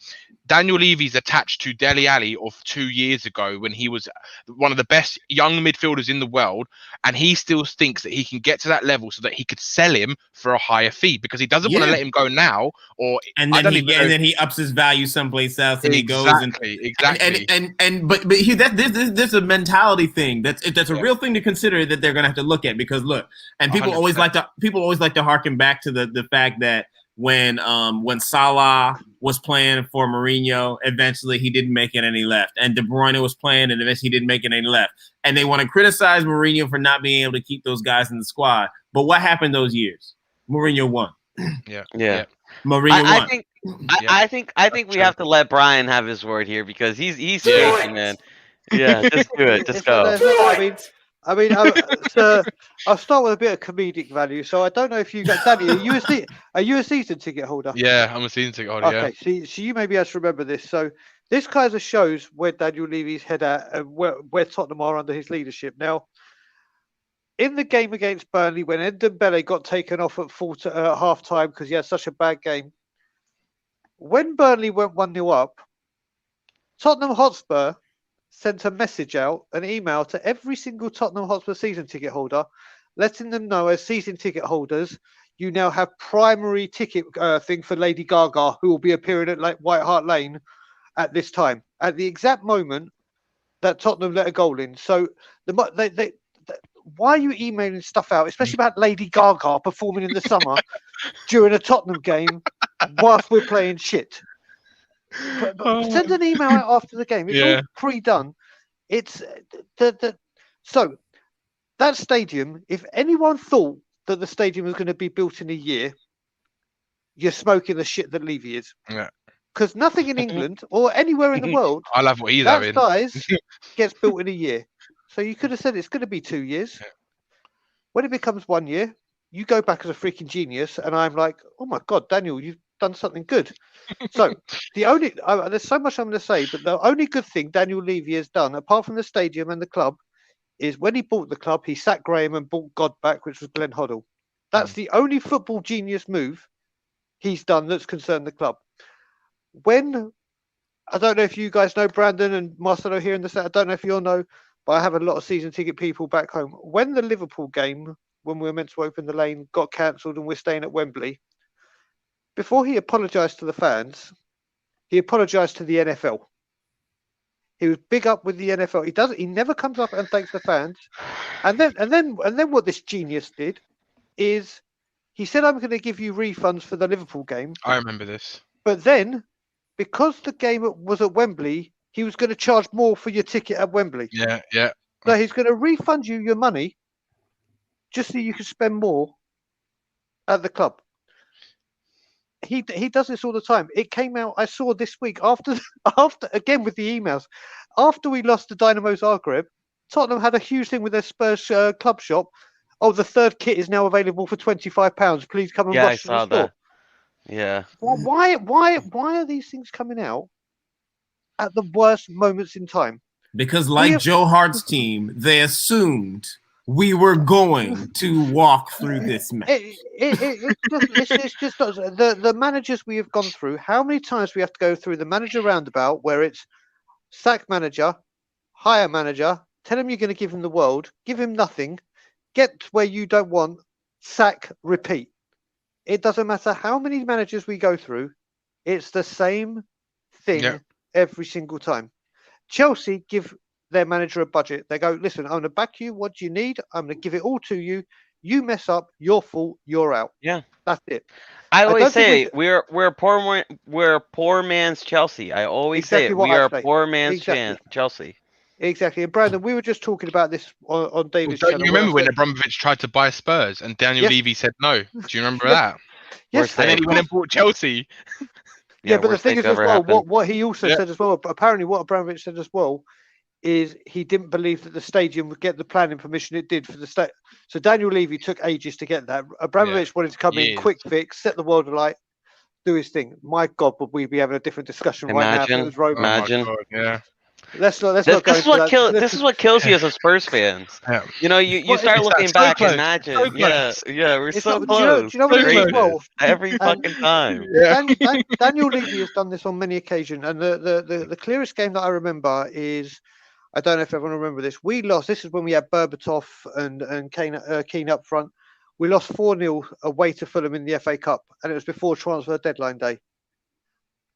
Daniel Levy's attached to Dele Alli of 2 years ago when he was one of the best young midfielders in the world, and he still thinks that he can get to that level so that he could sell him for a higher fee because he doesn't want to let him go now. And then he ups his value someplace else, and he goes exactly. But there's a mentality thing that's a real thing to consider that they're gonna have to look at because look, and people 100%. always like to harken back to the fact that when Salah was playing for Mourinho, eventually he didn't make it and he left. And De Bruyne was playing and eventually he didn't make it and he left. And they want to criticize Mourinho for not being able to keep those guys in the squad. But what happened those years? Mourinho won. Yeah. Mourinho won. I think we have to let Brian have his word here because he's shaking, man. Yeah, just do it. Just go. I mean, I'll start with a bit of comedic value. So I don't know if you got Danny. Are you a season ticket holder? Yeah, I'm a season ticket holder. Okay, so you may be able to remember this. So this kind of shows where Daniel Levy's head at and where Tottenham are under his leadership. Now, in the game against Burnley, when Ndombele got taken off at half time because he had such a bad game, when Burnley went 1-0 up, Tottenham Hotspur sent a message out, an email to every single Tottenham Hotspur season ticket holder, letting them know as season ticket holders, you now have primary ticket thing for Lady Gaga, who will be appearing at White Hart Lane at this time, at the exact moment that Tottenham let a goal in. So why are you emailing stuff out, especially about Lady Gaga performing in the summer during a Tottenham game whilst we're playing shit? But send an email out after the game. It's all pre-done. It's so that stadium. If anyone thought that the stadium was going to be built in a year, you're smoking the shit that Levy is. Yeah. Because nothing in England or anywhere in the world I love what he's that having. size gets built in a year. So you could have said it's going to be 2 years. Yeah. When it becomes 1 year, you go back as a freaking genius, and I'm like, oh my god, Daniel, you've done something good. So there's so much I'm going to say, but the only good thing Daniel Levy has done, apart from the stadium and the club, is when he bought the club, he sacked Graham and bought God back, which was Glenn Hoddle. That's the only football genius move he's done that's concerned the club. When I don't know if you guys know Brandon and Marcelo here in the set, I don't know if you all know, but I have a lot of season ticket people back home. When the Liverpool game, when we were meant to open the lane, got cancelled and we're staying at Wembley, before he apologised to the fans, he apologised to the NFL. He was big up with the NFL. He never comes up and thanks the fans. And then what this genius did is he said, I'm going to give you refunds for the Liverpool game. I remember this. But then, because the game was at Wembley, he was going to charge more for your ticket at Wembley. Yeah. So he's going to refund you your money just so you can spend more at the club. He does this all the time. It came out, I saw this week, after again with the emails, after we lost to Dynamo Zagreb, Tottenham had a huge thing with their Spurs club shop. Oh, the third kit is now available for £25. Please come and rush to the store. That. Yeah. Why are these things coming out at the worst moments in time? Because like Joe Hart's team, they assumed we were going to walk through this match. It's just the managers we have gone through. How many times we have to go through the manager roundabout where it's sack manager, hire manager, tell him you're going to give him the world, give him nothing, get where you don't want, sack, repeat. It doesn't matter how many managers we go through. It's the same thing every single time. Chelsea give their manager a budget. They go, listen, I'm going to back you. What do you need? I'm going to give it all to you. You mess up, your fault. You're out. Yeah, that's it. I always say we're a poor man's Chelsea. I always say it. We are a poor man's Chelsea. Exactly. And Brandon, we were just talking about this on David's channel. Don't you remember when Abramovich tried to buy Spurs and Daniel Levy said no? Do you remember that? Yes. And then he went and bought Chelsea. Yeah, but the thing is as well, what he also said as well, apparently what Abramovich said as well, is he didn't believe that the stadium would get the planning permission it did for the state. So Daniel Levy took ages to get that. Abramovich wanted to come in, quick fix, set the world alight, do his thing. My God, would we be having a different discussion right now if it was Roman? Imagine. Oh God, Let's not go this is what kills you as a Spurs fans. Yeah. You know, you start looking back and imagine. We're so close. Do you know what it is as well? Every fucking time. Daniel Levy has done this on many occasions, and the clearest game that I remember is, I don't know if everyone remember this. We lost. This is when we had Berbatov and Keane up front. We lost 4-0 away to Fulham in the FA Cup, and it was before transfer deadline day.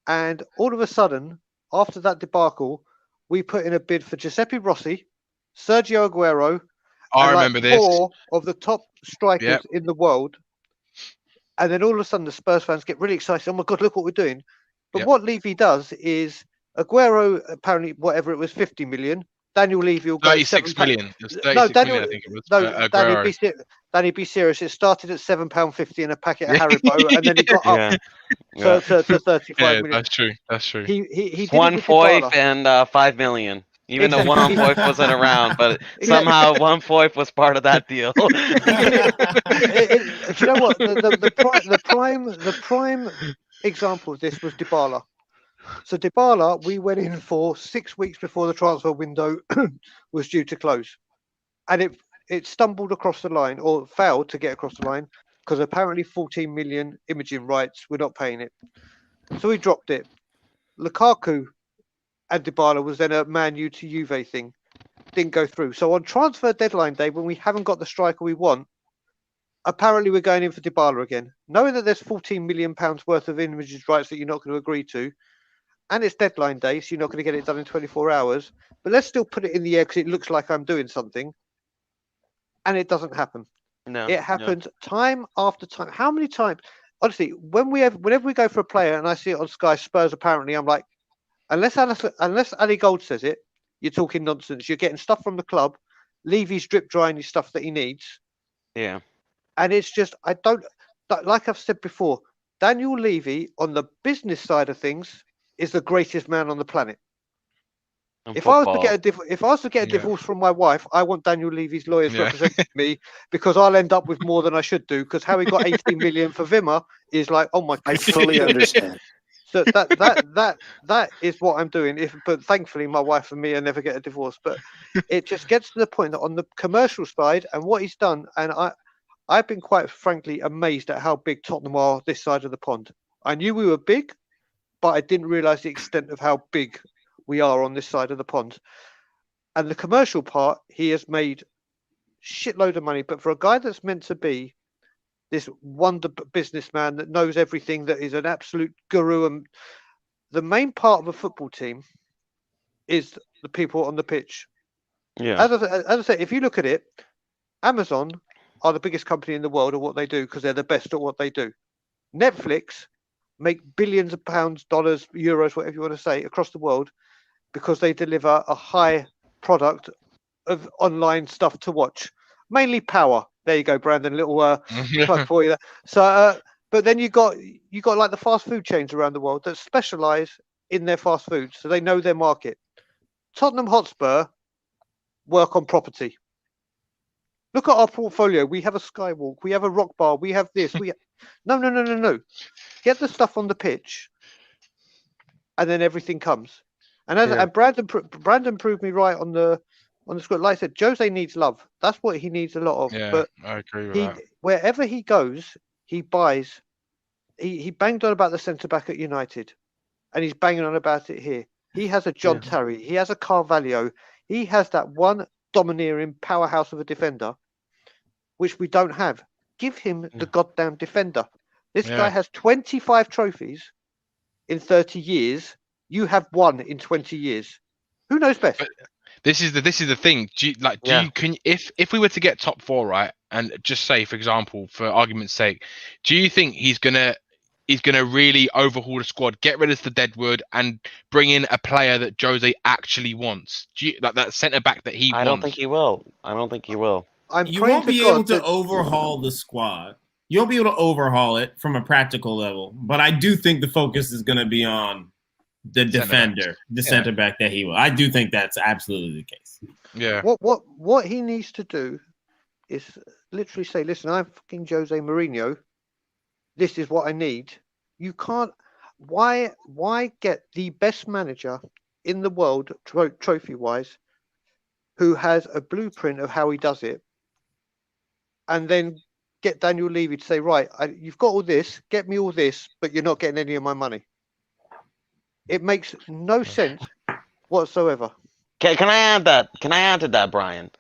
And all of a sudden, after that debacle, we put in a bid for Giuseppe Rossi, Sergio Aguero, I remember this. 4 of the top strikers in the world. And then all of a sudden, the Spurs fans get really excited. Oh my God, look what we're doing! But what Levy does is, Aguero, apparently, whatever it was, 50 million. Daniel Levy will go 36 million. It was 36 million, I think it was. No, Danny, be serious. It started at £7.50 and a packet of Haribo, and then he got up to 35 million. That's true. That's true. He one Foyth and 5 million. Even though one Foyth wasn't around, but somehow one Foyth was part of that deal. Do you know what? The prime example of this was Dybala. So Dybala, we went in for 6 weeks before the transfer window was due to close, and it stumbled across the line, or failed to get across the line, because apparently 14 million imaging rights, we're not paying it. So we dropped it. Lukaku and Dybala was then a Man U to Juve thing, didn't go through. So on transfer deadline day, when we haven't got the striker we want, apparently we're going in for Dybala again, knowing that there's 14 million pounds worth of imaging rights that you're not going to agree to. And it's deadline day, so you're not going to get it done in 24 hours. But let's still put it in the air because it looks like I'm doing something. And it doesn't happen. No, it happens time after time. How many times? Honestly, whenever we go for a player and I see it on Sky Spurs, apparently, I'm like, unless Ali Gold says it, you're talking nonsense. You're getting stuff from the club. Levy's drip drying his stuff that he needs. Yeah. And it's just, like I've said before, Daniel Levy on the business side of things is the greatest man on the planet. If I was to get a divorce from my wife, I want Daniel Levy's lawyers representing me, because I'll end up with more than I should do. Because how he got 18 million for Wimmer is like, oh my God. I fully understand. So that is what I'm doing. But thankfully, my wife and me will never get a divorce. But it just gets to the point that on the commercial side and what he's done, and I've been quite frankly amazed at how big Tottenham are this side of the pond. I knew we were big, but I didn't realise the extent of how big we are on this side of the pond. And the commercial part, he has made shitload of money. But for a guy that's meant to be this wonder businessman that knows everything, that is an absolute guru, and the main part of a football team is the people on the pitch. Yeah. As I say, if you look at it, Amazon are the biggest company in the world at what they do because they're the best at what they do. Netflix make billions of pounds, dollars, euros, whatever you want to say, across the world because they deliver a high product of online stuff to watch, mainly Power. There you go, Brandon. A little plug for you there. So, but then you got like the fast food chains around the world that specialize in their fast food, so they know their market. Tottenham Hotspur work on property. Look at our portfolio. We have a Skywalk. We have a Rock Bar. We have this. No. Get the stuff on the pitch, and then everything comes. And and Brandon proved me right on the script. Like I said, Jose needs love. That's what he needs a lot of. Yeah, But I agree with that. wherever he goes, he buys. He banged on about the centre back at United, and he's banging on about it here. He has a John Terry. He has a Carvalho. He has that one domineering powerhouse of a defender, which we don't have. Give him the goddamn defender. This guy has 25 trophies in 30 years. You have one in 20 years. Who knows best? But this is the thing. If we were to get top 4 right, and just say, for example, for argument's sake, do you think he's gonna really overhaul the squad, get rid of the deadwood, and bring in a player that Jose actually wants? Like that centre back that he wants? I don't think he will. You won't be able to overhaul the squad. You'll be able to overhaul it from a practical level, but I do think the focus is going to be on the defender, the center back that he will. I do think that's absolutely the case. Yeah. What he needs to do is literally say, "Listen, I'm fucking Jose Mourinho. This is what I need." You can't. Why get the best manager in the world, trophy-wise, who has a blueprint of how he does it, and then get Daniel Levy to say, "Right, you've got all this. Get me all this, but you're not getting any of my money." It makes no sense whatsoever. Can I add that? Can I add to that, Brian?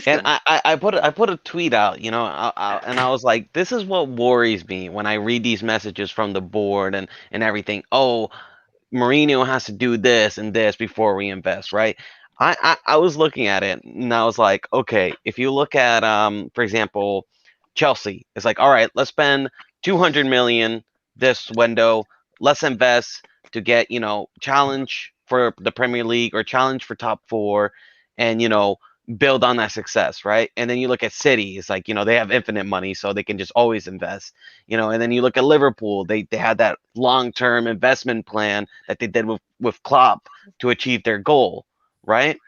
And I put a tweet out, and I was like, this is what worries me when I read these messages from the board and everything. Oh, Mourinho has to do this and this before we invest, right? I was looking at it and I was like, okay, if you look at for example, Chelsea, it's like, all right, let's spend 200 million this window. Let's invest to get, challenge for the Premier League or challenge for top 4 and, build on that success, right? And then you look at City, it's like, they have infinite money, so they can just always invest, and then you look at Liverpool, they had that long-term investment plan that they did with Klopp to achieve their goal, right?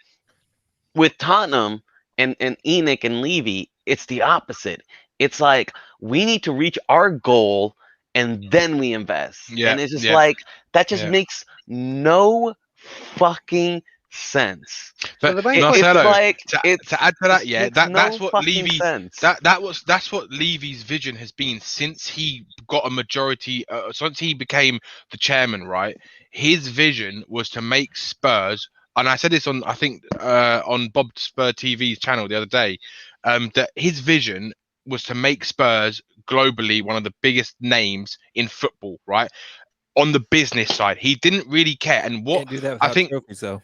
With Tottenham and Enoch and Levy, it's the opposite. It's like, we need to reach our goal and then we invest. And it's just like, that just makes no fucking sense. But Marcelo, to add to that, that's what Levy. Sense. That's what Levy's vision has been since he got a majority. Since he became the chairman, right? His vision was to make Spurs, and I said this on on Bob Spur TV's channel the other day, that his vision was to make Spurs globally one of the biggest names in football, right? On the business side, he didn't really care, and what I think. Trophies, though.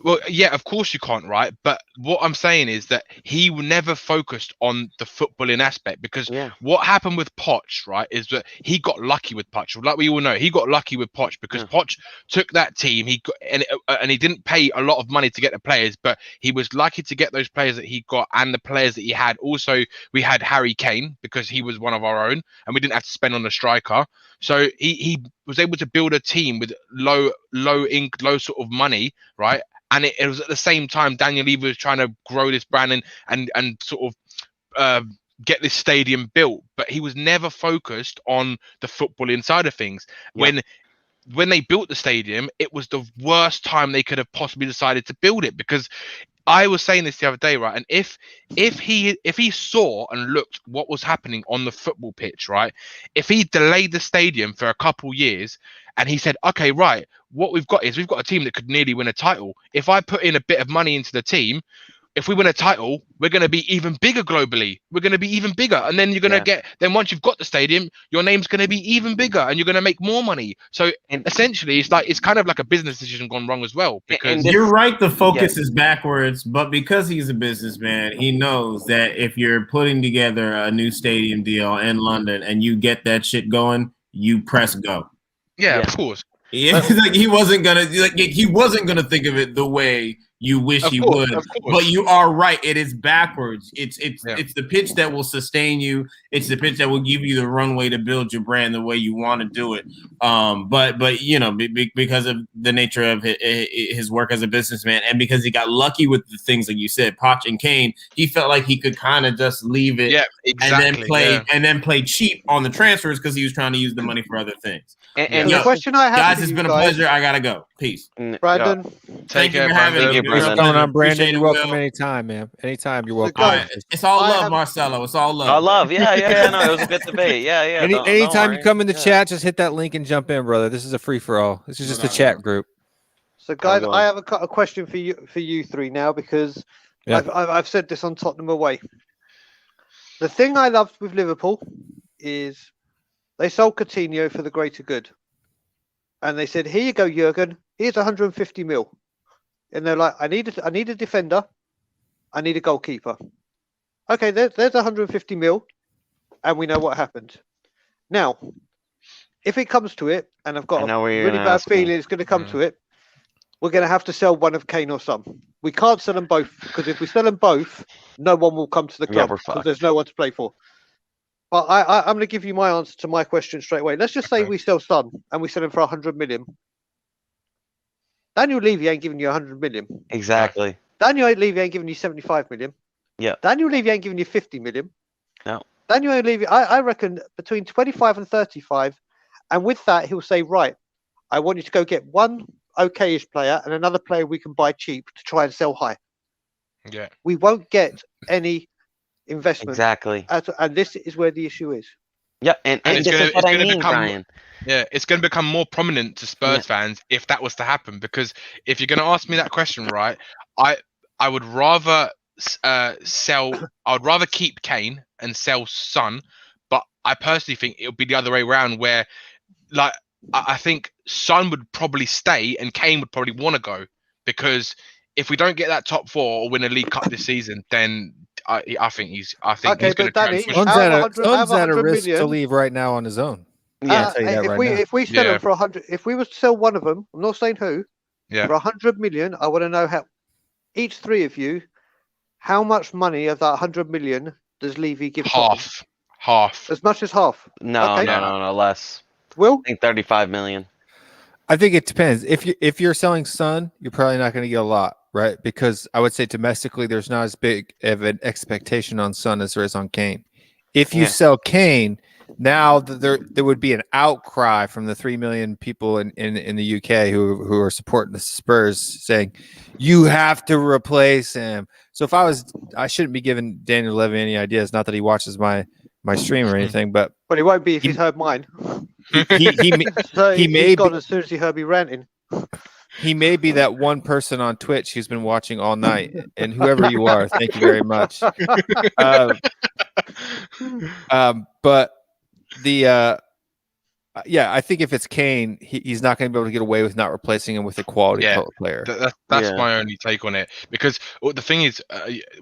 Well, yeah, of course you can't, right? But what I'm saying is that he never focused on the footballing aspect, because what happened with Poch, right, is that he got lucky with Poch. Like we all know, he got lucky with Poch because Poch took that team. And he didn't pay a lot of money to get the players, but he was lucky to get those players that he got and the players that he had. Also, we had Harry Kane because he was one of our own, and we didn't have to spend on the striker. So he was able to build a team with low sort of money, right? And it was at the same time Daniel Levy was trying to grow this brand and sort of get this stadium built, but he was never focused on the football inside of things. When they built the stadium, it was the worst time they could have possibly decided to build it, because I was saying this the other day, right? And if he saw and looked what was happening on the football pitch, right? If he delayed the stadium for a couple years and he said, okay, right, what we've got is we've got a team that could nearly win a title. If I put in a bit of money into the team, if we win a title, we're going to be even bigger globally. We're going to be even bigger. And then you're going to then once you've got the stadium, your name's going to be even bigger and you're going to make more money. So essentially, it's kind of like a business decision gone wrong as well. Because you're right, the focus is backwards, but because he's a businessman, he knows that if you're putting together a new stadium deal in London and you get that shit going, you press go. Yeah, of course. Yeah, like he wasn't gonna think of it the way you wish he course, would. of course. But you are right. It is backwards. It's Yeah. it's the pitch that will sustain you. It's the pitch that will give you the runway to build your brand the way you want to do it. But you know, because of the nature of his work as a businessman, and because he got lucky with the things like you said, Poch and Kane, he felt like he could kind of just leave it, Yeah, exactly. and then play cheap on the transfers because he was trying to use the money for other things. And The question I have Guys, for it's you been a guys, pleasure. I gotta go. Peace. Brandon. Thank you for having Brandon. me. Thank you, What's Brandon. going on, Brandon? Appreciate You're it, welcome Will. anytime, man. Anytime, you're So, welcome. guys, It's all I love, have- Marcelo. It's all love. I love. Yeah. No, it was a good debate. Yeah. Anytime don't you come in the worry. chat, just hit that link and jump in, brother. This is a free for all. This is just a chat group. So, guys, go I on. have a question for you three now, because Yeah. I've said this on Tottenham away. The thing I loved with Liverpool is they sold Coutinho for the greater good, and they said, "Here you go, Jurgen. Here's 150 mil," and they're like, "I need a defender, I need a goalkeeper." Okay, there's 150 mil, and we know what happened. Now, if it comes to it, and I've got I know a where you're really gonna bad ask me. feeling it's going to come to it, we're going to have to sell one of Kane or Son. We can't sell them both, because if we sell them both, no one will come to the Yeah, club we're because fucked. there's no one to play for. But I'm going to give you my answer to my question straight away. Let's just say Okay. we sell Son and we sell him for 100 million. Daniel Levy ain't giving you 100 million. Exactly. Daniel Levy ain't giving you 75 million. Yeah. Daniel Levy ain't giving you 50 million. No. Daniel Levy, I reckon between 25 and 35. And with that, he'll say, right, I want you to go get one okay-ish player and another player we can buy cheap to try and sell high. Yeah. We won't get any investment. Exactly. And this is where the issue is. Yeah, and it's this gonna- is what it's I gonna mean, become- Brian. Yeah, it's going to become more prominent to Spurs Yeah. fans if that was to happen. Because if you're going to ask me that question, right, I would rather sell. I would rather keep Kane and sell Son, but I personally think it would be the other way around, where, like, I think Son would probably stay and Kane would probably want to go, because if we don't get that top four or win a League Cup this season, then I think he's Okay, he's going to but Danny, transition. Out of 100 Son's at a 100 risk to million, leave right now on his own. Yeah. I'll tell you that right now. if we sell Yeah. them for 100, if we were to sell one of them, I'm not saying who, Yeah. for 100 million, I want to know how each three of you, how much money of that 100 million does Levy give? Tottenham? Half. As much as half. No, Okay. no, less. Will? I think 35 million. I think it depends. If you're selling Son, you're probably not going to get a lot, right? Because I would say domestically, there's not as big of an expectation on Son as there is on Kane. If you Yeah. sell Kane, now there would be an outcry from the 3 million people in the UK who are supporting the Spurs, saying you have to replace him. So I shouldn't be giving Daniel Levy any ideas. Not that he watches my stream or anything, but Well, he won't be if he's heard mine. he So he he's may gone be, as soon as he heard me ranting. he may be that one person on Twitch who's been watching all night, and whoever you are, thank you very much. But the I think if it's Kane, he's not going to be able to get away with not replacing him with a quality Yeah. player. That's Yeah. my only take on it, because the thing is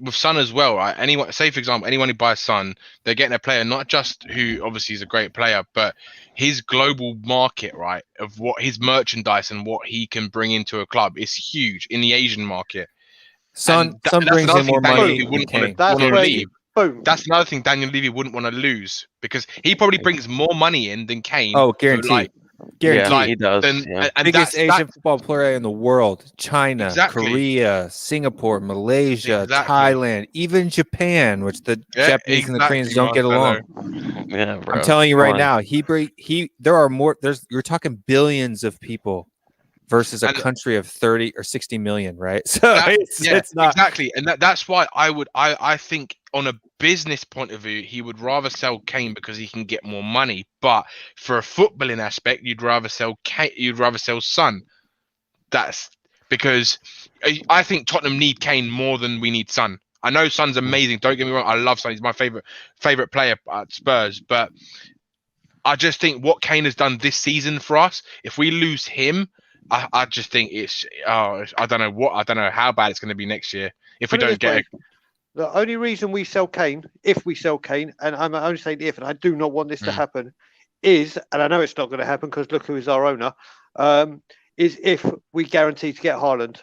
with Son as well, right? Anyone, say for example, anyone who buys Son, they're getting a player not just who obviously is a great player, but his global market, right, of what his merchandise and what he can bring into a club is huge in the Asian market. Son And Son that's brings another in thing more Daniel money Levy than wouldn't Kane. That's wanna where leave. Boom. That's another thing Daniel Levy wouldn't want to lose, because he probably brings more money in than Kane. Oh, for, guaranteed. like, Guaranteed. Yeah, he does. then, Yeah. and Biggest that's Asian football player in the world. China, Exactly. Korea, Singapore, Malaysia, Exactly. Thailand, even Japan, which the Japanese and the Koreans don't get along. Yeah, bro. I'm telling you right Come on. now, there are more. You're talking billions of people versus a And- country of 30 or 60 million, right? So it's not exactly, and that's why I think on a business point of view, he would rather sell Kane because he can get more money. But for a footballing aspect, you'd rather sell Son. That's because I think Tottenham need Kane more than we need Son. I know Son's amazing. Don't get me wrong. I love Son. He's my favorite player at Spurs. But I just think what Kane has done this season for us, if we lose him, I just think it's I don't know how bad it's going to be next year if we Put it don't this get way, the only reason we sell Kane, if we sell Kane, and I'm only saying if, and I do not want this to happen, is, and I know it's not going to happen because look who is our owner, is if we guarantee to get Haaland.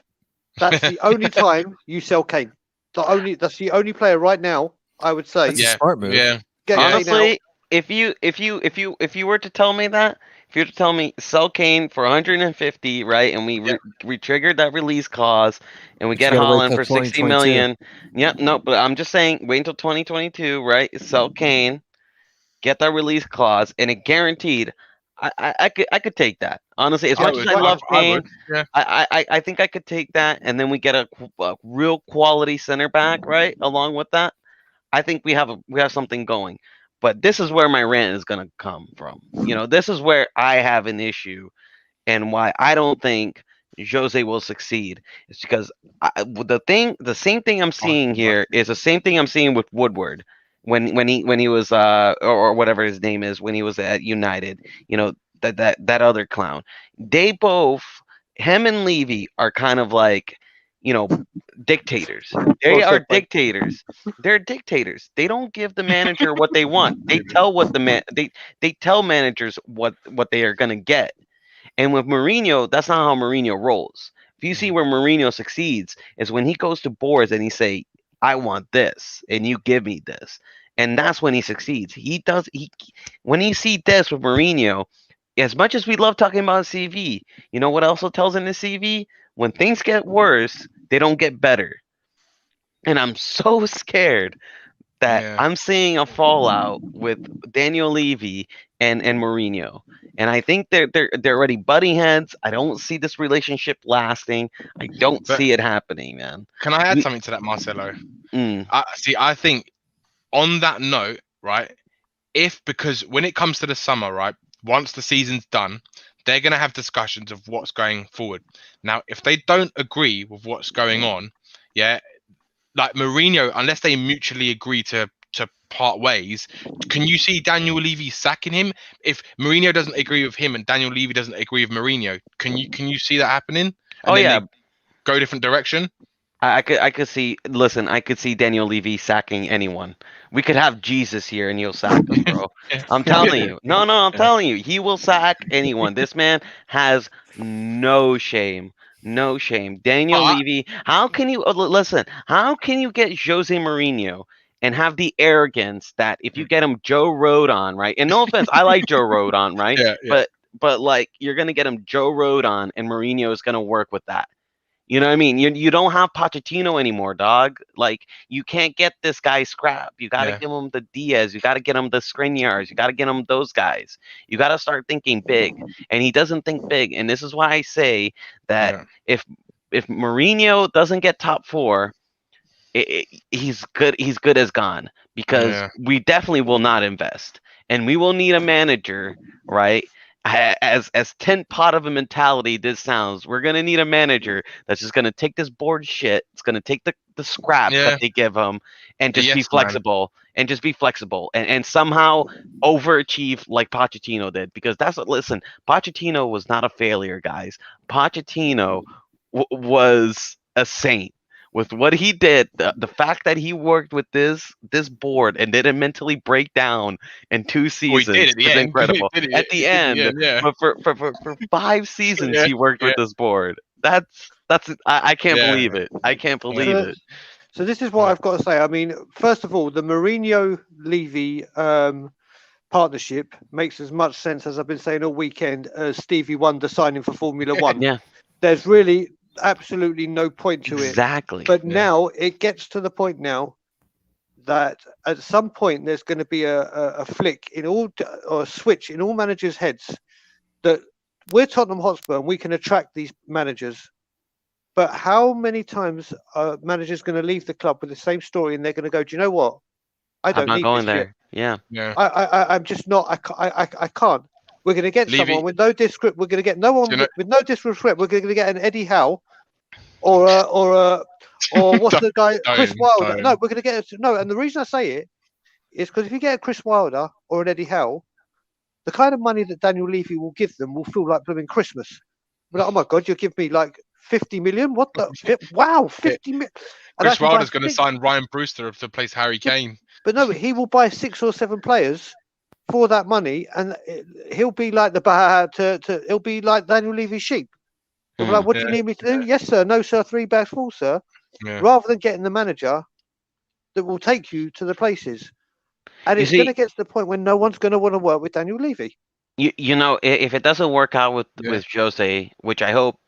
That's the only time you sell Kane. That's the only player right now, I would say. That's a Yeah. smart move. Yeah. Get Kane out. Honestly, if you were to tell me that, if you were to tell me sell Kane for 150, right, and we triggered that release clause, and we But you get gotta wait Haaland till for 60 2022. million, yeah, no, but I'm just saying, wait until 2022, right? Sell Kane, get that release clause, and it guaranteed. I could take that, honestly. As I much would. as I love I Kane, would. Yeah. I think I could take that, and then we get a real quality center back, right, along with that. I think we have something going. But this is where my rant is gonna come from. This is where I have an issue, and why I don't think Jose will succeed. It's because the same thing I'm seeing here is the same thing I'm seeing with Woodward when he was or whatever his name is when he was at United. That other clown. They both, him and Levy, are kind of like dictators. They are dictators. They're dictators. They don't give the manager what they want. They tell they tell managers what they are gonna get. And with Mourinho, that's not how Mourinho rolls. If you see where Mourinho succeeds is when he goes to boards and he say, "I want this, and you give me this," and that's when he succeeds. When you see this with Mourinho, as much as we love talking about CV, you know what also tells in the CV? When things get worse, they don't get better. And I'm so scared that I'm seeing a fallout with Daniel Levy and Mourinho. And I think they're already butting heads. I don't see this relationship lasting. I don't see it happening, man. Can I add something to that, Marcelo? I think on that note, right, because when it comes to the summer, right, once the season's done, they're going to have discussions of what's going forward. Now, if they don't agree with what's going on, yeah, like Mourinho, unless they mutually agree to part ways, can you see Daniel Levy sacking him? If Mourinho doesn't agree with him and Daniel Levy doesn't agree with Mourinho, can you see that happening? And then they go a different direction? I could see. Listen, I could see Daniel Levy sacking anyone. We could have Jesus here, and he'll sack him, bro. I'm telling you. No, I'm telling you. He will sack anyone. This man has no shame. No shame. Daniel Levy. How can you listen? How can you get Jose Mourinho and have the arrogance that if you get him Joe Rodon, right? And no offense, I like Joe Rodon, right? But like you're gonna get him Joe Rodon, and Mourinho is gonna work with that. You know what I mean? You don't have Pochettino anymore, dog. Like you can't get this guy scrap. You got to give him the Diaz. You got to get him the Skriniars. You got to get him those guys. You got to start thinking big. And he doesn't think big. And this is why I say that if Mourinho doesn't get top 4, he's good. He's good as gone because we definitely will not invest, and we will need a manager, right? As tent pot of a mentality this sounds, we're gonna need a manager that's just gonna take this board shit. It's gonna take the scraps that they give him and just be flexible and somehow overachieve like Pochettino did, because that's what. Listen, Pochettino was not a failure, guys. Pochettino was a saint. With what he did, the fact that he worked with this board and didn't mentally break down in 2 seasons is incredible. At the end, but for 5 seasons he worked with this board. That's I can't believe it. I can't believe it. So this is what I've got to say. I mean, first of all, the Mourinho-Levy partnership makes as much sense, as I've been saying all weekend, as Stevie Wonder signing for Formula One. Yeah, there's really absolutely no point to it. Exactly. But now it gets to the point now that at some point there's going to be a flick in all, or a switch in all managers' heads, that we're Tottenham Hotspur and we can attract these managers. But how many times are managers going to leave the club with the same story and they're going to go, do you know what? I'm not need going this there. Yet. Yeah. I'm just not. I can't. We're going to get someone with no disrespect. We're going to get no one with no disrespect. We're going to get an Eddie Howe, or what's the guy, Chris Wilder. No, we're going to get no. And the reason I say it is because if you get a Chris Wilder or an Eddie Howe, the kind of money that Daniel Levy will give them will feel like blooming Christmas. But like, oh my God, you'll give me like 50 million? What the? Wow, 50 million. Chris Wilder's going to sign Ryan Brewster to replace Harry Kane. But no, he will buy 6 or 7 players for that money, and he'll be like he'll be like Daniel Levy's sheep. They'll be like, what do you need me to do? Yes, sir. No, sir. 3 bags full, sir. Yeah. Rather than getting the manager that will take you to the places. And You it's going see, to get to the point where no one's going to want to work with Daniel Levy. you know, if it doesn't work out with Yeah. Jose, which I hope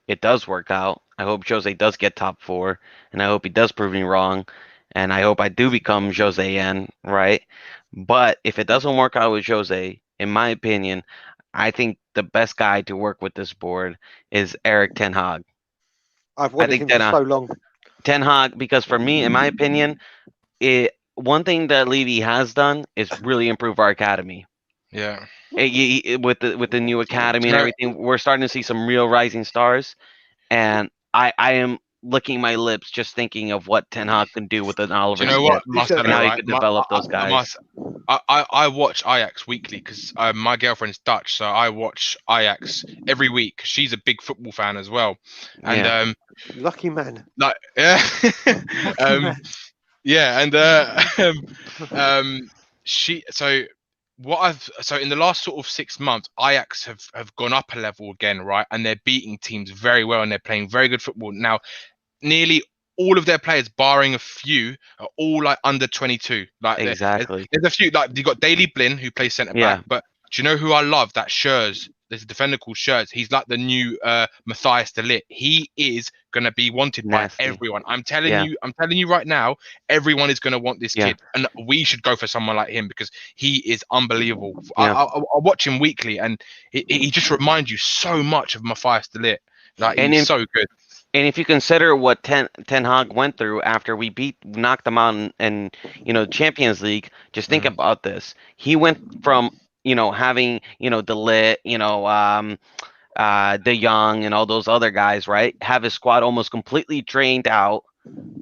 it does work out. I hope Jose does get top 4, and I hope he does prove me wrong, and I hope I do become Jose N, right? But if it doesn't work out with Jose, in my opinion, I think the best guy to work with this board is Eric Ten Hag. I've I wanted think him for so long. Ten Hag, because for me, in my opinion, one thing that Levy has done is really improve our academy. Yeah. With the new academy and Yeah. everything, we're starting to see some real rising stars, and I am licking my lips just thinking of what Ten Hag can do with an Oliver Do you know Skip what, Marcelo, and how he right? could develop those guys. I watch Ajax weekly because my girlfriend's Dutch, so I watch Ajax every week. She's a big football fan as well, and Yeah. Lucky man. like yeah, Lucky man. yeah, and she so in the last sort of 6 months, Ajax have gone up a level again, right? And they're beating teams very well, and they're playing very good football now. Nearly all of their players, barring a few, are all like under 22. Like Exactly. there's a few, like you got Daley Blin who plays centre back, Yeah. but do you know who I love? That Schurz. There's a defender called Schurz. He's like the new Matthias de Ligt. He is gonna be wanted Nasty. by everyone. I'm telling Yeah. you right now, everyone is gonna want this Yeah. kid, and we should go for someone like him because he is unbelievable. Yeah. I watch him weekly, and he just reminds you so much of Matthias de Ligt. Like he's so good. And if you consider what Ten Hag went through after we knocked them out in Champions League, just think about this. He went from having De Ligt, De Jong, and all those other guys, right? Have his squad almost completely drained out,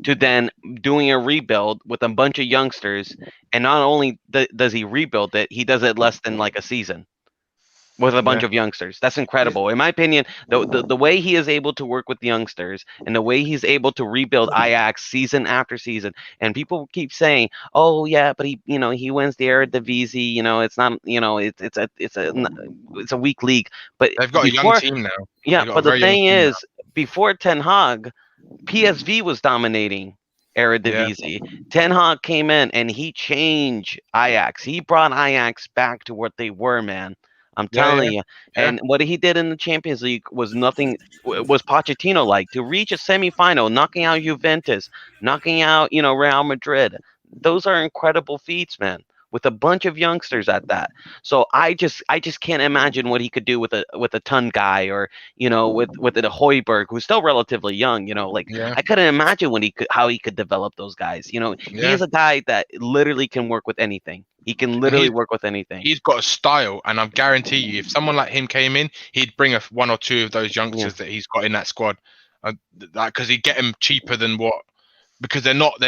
to then doing a rebuild with a bunch of youngsters. And not only does he rebuild it, he does it less than like a season with a bunch of youngsters. That's incredible. In my opinion, the way he is able to work with the youngsters and the way he's able to rebuild Ajax season after season, and people keep saying, "Oh yeah, but he wins the Eredivisie. It's not. It's a weak league." But They've got a young team now. Yeah, but the thing is, before Ten Hag, PSV was dominating Eredivisie. Ten Hag came in and he changed Ajax. He brought Ajax back to what they were, man. I'm telling you. And what he did in the Champions League was nothing, was Pochettino-like. To reach a semifinal, knocking out Juventus, knocking out, Real Madrid. Those are incredible feats, man, with a bunch of youngsters at that. So I just can't imagine what he could do with a Ton guy, or with a Højbjerg, who's still relatively young. I couldn't imagine how he could develop those guys. He's a guy that literally can work with anything. He can literally work with anything. He's got a style, and I guarantee you, if someone like him came in, he'd bring one or two of those youngsters that he's got in that squad, because he'd get them cheaper than what. Because they're not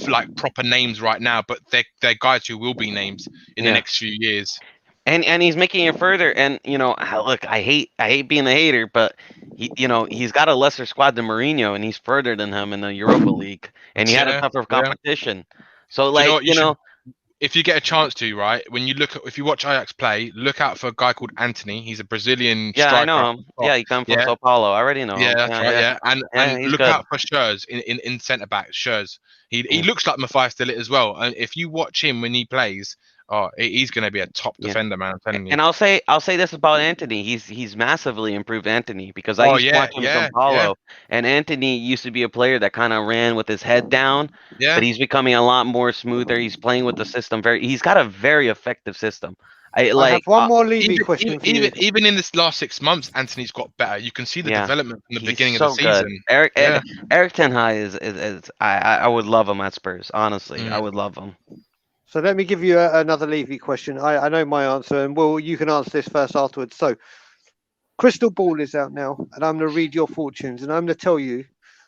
like proper names right now, but they're guys who will be names in the next few years. And he's making it further. And look, I hate being a hater, but he's got a lesser squad than Mourinho, and he's further than him in the Europa League, and he had a tougher competition. So if you get a chance to, right, if you watch Ajax play, look out for a guy called Anthony. He's a Brazilian striker. I know him. Yeah, he comes from Sao Paulo. I already know him. Yeah, that's right. Yeah, and look out for Schurz in centre back. Schurz. He looks like Matthias de Ligt as well. And if you watch him when he plays, he's going to be a top defender, man. I'm telling you. And I'll say this about Anthony. He's massively improved Anthony, because I used to watch him in Sao Paulo, and Anthony used to be a player that kind of ran with his head down. Yeah. But he's becoming a lot more smoother. He's playing with the system he's got a very effective system. I have one more Levy question for you. Even in this last 6 months, Anthony's got better. You can see the development from the beginning of the season. Eric Ten Hag is I would love him at Spurs. Honestly, I would love him. So let me give you another Levy question. I know my answer, and you can answer this first afterwards. So, crystal ball is out now, and I'm going to read your fortunes, and I'm going to tell you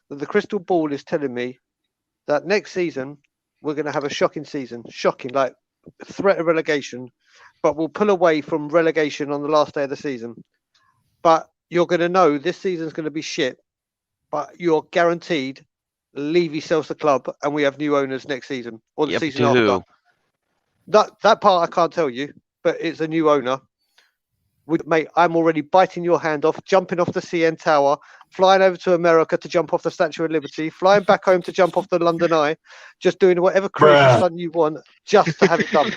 that the crystal ball is telling me that next season we're going to have a shocking season. Shocking, like threat of relegation, but we'll pull away from relegation on the last day of the season. But you're going to know this season's going to be shit, but you're guaranteed Levy sells the club and we have new owners next season, or the season after. That part I can't tell you, but it's a new owner. Mate, I'm already biting your hand off, jumping off the CN Tower, flying over to America to jump off the Statue of Liberty, flying back home to jump off the London Eye, just doing whatever crazy Bruh. stunt you want, just to have it done.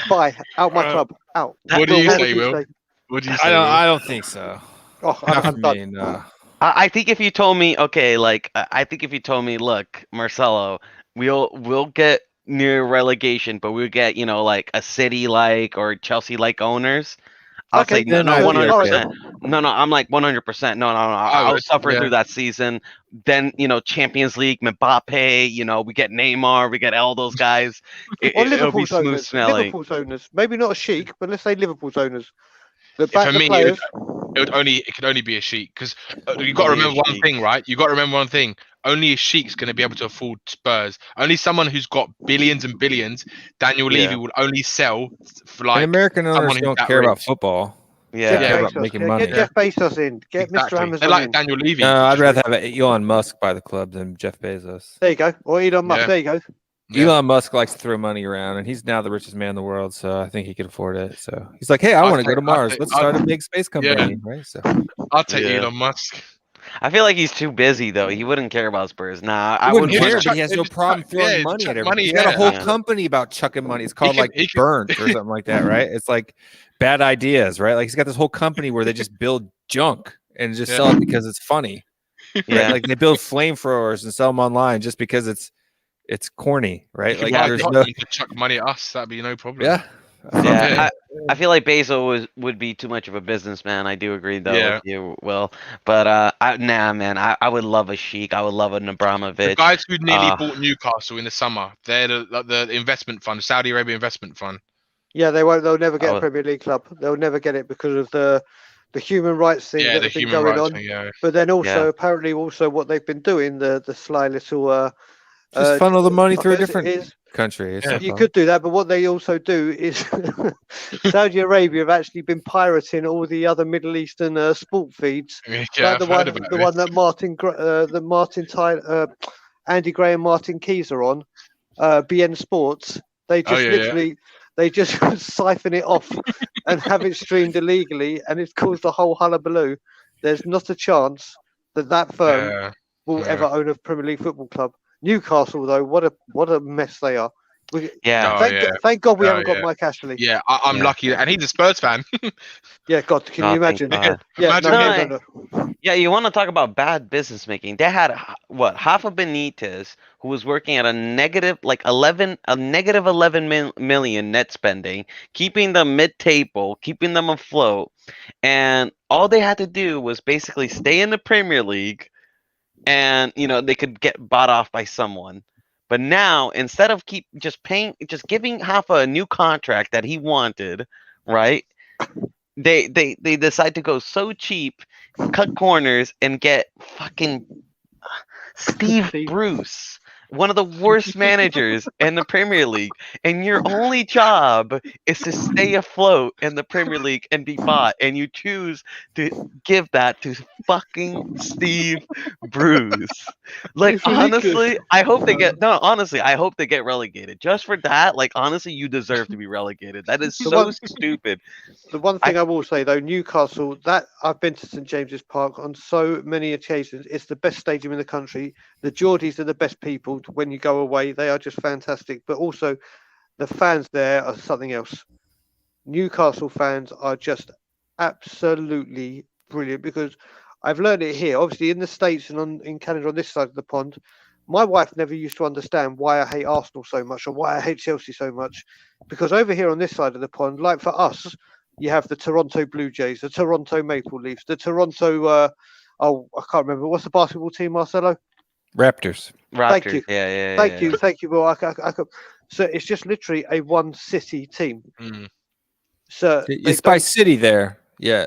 Bye, out my club, out. What do you Will, say, Will? What do you say, I Will? don't think so. Oh, Not I'm for done. me, no. I think if you told me, okay, like I think if you told me, look, Marcelo, we'll get near relegation, but we'll get like a City like or Chelsea like owners. I'll Okay, say no, then I'd be 100%. okay. No, I'm like 100%. No. I'll would, suffer yeah. through that season. Then Champions League, Mbappe. We get Neymar, we get all those guys. Or It'll be Liverpool's smooth owners. smelling. Liverpool's owners. Maybe not a Sheik, but let's say Liverpool's owners. The Yeah, back for the me, players. it could only be a sheik because you got to Only a remember one sheik. thing, right? You got to remember one thing. Only a sheik's going to be able to afford Spurs. Only someone who's got billions and billions. Daniel Yeah. Levy would only sell for And like American owners someone who's don't that care about rich. football. Yeah. They Jeff care about Bezos. making Yeah, money. get Jeff Bezos in. Get Mr. Exactly. Amazon They're like in. Daniel Levy. I'd rather literally. have Elon Musk buy the club than Jeff Bezos. There you go. Or Elon Musk. Yeah. There you go. Yeah. Elon Musk likes to throw money around, and he's now the richest man in the world, so I think he can afford it. So he's like, "Hey, I I'll want to go to take- I'll Mars. take- Let's I'll- start a big space company." Right? So I'll take Yeah. Elon Musk. I feel like he's too busy though. He wouldn't care about Spurs. Nah, I I wouldn't wouldn't care, want but he has no just problem chuck- throwing yeah, money chuck at everybody. money, He's got a yeah. whole Yeah. company about chucking money. It's called he could- Burnt or something like that, right? It's like bad ideas, right? Like he's got this whole company where they just build junk and just sell it because it's funny. Right? Yeah. Like they build flamethrowers and sell them online just because it's corny, right? He Like could buy there's Tottenham no, to chuck money at us. That'd be no problem. yeah. Yeah, I feel like Bezos would be too much of a businessman. I do agree though Yeah. with you, Will. But nah, man, I would love a Sheik. I would love an The Abramovich. guys who nearly Uh, bought Newcastle in the summer, they're the investment fund, the Saudi Arabia investment fund. Yeah, they won't. They'll never get Oh. a Premier League club. They'll never get it because of the human rights thing Yeah, that the have been human going rights on. thing. Yeah. But then also, Yeah. apparently, also what they've been doing, the sly little. Just funnel the money through a I guess it different is. country. It's Yeah. no You problem. could do that, but what they also do is Saudi Arabia have actually been pirating all the other Middle Eastern sport feeds. Yeah, Like I've the heard one, about the this. one that Andy Gray and Martin Keys are on, BN Sports. They just yeah. literally, they just siphon it off and have it streamed illegally, and it's caused a whole hullabaloo. There's not a chance that firm Yeah. will yeah. ever own a Premier League football club. Newcastle, though, what a mess they are. yeah. Oh, Thank God we Oh, haven't got yeah. Mike Ashley. Yeah, I'm Yeah. lucky, and he's a Spurs fan. Yeah, God, can Oh, you thank imagine? God. Yeah, Imagine no, him. no. Yeah, you want to talk about bad business making? They had half of Benitez, who was working at a negative 11 million net spending, keeping them mid-table, keeping them afloat, and all they had to do was basically stay in the Premier League, and they could get bought off by someone. But now, instead of just giving half a new contract that he wanted, right? They decide to go so cheap, cut corners, and get fucking Steve Bruce, one of the worst managers in the Premier League, and your only job is to stay afloat in the Premier League and be bought, and you choose to give that to fucking Steve Bruce. Like, It's ridiculous. honestly, I hope they get relegated. Just for that, like, honestly, you deserve to be relegated. That is The so one- stupid. The one thing I will say though, Newcastle, that I've been to St James's Park on so many occasions. It's the best stadium in the country. The Geordies are the best people. When you go away, they are just fantastic. But also, the fans there are something else. Newcastle fans are just absolutely brilliant because I've learned it here. Obviously, in the States and in Canada on this side of the pond, my wife never used to understand why I hate Arsenal so much or why I hate Chelsea so much. Because over here on this side of the pond, like for us, you have the Toronto Blue Jays, the Toronto Maple Leafs, the Toronto, I can't remember. What's the basketball team, Marcelo? Raptors. Raptors. Thank you. Yeah. Thank you, Will. So it's just literally a one city team. Mm. So It's by city there. Yeah.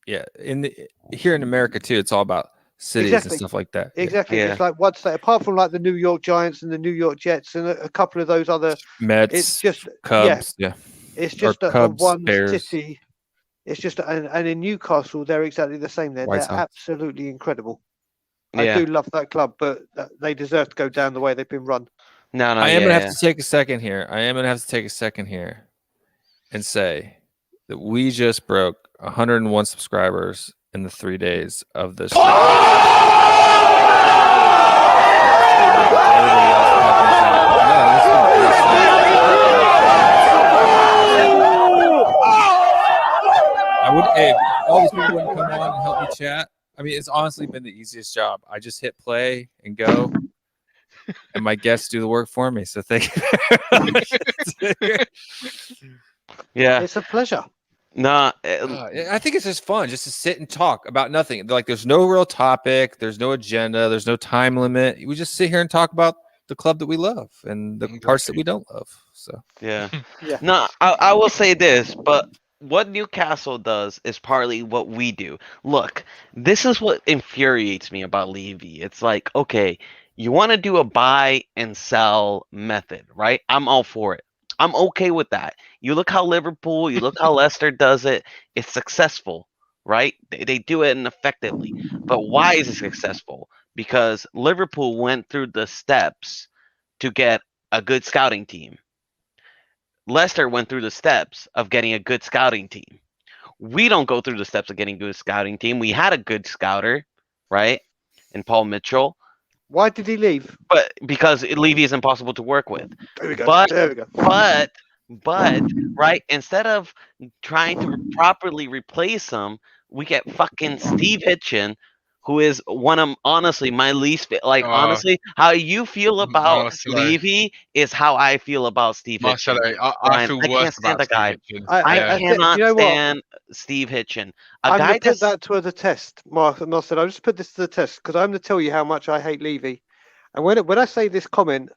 Here in America too, it's all about cities Exactly. and stuff like that. Yeah. Exactly. Yeah. It's like one state, apart from like the New York Giants and the New York Jets and a couple of those other. Mets, It's just Cubs. Yeah. It's just a Cubs, one Bears. city. It's just and in Newcastle they're exactly the same. They're White Sox. absolutely incredible. Yeah. I do love that club, but they deserve to go down the way they've been run. No. I am yeah, gonna have to take a second here. And say that we just broke 101 subscribers in the 3 days of this. I would, hey, if all these people wouldn't come on and help me chat. I mean, it's honestly been the easiest job. I just hit play and go, and my guests do the work for me. So thank you. Yeah. It's a pleasure. No, I think it's just fun just to sit and talk about nothing. Like, there's no real topic, there's no agenda, there's no time limit. We just sit here and talk about the club that we love and the parts that we don't love. So yeah. Yeah. No, I will say this, but what Newcastle does is partly what we do. Look, this is what infuriates me about Levy. It's like, okay, you want to do a buy and sell method, right? I'm all for it. I'm okay with that. You look how Liverpool, you look how Leicester does it. It's successful, right? They do it effectively. But why is it successful? Because Liverpool went through the steps to get a good scouting team. Leicester went through the steps of getting a good scouting team. We don't go through the steps of getting a good scouting team. We had a good scouter, right? In Paul Mitchell. Why did he leave? But because Levy is impossible to work with. There we go. But there we go. But right, instead of trying to properly replace him, we get fucking Steve Hitchen, who is one of, honestly, my least honestly, how you feel about Marcelo. Levy is how I feel about Steve Marcelo, Hitchen. I Brian, feel I worse can't stand about the guy. Steve Hitchen. I cannot you know what? stand Steve Hitchen. A I'm guy going to put that's that to the test, Marcel. I'll just put this to the test because I'm going to tell you how much I hate Levy. And when I say this comment,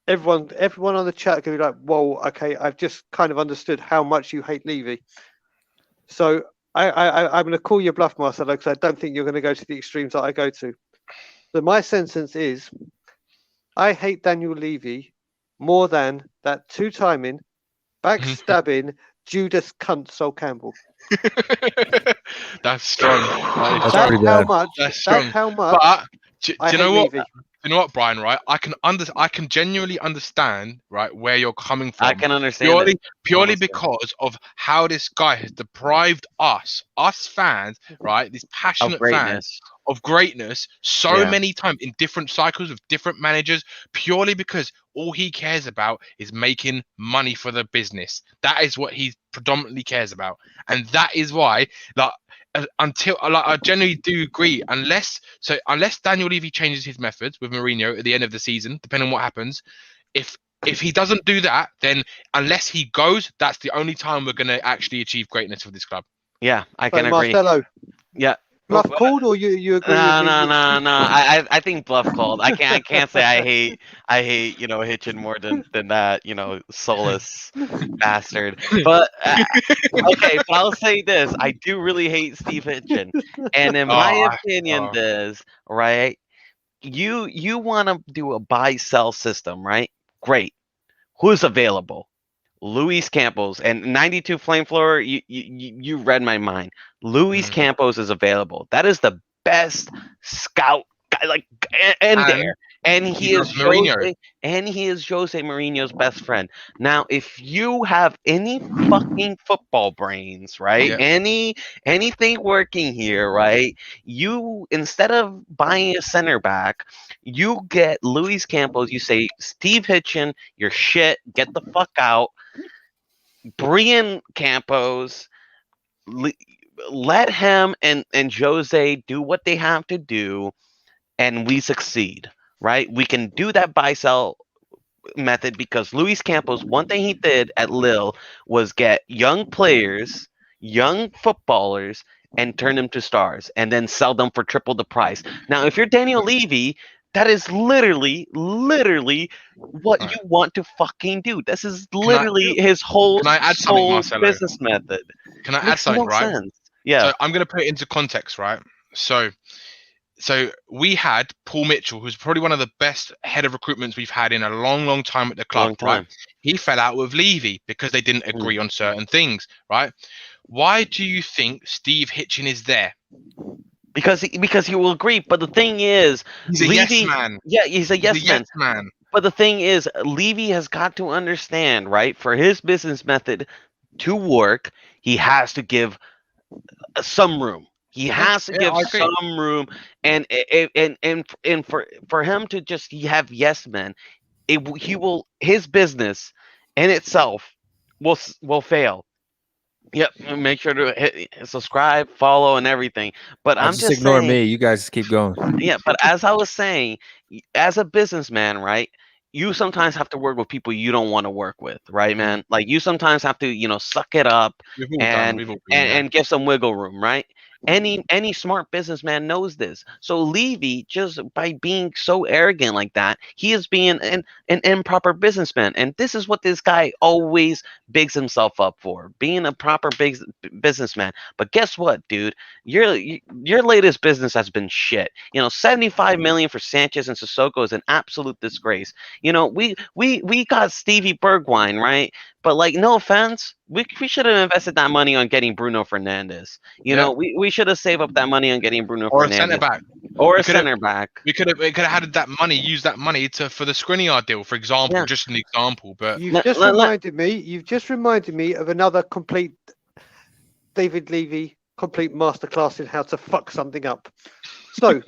everyone on the chat can be like, "Whoa, okay, I've just kind of understood how much you hate Levy." So I'm going to call your bluff, Marcelo, because I don't think you're going to go to the extremes that I go to. So my sentence is, I hate Daniel Levy more than that two-timing, backstabbing Judas cunt Sol Campbell. That's strong. That is That's strong. how much. That's strong. That's how much. But do I you know hate what? Levy. You know what, Brian? Right? I can genuinely understand, right, where you're coming from. I can understand purely honestly. because of how this guy has deprived us fans, right, these Of passionate fans, greatness. of greatness so Yeah. many times in different cycles with different managers, purely because all he cares about is making money for the business. That is what he predominantly cares about, and that is why, like, until, like, I generally do agree, unless Daniel Levy changes his methods with Mourinho at the end of the season, depending on what happens, if he doesn't do that, then unless he goes, that's the only time we're going to actually achieve greatness for this club. Yeah, I So can agree. Marcelo, Yeah. bluff called, or you agree? No, with no, me? no, no. I think bluff called. I can't say I hate Hitchin more than that, soulless bastard. But okay, but I'll say this: I do really hate Steve Hitchin, and in my opinion, right, you want to do a buy sell system, right? Great. Who's available? Luis Campos and 92 Flamethrower. You read my mind. Luis Campos is available. That is the best scout guy, and he is Mourinho. Jose Mourinho's best friend. Now, if you have any fucking football brains, right? Yeah. Anything working here, right? You, instead of buying a center back, you get Luis Campos. You say, Steve Hitchen, you're shit. Get the fuck out. Bring in Campos. Let him and Jose do what they have to do, and we succeed, right? We can do that buy-sell method because Luis Campos, one thing he did at Lille was get young players, young footballers, and turn them to stars, and then sell them for triple the price. Now, if you're Daniel Levy, that is literally what you want to fucking do. This is literally his whole business method. Can I add something, right? Sense. Yeah. So I'm going to put it into context, right? So we had Paul Mitchell, who's probably one of the best head of recruitments we've had in a long, long time at the club, right? He fell out with Levy because they didn't agree on certain things, right? Why do you think Steve Hitchen is there? Because he will agree, but the thing is, he's a Levy, yes man. Yeah, he's a yes man. But the thing is, Levy has got to understand, right? For his business method, to work, he has to give some room. He has to give I agree. some room, and for him to just have yes men, his business in itself will fail. Yep, and make sure to subscribe, follow, and everything. But I'll I'm just just ignore saying, me. You guys keep going. yeah. But as I was saying, as a businessman, right? You sometimes have to work with people you don't want to work with, right, man? Like you sometimes have to, suck it up We've all done. and We've all been there. and give some wiggle room, right? Any smart businessman knows this. So Levy, just by being so arrogant like that, he is being an improper businessman, and this is what this guy always bigs himself up for, being a proper big businessman. But guess what, dude? Your latest business has been shit. 75 million for Sanchez and Sissoko is an absolute disgrace. We got Stevie Bergwijn, right? But like, no offense, we should have invested that money on getting Bruno Fernandes. Yeah. We should have saved up that money on getting Bruno Or a Fernandes. centre back. Or We a could've- centre back. We could have had that money, used that money for the Skriniar deal, for example, Yeah. just an example. But You've just reminded me of another complete David Levy complete masterclass in how to fuck something up. So,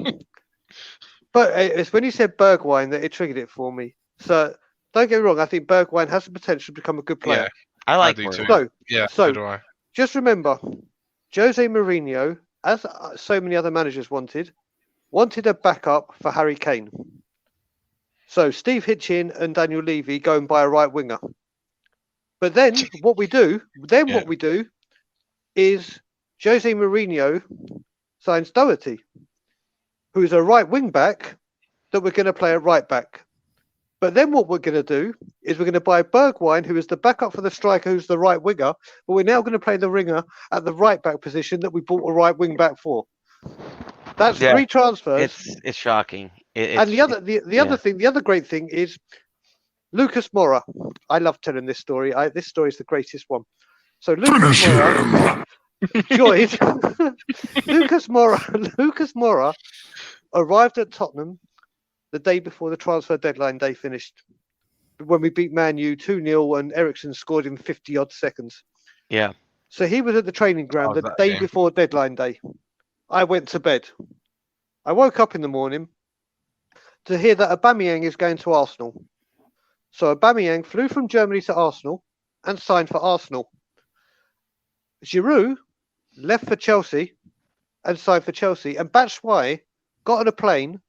but it's when you said Bergwijn that it triggered it for me. So don't get me wrong, I think Bergwijn has the potential to become a good player. yeah, I like do too. Bergwijn. yeah, so- so do I. Just remember, Jose Mourinho, as so many other managers wanted a backup for Harry Kane. So Steve Hitchin and Daniel Levy go and buy a right winger. But then what we do is Jose Mourinho signs Doherty, who is a right wing back that we're going to play at right back. But then what we're going to do is we're going to buy Bergwijn, who is the backup for the striker, who's the right winger. But we're now going to play the ringer at the right back position that we bought a right wing back for. That's Yeah. 3 transfers. It's shocking. And the other great thing is Lucas Moura. I love telling this story. This story is the greatest one. So Lucas Moura joined. Lucas Moura arrived at Tottenham the day before the transfer deadline day finished, when we beat Man U 2-0 and Ericsson scored in 50 odd seconds. Yeah. So he was at the training ground the that day game. before deadline day. I went to bed. I woke up in the morning to hear that Aubameyang is going to Arsenal. So Aubameyang flew from Germany to Arsenal and signed for Arsenal. Giroud left for Chelsea and signed for Chelsea. And Batshuayi got on a plane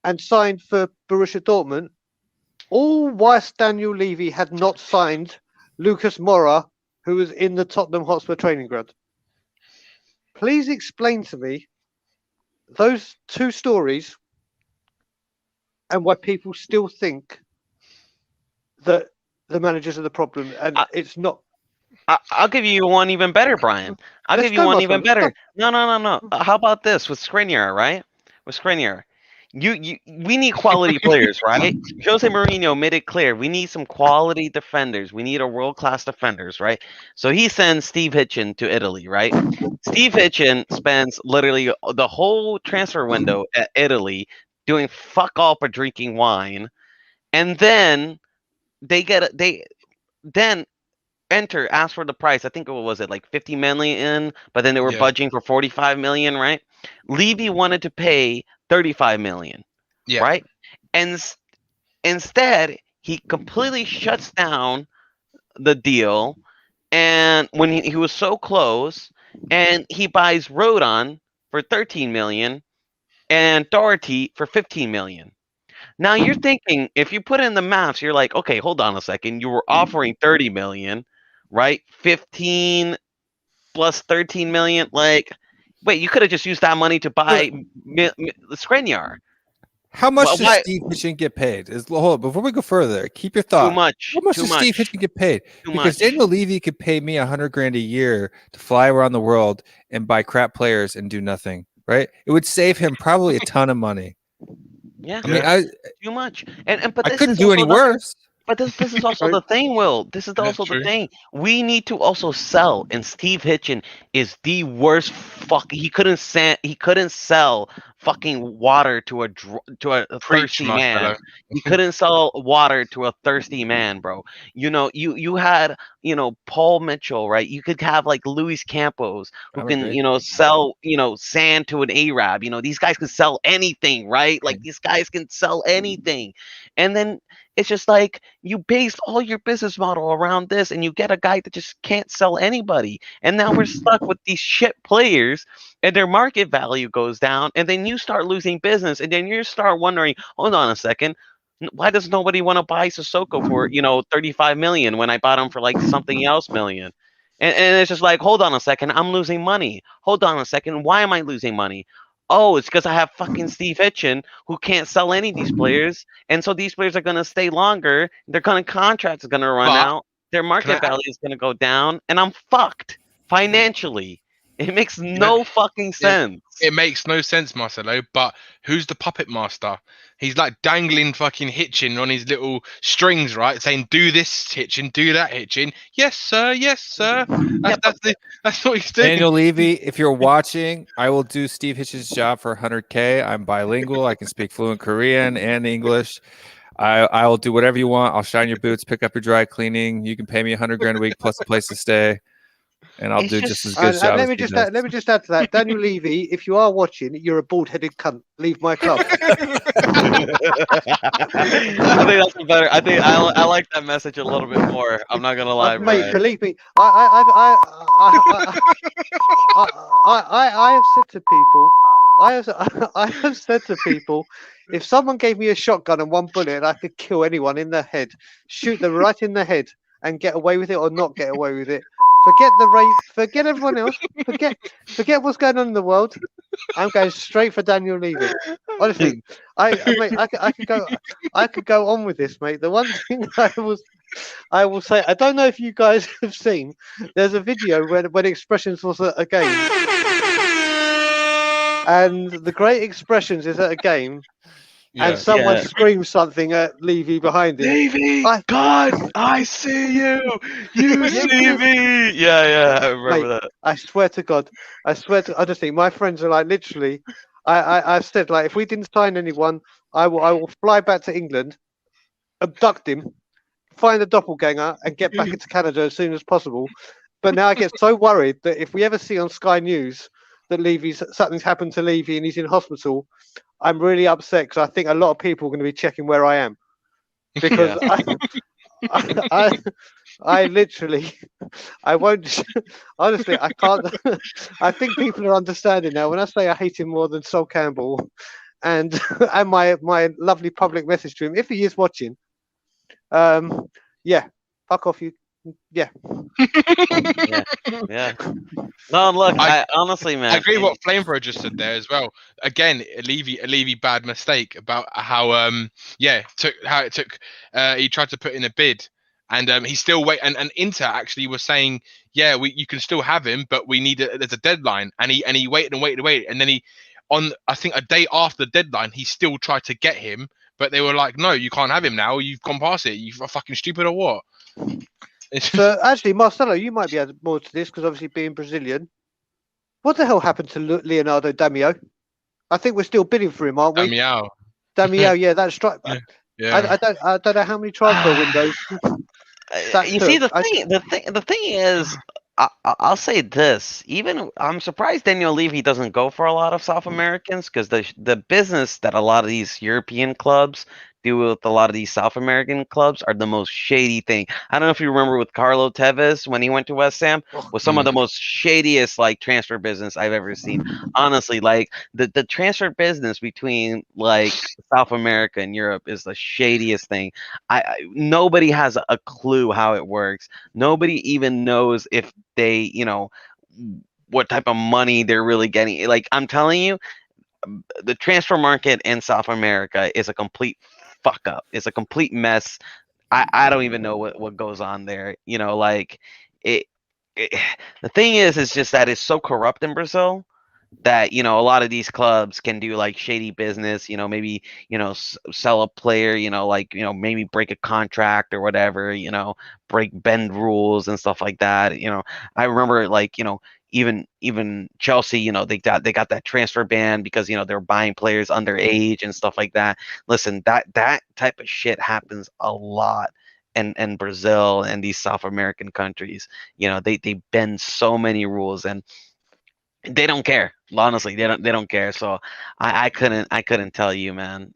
and signed for Borussia Dortmund, all whilst Daniel Levy had not signed Lucas Moura, who was in the Tottenham Hotspur training ground. Please explain to me those 2 stories and why people still think that the managers are the problem, and it's not. I'll give you one even better, Brian. Let's give you go, one my even friend. better. No. How about this with Skriniar, right? With Skriniar. We need quality players, right? Jose Mourinho made it clear we need some quality defenders. We need a world-class defenders, right? So he sends Steve Hitchin to Italy, right? Steve Hitchin spends literally the whole transfer window at Italy doing fuck all but drinking wine, and then they ask for the price. I think it was like 50 million, but then they were Yeah. budging for 45 million, right? Levy wanted to pay 35 million, Yeah. right? And instead, he completely shuts down the deal. And when he was so close, and he buys Rodon for 13 million and Doherty for 15 million. Now you're thinking, if you put in the maths, you're like, okay, hold on a second. You were offering 30 million, right? 15 plus 13 million. Like, wait, you could have just used that money to buy Skriniar. How much Well, does why- Steve Hitchin get paid? Hold on, before we go further, keep your thought. Too much. How much Too does much. Steve Hitchin get paid? Too Because much. Daniel Levy could pay me $100,000 a year to fly around the world and buy crap players and do nothing. Right? It would save him probably a ton of money. Yeah, I mean, too much. But I this couldn't is do also any the- worse. But this is also the thing, Will. This is Yeah, also the true. thing. We need to also sell, and Steve Hitchin is the worst. He couldn't sell fucking water to a Preach, thirsty man. Marcelo. You couldn't sell water to a thirsty man, bro. You had Paul Mitchell, right? You could have like Luis Campos who I'm can agreed. sell sand to an Arab. These guys can sell anything, right? Like these guys can sell anything, and then it's just like you based all your business model around this, and you get a guy that just can't sell anybody, and now we're stuck with these shit players, and their market value goes down, and then you start losing business, and then you start wondering, hold on a second. Why does nobody want to buy Sissoko for 35 million when I bought him for like something else million? And it's just like, hold on a second, I'm losing money. Hold on a second, why am I losing money? Oh, it's because I have fucking Steve Hitchen who can't sell any of these players, and so these players are gonna stay longer. Their kind of contracts are gonna run But out. Their market I- value is gonna go down, and I'm fucked financially. It makes know, no fucking sense. It makes no sense, Marcelo, but who's the puppet master? He's like dangling fucking Hitchin on his little strings, right? Saying, do this Hitchin, do that Hitchin. Yes, sir, yes, sir. That's what he's doing. Daniel Levy, if you're watching, I will do Steve Hitch's job for 100K. I'm bilingual. I can speak fluent Korean and English. I will do whatever you want. I'll shine your boots, pick up your dry cleaning. You can pay me 100 grand a week plus a place to stay, and I'll It's do just- just as good a job. let as me he just does. let me just add to that, Daniel Levy. If you are watching, you're a bald-headed cunt. Leave my club. I think that's a better. I think I like that message a little bit more. I'm not gonna lie, Mate, Brian. believe me, I have said to people, I have said to people, if someone gave me a shotgun and one bullet, I could kill anyone in the head, shoot them right in the head, and get away with it or not get away with it. Forget the rape, forget everyone else, forget what's going on in the world. I'm going straight for Daniel Levy. Honestly, mate, I could go on with this, mate. The one thing I will say, I don't know if you guys have seen. There's a video when Expressions was at a game, and the Great Expressions is at a game, and someone Yeah. screams something at Levy behind him. Levy, I- God, I see you. You see me. Yeah, I remember Mate, that. I swear to God, honestly, my friends are like literally. I've said, like, if we didn't sign anyone, I will fly back to England, abduct him, find a doppelganger, and get back into Canada as soon as possible. But now I get so worried that if we ever see on Sky News that something's happened to Levy and he's in hospital, I'm really upset because I think a lot of people are going to be checking where I am, because I literally, I won't. Honestly, I can't. I think people are understanding now when I say I hate him more than Sol Campbell, and my lovely public message to him, if he is watching. Yeah, fuck off, you. Yeah. Yeah. No, look, I honestly, man. I agree with what Flamethrower just said there as well. Again, a Levy bad mistake about how he tried to put in a bid, and he still and Inter actually was saying, yeah, you can still have him, but there's a deadline, and he waited and waited, and then I think a day after the deadline he still tried to get him, but they were like, no, you can't have him now, you've gone past it, you are fucking stupid or what? So actually, Marcelo, you might be able more to this because obviously being Brazilian. What the hell happened to Leonardo Damião? I think we're still bidding for him, aren't we? Damião, yeah, that's right. Yeah. I don't know how many transfer windows. See, the thing is, I'll say this. Even I'm surprised Daniel Levy doesn't go for a lot of South Americans, because the business that a lot of these European clubs do with a lot of these South American clubs are the most shady thing. I don't know if you remember with Carlo Tevez when he went to West Ham, was some of the most shadiest like transfer business I've ever seen. Honestly, like the transfer business between like South America and Europe is the shadiest thing. Nobody has a clue how it works. Nobody even knows if they, what type of money they're really getting. Like, I'm telling you, the transfer market in South America is a complete fuck up. It's a complete mess. I don't even know what goes on there. Like the thing is just that it's so corrupt in Brazil that a lot of these clubs can do like shady business, maybe sell a player, maybe break a contract or whatever, bend rules and stuff like that. I remember like even Chelsea, they got that transfer ban because they're buying players underage and stuff like that. Listen, that type of shit happens a lot in Brazil and these South American countries. They bend so many rules and they don't care. Honestly, they don't care. So I couldn't tell you, man.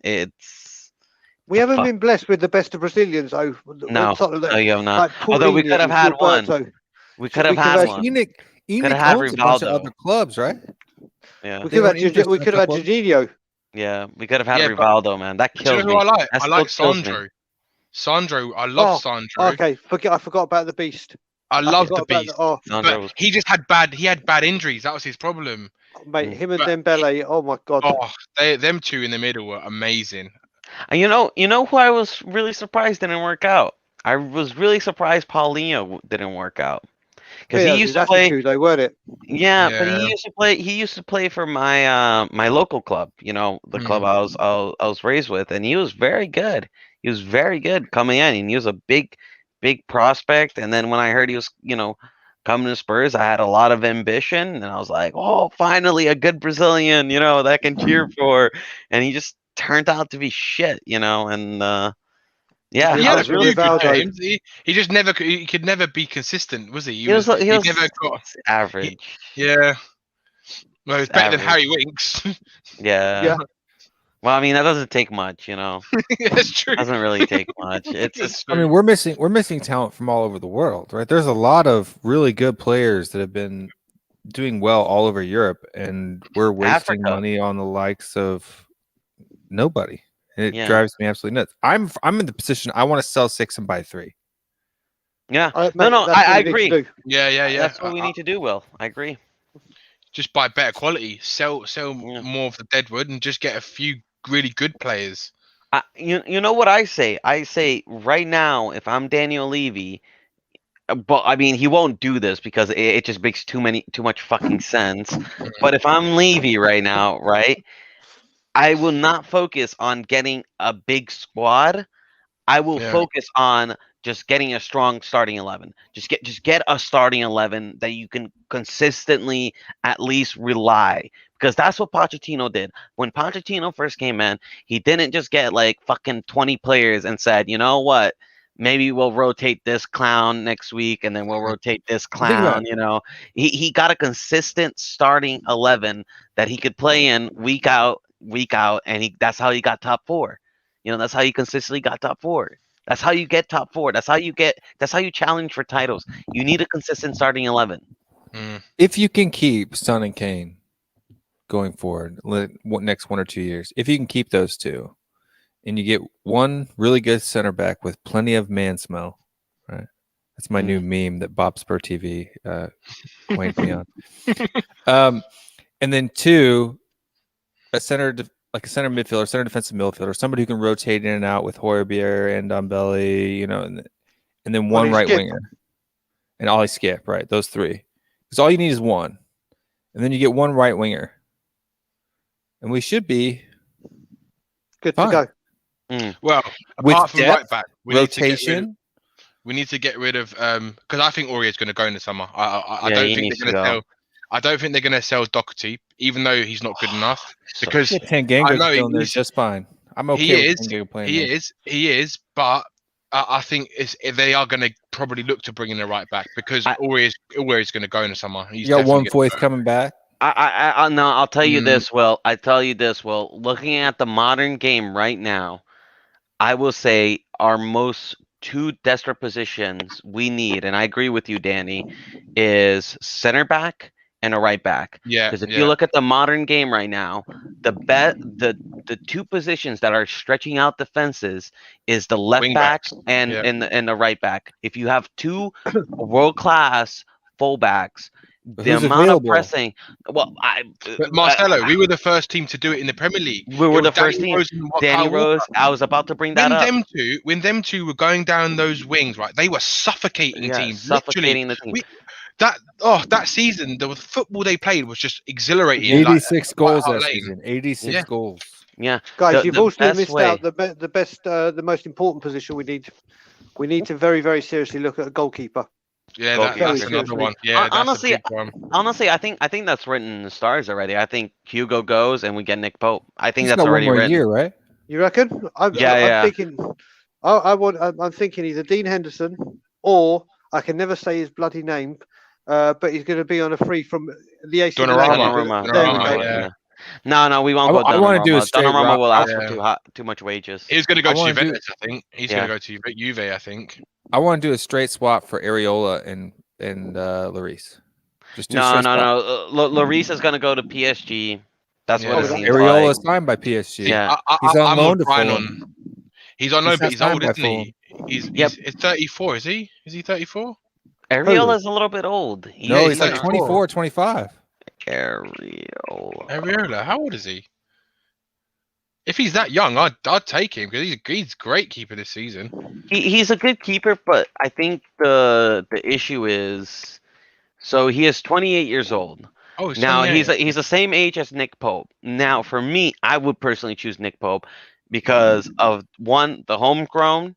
We haven't been blessed with the best of Brazilians, though. No, you have not. Like Although we could have had one. Gilberto. We could have had one. Enoch owns a bunch of other clubs, right? Yeah. We could have had Jorginho. Yeah, we could have had Rivaldo, man. That Do kills you know who me. I like? That I like still kills me. Sandro. Sandro, I love Sandro. Okay, I forgot about the Beast. I love the Beast. Sandro But he just had bad injuries. That was his problem. Mate, him and Dembele. Oh my god. Oh, them two in the middle were amazing. And you know who I was really surprised didn't work out. I was really surprised Paulinho didn't work out because he used to play. Though, weren't it? Yeah, but he used to play. He used to play for my my local club. The club I was raised with, and he was very good. He was very good coming in, and he was a big prospect. And then when I heard he was coming to Spurs, I had a lot of ambition, and I was like, oh, finally a good Brazilian, that I can cheer for. And he just turned out to be shit, and yeah, He had a was few really good proud. games. He just never he could never be consistent, was he? He was never got average. Yeah. Well, it's better than average. Harry Winks. Yeah. Well, I mean, that doesn't take much, That's true. Doesn't really take much. I mean, we're missing talent from all over the world, right? There's a lot of really good players that have been doing well all over Europe, and we're wasting money on the likes of nobody. And it drives me absolutely nuts. I'm in the position I want to sell 6 and buy 3. Yeah. I agree. Yeah. That's what we need to do, Will. I agree. Just buy better quality, sell more of the deadwood, and just get a few really good players. You know what I say? I say right now, if I'm Daniel Levy, but I mean he won't do this because it just makes too much fucking sense. But if I'm Levy right now, right, I will not focus on getting a big squad. I will focus on just getting a strong starting 11. Just get a starting 11 that you can consistently at least rely. Because that's what Pochettino did. When Pochettino first came in, he didn't just get like fucking 20 players and said, you know what? Maybe we'll rotate this clown next week and then we'll rotate this clown, He got a consistent starting 11 that he could play in week out, and that's how he got top 4. That's how you consistently got top 4. That's how you get top 4. That's how you challenge for titles. You need a consistent starting 11. If you can keep Son and Kane going forward, next 1 or 2 years, if you can keep those two, and you get one really good center back with plenty of man smell, right? That's my new meme that Bob Spur TV coined me on. And then 2, a center midfielder, center defensive midfielder, somebody who can rotate in and out with Højbjerg and Ndombele, and then one right winger, and Ollie Skip, right? Those 3, because all you need is one, and then you get one right winger, and we should be good to go. Well, with apart from depth, right back, rotation. We need to get rid of because I think Aurier is going to go in the summer. I don't think they're going to sell. I don't think they're going to sell Doherty, even though he's not good enough. Because Tanganga's still in there just fine. I'm okay with Tanganga playing. He is, but I think they are going to probably look to bring in the right back because Aurier is going to go in the summer. You got one voice coming back. I'll tell you this, Will. Looking at the modern game right now, I will say our most 2 desperate positions we need, and I agree with you, Danny, is center back and a right back. Yeah. Because if you look at the modern game right now, the 2 positions that are stretching out defenses is the left back and the right back. If you have 2 world class fullbacks, the amount of pressing. Well, but Marcelo, we were the first team to do it in the Premier League. We were the first team. Danny Rose. I was about to bring that up. When them two were going down those wings, right? They were suffocating teams. Suffocating the team. That season, the football they played was just exhilarating. 86 goals that season. 86 goals. Yeah, guys, you've also missed out the most important position we need. We need to very, very seriously look at a goalkeeper. Yeah, Goalkeeper. that's Very another seriously. one. Yeah, that's Honestly, a big one. honestly, I think that's written in the stars already. I think Hugo goes and we get Nick Pope. I think He's that's got one already more written. year, right? You reckon? I'm Yeah. thinking. I'm thinking either Dean Henderson or I can never say his bloody name, but he's going to be on a free from the AC Milan. Donnarumma. There we go. Yeah. No, we won't go I want to do a Donnarumma. straight Donnarumma will ask yeah. for too much wages. He's going to go I to wanna do- Juventus, I think. He's going to go to Juve, I think. I want to do a straight swap for Areola and Lloris. Just do a No. straight swap. Lloris is gonna go to PSG. That's what it Yeah. seems Areola like. is signed by PSG. Yeah. He's on I'm loan with to Brian Fulham. He's on He's loan, but not he's signed old, by isn't he? He's Yep. 34, is he? Is he 34? Areola is a little bit old. No, he's like 34. 24, 25. Areola. Areola, how old is he? If he's that young, I'd take him because he's great keeper this season. He's a good keeper, but I think the issue is, so he is 28 years old. Oh, he's Now 28. he's the same age as Nick Pope. Now for me, I would personally choose Nick Pope because of one, the homegrown,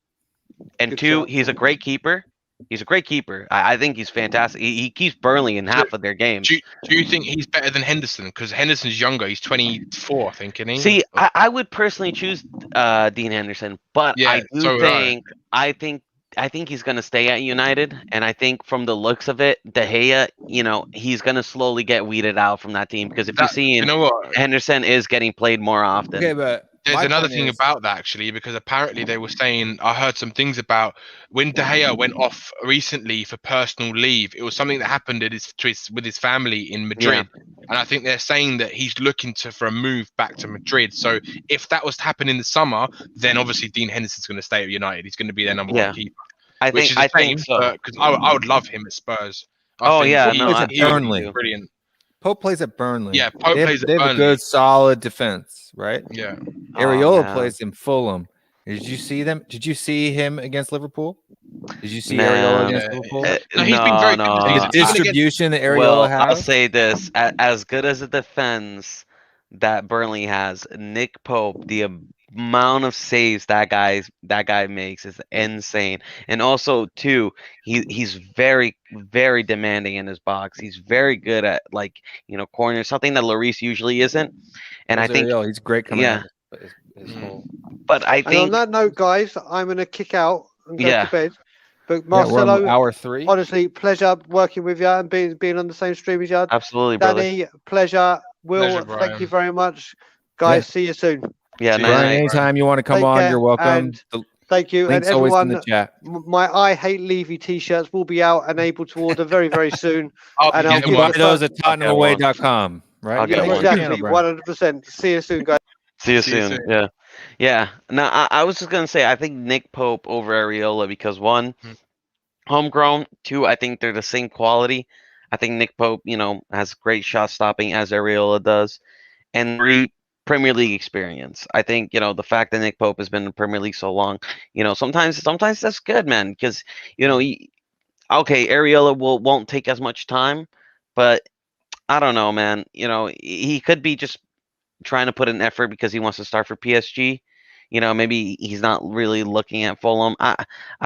and Good two, shout. he's a great keeper. He's a great keeper. I think he's fantastic. He keeps Burnley in half of their games. Do you think he's better than Henderson? Because Henderson's younger. He's 24, I think, isn't he? See, I would personally choose Dean Henderson, but Yeah, I do so would I. I think he's gonna stay at United, and I think from the looks of it, De Gea, he's gonna slowly get weeded out from that team because if you see you know what? Henderson is getting played more often. Okay, but There's my another point thing is- about that actually, because apparently they were saying, I heard some things about when De Gea went off recently for personal leave. It was something that happened with his family in Madrid, and I think they're saying that he's looking for a move back to Madrid. So if that was to happen in the summer, then obviously Dean Henderson's going to stay at United. He's going to be their number one keeper. I Which think is a shame, think so. because I would love him at Spurs. Oh, yeah, he no, would I- be Burnley. brilliant. Pope plays at Burnley. Yeah, Pope they have, plays at they have Burnley. a good, solid defense, right? Yeah. Areola man. plays in Fulham. Did you see them? Did you see him against Liverpool? Did you see Man. Areola against Yeah. Liverpool? No, he's been very good this The season. distribution that Areola Well, has. I'll say this: as good as a defense that Burnley has, Nick Pope, the amount of saves that guy makes is insane. And also, too, he's very, very demanding in his box. He's very good at corners, something that Lloris usually isn't. And I think, Areola, he's great coming yeah. out. His whole... but I And on think, that note, guys, I'm going to kick out and go Yeah. to bed. But Yeah, we're on Marcelo, hour 3. honestly, pleasure working with you and being on the same stream as you. absolutely, brother. Danny, pleasure. Will, Pleasure, thank Brian. you very much. Guys, see you soon. Yeah, See nice. you Brian, later. anytime you want to come Take on, care, you're welcome. and The Thank you. link's And always in everyone, the chat. my I Hate Levy t-shirts will be out and able to order very, very soon. I'll And be I'll You getting can give buy the those first- at TottenhamAway.com, right? I'll get Yeah, one. Exactly, 100%. See you soon, guys. See you See you soon. soon. Yeah. Yeah. Now, I was just going to say, I think Nick Pope over Areola because one, homegrown. Two, I think they're the same quality. I think Nick Pope, has great shot stopping as Areola does. And three, Premier League experience. I think, the fact that Nick Pope has been in the Premier League so long, sometimes that's good, man. Because, okay, Areola won't take as much time, but I don't know, man. He could be just trying to put an effort because he wants to start for PSG. Maybe he's not really looking at Fulham. I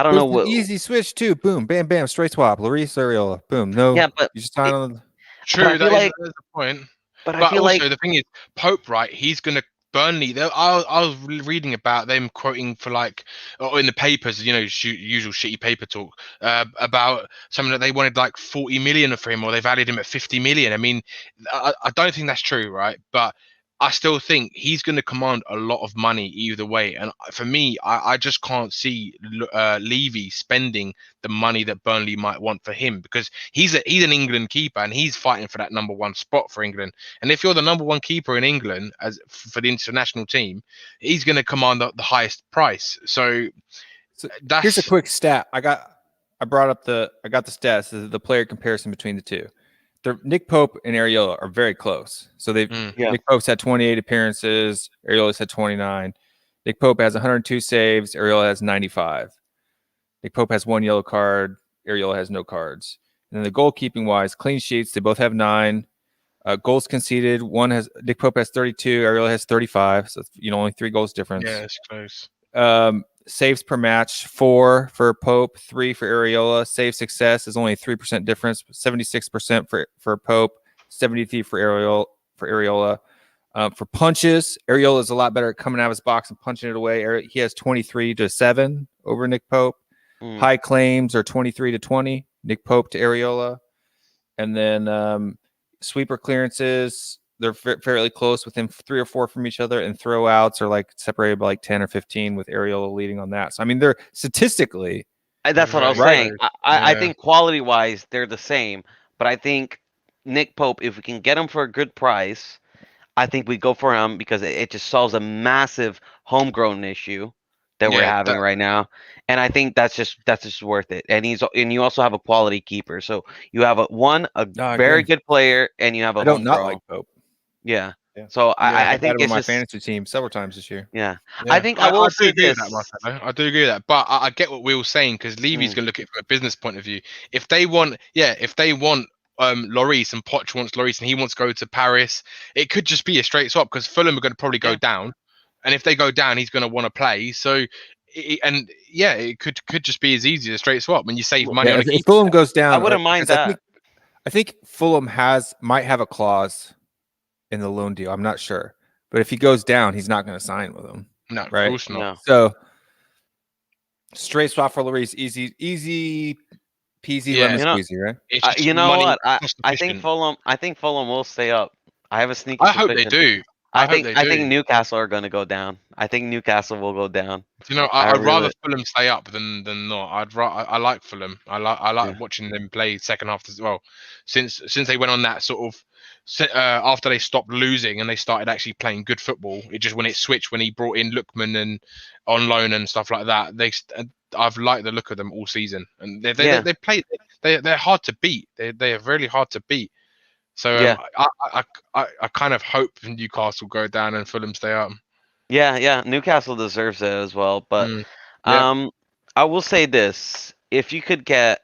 don't know what. Easy switch too. Boom, bam, bam, straight swap. Lloris, Areola. Boom. No. Yeah, but you just sign on. True, I feel that like- is the point. But I But feel also like the thing is, Pope, right? He's gonna Burnley. I was reading about them quoting for or in the papers, usual shitty paper talk about something that they wanted 40 million for him, or they valued him at 50 million. I mean, I don't think that's true, right? But I still think he's going to command a lot of money either way. And for me, I just can't see Levy spending the money that Burnley might want for him, because he's an England keeper and he's fighting for that number one spot for England. And if you're the number one keeper in England for the international team, he's going to command the highest price. So that's Here's a quick stat. I got the stats, the player comparison between the two. Nick Pope and Areola are very close. So Nick Pope's had 28 appearances. Areola's had 29. Nick Pope has 102 saves. Areola has 95. Nick Pope has 1 yellow card. Areola has no cards. And then the goalkeeping wise, clean sheets, they both have 9. Goals conceded, Nick Pope has 32. Areola has 35. So only 3 goals difference. Yeah, it's close. Saves per match, 4 for Pope, 3 for Areola. Save success is only 3% difference, 76% for Pope, 73 for Areola. For punches, Areola is a lot better at coming out of his box and punching it away. He has 23-7 over Nick Pope. High claims are 23-20, Nick Pope to Areola. And then sweeper clearances, they're fairly close, within 3 or 4 from each other, and throwouts are like separated by like 10 or 15, with Areola leading on that. So I mean, they're statistically, That's what I was saying. I think quality-wise, they're the same. But I think Nick Pope, if we can get him for a good price, I think we go for him because it just solves a massive homegrown issue that we're having right now. And I think that's just worth it. And you also have a quality keeper. So you have a very good player, and you have a I don't homegrown. not like Pope. Yeah. So I think it's it's my just fantasy team several times this year. Yeah. I think I will say agree this. with that, Marcelo. I do agree with that, but I get what Will's saying, because Levy's gonna look at it from a business point of view. If they want Lloris, and Poch wants Lloris, and he wants to go to Paris, it could just be a straight swap, because Fulham are going to probably go down, and if they go down, he's going to want to play. So, it could just be as easy as a straight swap when you save money on a if Fulham goes down. I wouldn't mind that. I think Fulham might have a clause in the loan deal. I'm not sure, but if he goes down, he's not going to sign with them. No, right? Of course not. No. So straight swap for Lloris, easy peasy lemon squeezy, right? You know what? I think Fulham will stay up. I have a sneaky I hope suspicion. they do. I think Newcastle are going to go down. I think Newcastle will go down. You know, I'd rather Fulham stay up than not. I like Fulham. I like watching them play second half as well. Since they went on that sort of after they stopped losing and they started actually playing good football, when it switched when he brought in Lookman and on loan and stuff like that. I've liked the look of them all season, and they play. They're hard to beat. They are really hard to beat. So I kind of hope Newcastle go down and Fulham stay up. Yeah. Newcastle deserves it as well. But I will say this: if you could get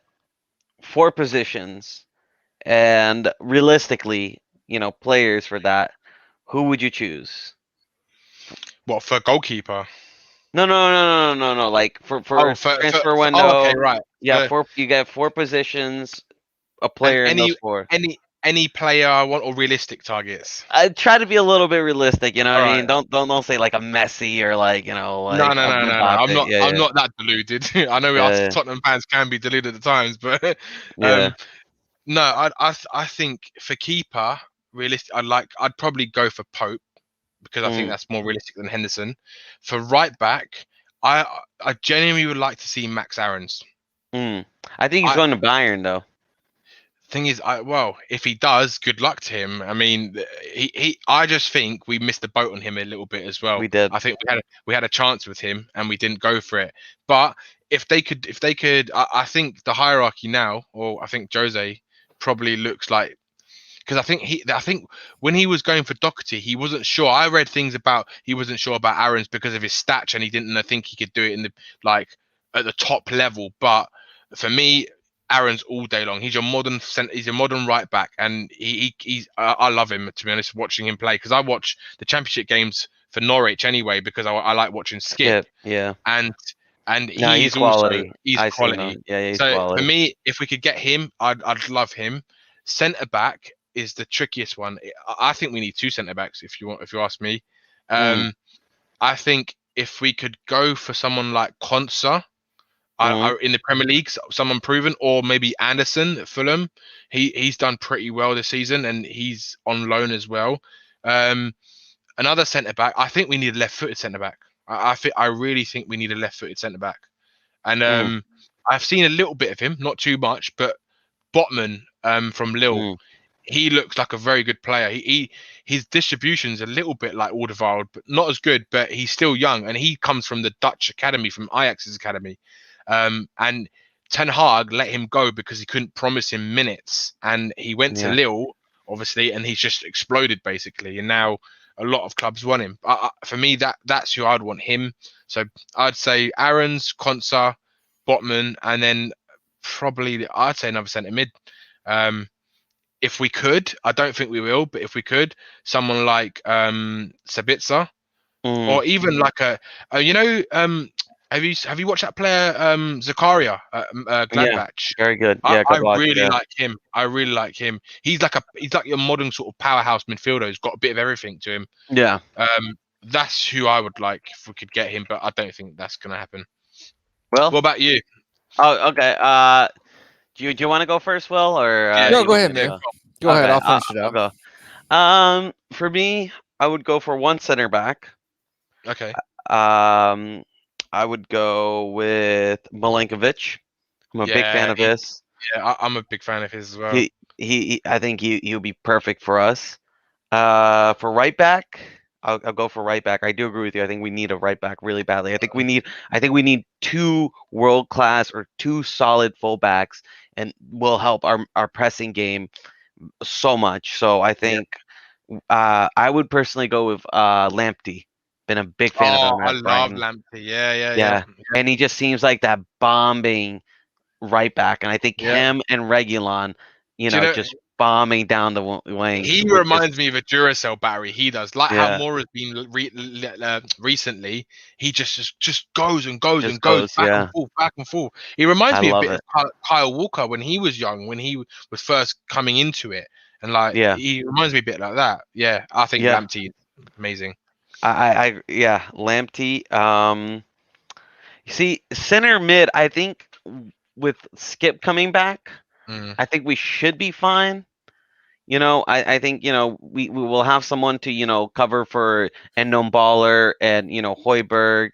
4 positions, and realistically, players for that, who would you choose? What, for goalkeeper? No. Like for transfer window. Oh, okay, right. Yeah, you get 4 positions, a player in those 4. Any player I want, or realistic targets? I try to be a little bit realistic, you know what I mean? Don't say like a Messi or like, No. I'm not that deluded. I know us Tottenham fans can be deluded at times, but no, I think for keeper, realistic, I'd probably go for Pope, because I think that's more realistic than Henderson. For right back, I genuinely would like to see Max Aarons. I think he's going to Bayern though. Thing is, if he does, good luck to him. I mean, I just think we missed the boat on him a little bit as well. We did. I think we had a chance with him and we didn't go for it. But if they could, I think the hierarchy now, or I think Jose probably looks like, because I think when he was going for Doherty, he wasn't sure. I read things about he wasn't sure about Aarons because of his stature, and he didn't think he could do it at the top level. But for me, Aaron's all day long. He's a modern right back, and I love him, to be honest, watching him play, because I watch the Championship games for Norwich anyway, because I like watching Skip. Yeah. And he's quality. He's quality. Yeah, he's so quality. For me, if we could get him, I'd love him. Centre back is the trickiest one. I think we need 2 centre backs, if you ask me. I think if we could go for someone like Konsa, in the Premier League, someone proven, or maybe Anderson at Fulham. He's done pretty well this season, and he's on loan as well. Another centre back. I think we need a left-footed centre back. I really think we need a left-footed centre back. And I've seen a little bit of him, not too much, but Botman from Lille. He looks like a very good player. His distribution's a little bit like Alderweireld, but not as good. But he's still young, and he comes from the Dutch academy, from Ajax's academy. And Ten Hag let him go because he couldn't promise him minutes, and he went to Lille, obviously, and he's just exploded basically. And now a lot of clubs want him. For me, that's who I'd want him. So I'd say Aarons, Konsa, Botman, and then probably I'd say another centre mid. If we could, I don't think we will, but if we could, someone like Sabitzer, or even like Have you watched that player Zakaria Gladbach? Very good. Yeah, I Gladbach, really yeah. like him. I really like him. He's like your modern sort of powerhouse midfielder. He's got a bit of everything to him. Yeah. That's who I would like if we could get him, but I don't think that's gonna happen. Well. What about you? Oh, okay. Do you want to go first, Will, or Yeah, No, you go want ahead, me to man. Go ahead. I'll finish it I'll up. go. For me, I would go for one center back. Okay. I would go with Milenkovic. I'm a big fan of his. Yeah, I'm a big fan of his as well. I think he'll be perfect for us. For right back, I'll go for right back. I do agree with you. I think we need a right back really badly. I think we need two world class or two solid fullbacks, and will help our pressing game so much. So I think I would personally go with Lamptey. Been a big fan of him I at love Brighton. Lamptey. Yeah. And he just seems like that bombing right back, and I think him and Reguilon, just bombing down the wing. He reminds me of a Duracell battery. He does, like how Moore has been recently. He just goes and goes and goes back and forth. He reminds me a bit of Kyle Walker when he was young, when he was first coming into it, and he reminds me a bit like that. Yeah, I think Lamptey is amazing. Lamptey. You see, center mid, I think with Skip coming back, I think we should be fine. I think we will have someone to cover for Baller and Højbjerg,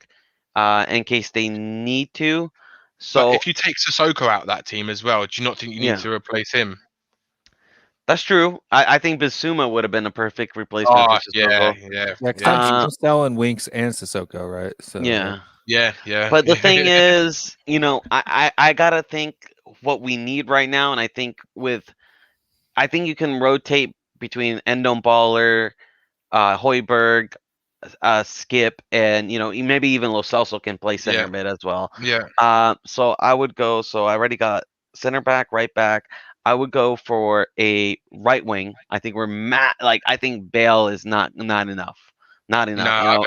in case they need to. So but if you take Sissoko out of that team as well, do you not think you need to replace him? That's true. I think Bissouma would have been a perfect replacement for Sissoko. Yeah. Next time she's selling Winks and Sissoko, right? So Yeah. But the thing is, I gotta think what we need right now, and I think you can rotate between Baller, Højbjerg, Skip, and maybe even Lo Celso can play center mid as well. Yeah. So I would go. So I already got center back, right back. I would go for a right wing. I think I think Bale is not enough. Not enough. No,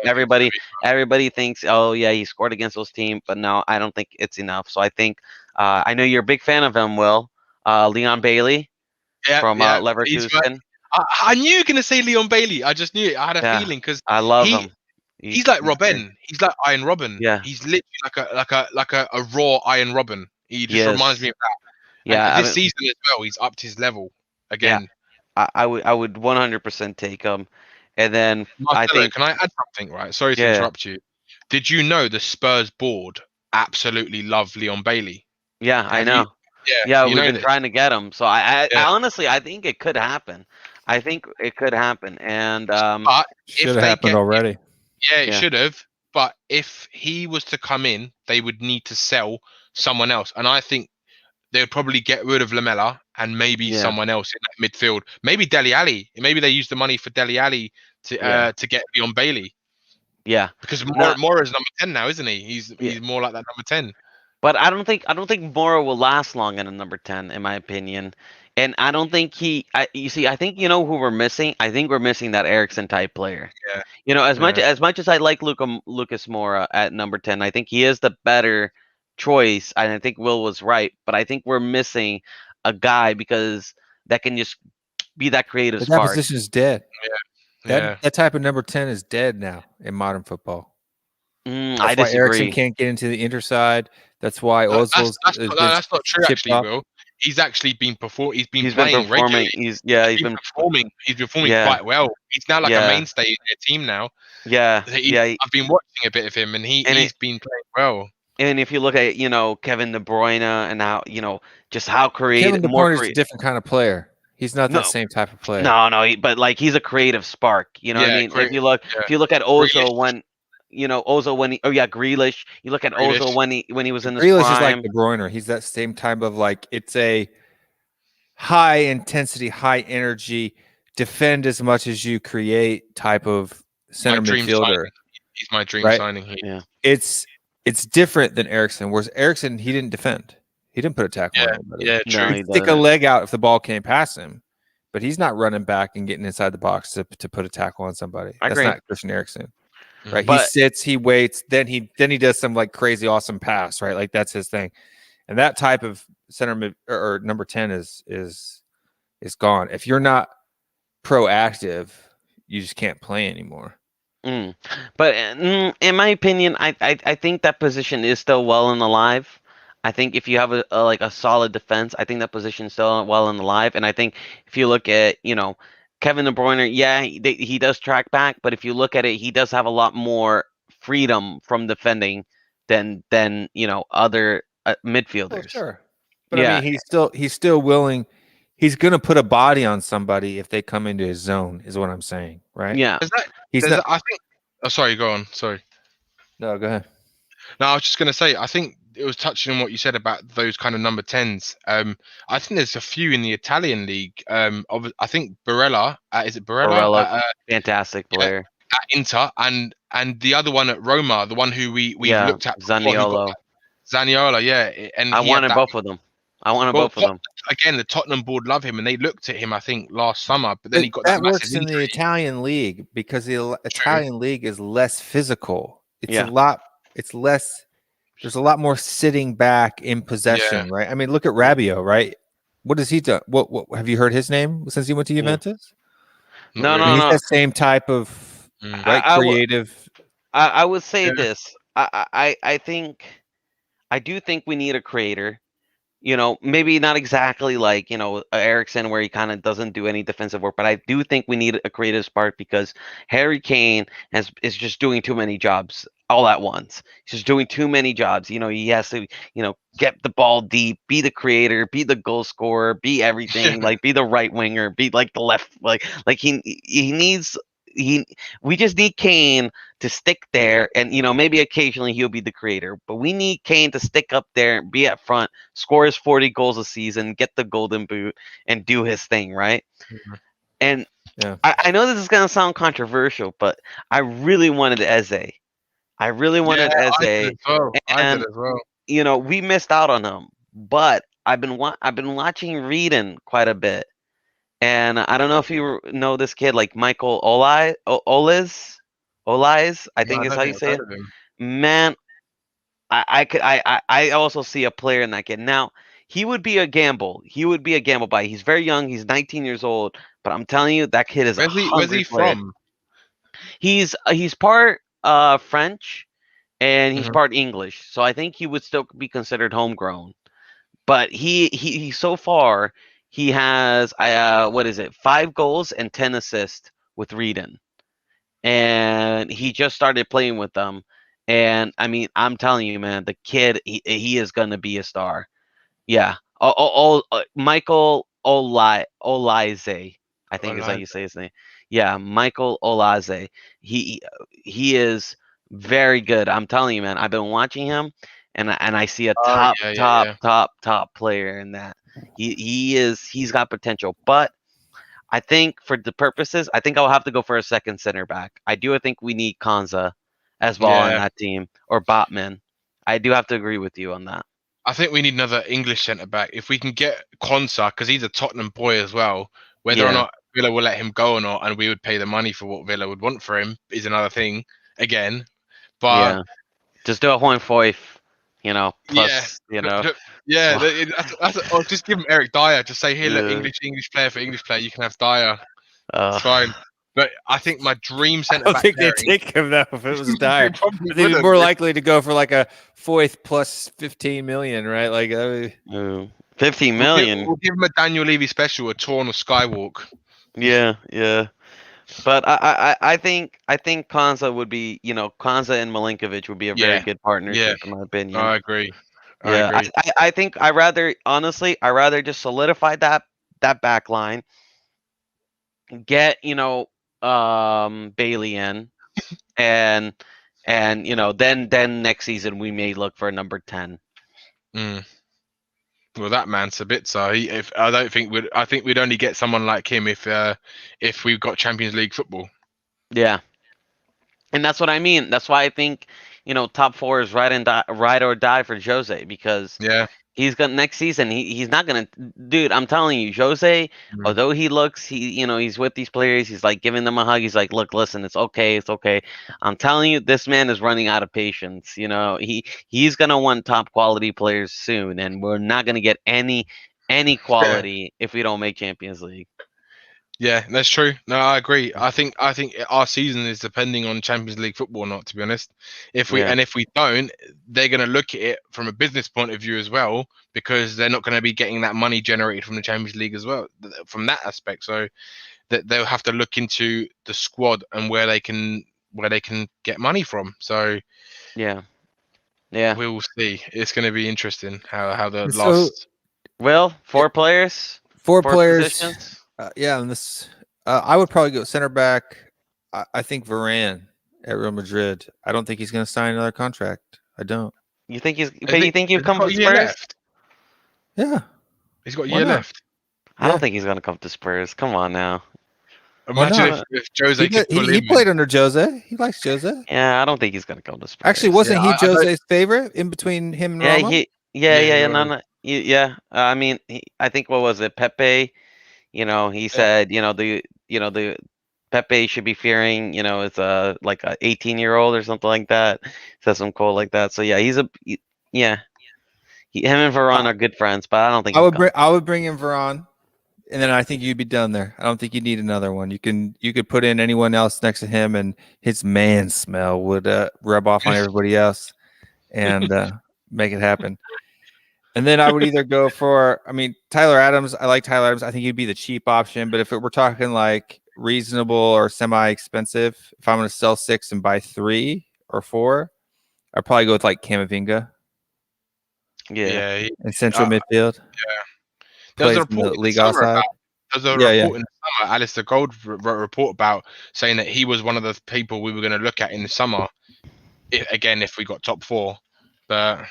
everybody thinks, oh yeah, he scored against those teams, but no, I don't think it's enough. So I think I know you're a big fan of him, Will. Leon Bailey from Leverkusen. I knew you were gonna say Leon Bailey. I just knew it. I had a feeling because I love him. He's like Robben. He's like Iron Robben. Yeah. He's literally like a raw Iron Robben. He just reminds me of that. Yeah. And this season as well, he's upped his level again. Yeah. I would 100% take him. And then Marcelo, can I add something? Right. Sorry to interrupt you. Did you know the Spurs board absolutely love Leon Bailey? Yeah, I know. We've been trying to get him. So I honestly, I think it could happen. And but should have happened already. It should have. But if he was to come in, they would need to sell someone else. And I think they would probably get rid of Lamela and maybe someone else in that midfield. Maybe Dele Alli. Maybe they use the money for Dele Alli to get Leon Bailey. Yeah, because Mora is number 10 now, isn't he? He's more like that number 10. But I don't think Mora will last long in a number 10, in my opinion. And I don't think I think who we're missing. I think we're missing that Eriksen type player. Yeah. As much as I like Lucas Moura at number 10, I think he is the better choice. And I think Will was right, but I think we're missing a guy because that can just be that creative spark. That position is dead. Yeah. That type of number 10 is dead now in modern football. I disagree. Eriksen can't get into the interside. That's why Ozil's. That's not true. Actually, Will. He's actually been performing. He's been playing regularly. He's been performing. He's performing quite well. He's now like a mainstay in their team now. I've been watching a bit of him, and he's been playing well. And if you look at Kevin De Bruyne and how just how creative. Kevin De Bruyne is a different kind of player. He's not that same type of player. No, but he's a creative spark. What I mean? If you look at Ozil when. Grealish. You look at Ozil when he was in the Grealish prime. is like De Bruyne. He's that same type of it's a high intensity, high energy, defend as much as you create type of center midfielder. He's my dream signing. It's different than Eriksen. Whereas Eriksen, he didn't defend. He didn't put a tackle on anybody. Yeah, true. He'd stick a leg out if the ball came past him, but he's not running back and getting inside the box to put a tackle on somebody. That's not Christian Eriksen. right? But- He sits, he waits, then he does some like crazy awesome pass, right? Like that's his thing. And that type of center mid or number 10 is gone. If you're not proactive, you just can't play anymore. But in my opinion, I think that position is still well and alive. I think if you have a solid defense, I think that position is still well and alive. And I think if you look at Kevin De Bruyne, yeah, he does track back, but if you look at it, he does have a lot more freedom from defending than other midfielders. Oh, sure. But Yeah. I mean, he's still willing. He's gonna put a body on somebody if they come into his zone, is what I'm saying, right? Yeah. I think. Oh, sorry. Go on. Sorry. No, go ahead. No, I was just going to say, I think it was touching on what you said about those kind of number 10s. I think there's a few in the Italian league. I think Barella, is it Barella? Barella, fantastic player. At Inter, and the other one at Roma, the one who we looked at before, Zaniolo. Zaniolo, yeah. And I wanted both of them. Both of them. Again, the Tottenham board love him, and they looked at him, I think, last summer. But then he got that that works in injury. the Italian league because the Italian league is less physical. It's Yeah. a lot. It's less. There's a lot more sitting back in possession, right? I mean, look at Rabiot, right? What has he done? What have you heard his name since he went to Juventus? No, I mean, he's the same type of right creative. I would say this. I think I do think we need a creator. Maybe not exactly like Ericsson, where he kind of doesn't do any defensive work, but I do think we need a creative spark because Harry Kane is just doing too many jobs all at once. He's just doing too many jobs. He has to get the ball deep, be the creator, be the goal scorer, be everything, like be the right winger, be like the left, like he needs. We just need Kane to stick there, and maybe occasionally he'll be the creator, but we need Kane to stick up there and be up front, score his 40 goals a season, get the golden boot, and do his thing, right? And I know this is gonna sound controversial, but I really wanted Eze. I really wanted Eze, I did as well. We missed out on him, but I've been watching Reading quite a bit. And I don't know if you know this kid, like Michael Olais, I think is how you say it. Man, I also see a player in that kid. Now, he would be a gamble. Buy. He's very young. He's 19 years old. But I'm telling you, that kid is Where's he from? He's part French, and he's part English. So I think he would still be considered homegrown. But he so far. He has 5 goals and 10 assists with Reading, and he just started playing with them. And I mean, I'm telling you, man, the kid he is gonna be a star. Yeah. Michael Olise, I think is how you say his name. Yeah, Michael Olise. He is very good. I'm telling you, man. I've been watching him, and I see a top player in that. He's got potential, but I think for the purposes, I think I'll have to go for a second center back. I do think we need Konza as well on that team, or Botman. I do have to agree with you on that. I think we need another English centre back. If we can get Konsa, because he's a Tottenham boy as well, whether or not Villa will let him go or not, and we would pay the money for what Villa would want for him is another thing again. But just do a Juan Foyth. Plus, Or just give him Eric Dyer. Just say, here, look, English player for English player. You can have Dyer. It's fine. But I think my dream centre back. I don't think they'd take him though if it was Dyer. They'd be more likely to go for like a Foyth plus 15 million, right? Like 15 million. We'll give him a Daniel Levy special, a tour on a skywalk. Yeah. But I think Konza would be, Konza and Milinkovic would be a very good partnership in my opinion. I agree. I think I rather just solidify that back line, get Bailey in, and then next season we may look for a number 10. Well, that man Sabitzer. I think we'd only get someone like him if we've got Champions League football. Yeah, and that's what I mean. That's why I think top 4 is right or die for Jose, because He's gonna next season. He's not gonna, dude. I'm telling you, Jose. Although he's with these players. He's like giving them a hug. He's like, look, listen, it's okay, it's okay. I'm telling you, this man is running out of patience. He's gonna want top quality players soon, and we're not gonna get any quality if we don't make Champions League. Yeah, that's true. No, I agree. I think our season is depending on Champions League football or not, to be honest. If we don't, they're going to look at it from a business point of view as well, because they're not going to be getting that money generated from the Champions League as well, from that aspect. So that they'll have to look into the squad and where they can get money from. So yeah, we'll see. It's going to be interesting how the So- last. Will 4 players, 4 players. positions? Yeah, and this I would probably go center back. I think Varane at Real Madrid. I don't think he's going to sign another contract. I don't. You think he's? But you think he'd come to Spurs? Left. Yeah, He's got a Why year not? left. I don't think he's gonna come to Spurs. Come on now. Imagine not? if Jose he, could pull he him. played under Jose. He likes Jose. Yeah, I don't think he's gonna come to Spurs. Actually, wasn't Yeah, he Jose's favorite in between him and Roma? Yeah, no. I mean, I think what was it, Pepe? He said, the Pepe should be fearing, it's like a 18-year-old or something like that. Says some cool like that. So yeah, him and Varane are good friends, but I don't think I would bring in Varane, and then I think you'd be done there. I don't think you need another one. You could put in anyone else next to him, and his man smell would rub off on everybody else, and make it happen. And then I would either go for, Tyler Adams. I like Tyler Adams. I think he'd be the cheap option. But if we're talking like reasonable or semi-expensive, if I'm going to sell 6 and buy 3 or 4, I'd probably go with like Camavinga Yeah. in central midfield. Yeah. Plays in the league outside. There's a report in the summer. Alistair Gold wrote a report about saying that he was one of the people we were going to look at in the summer. If we got top 4, but.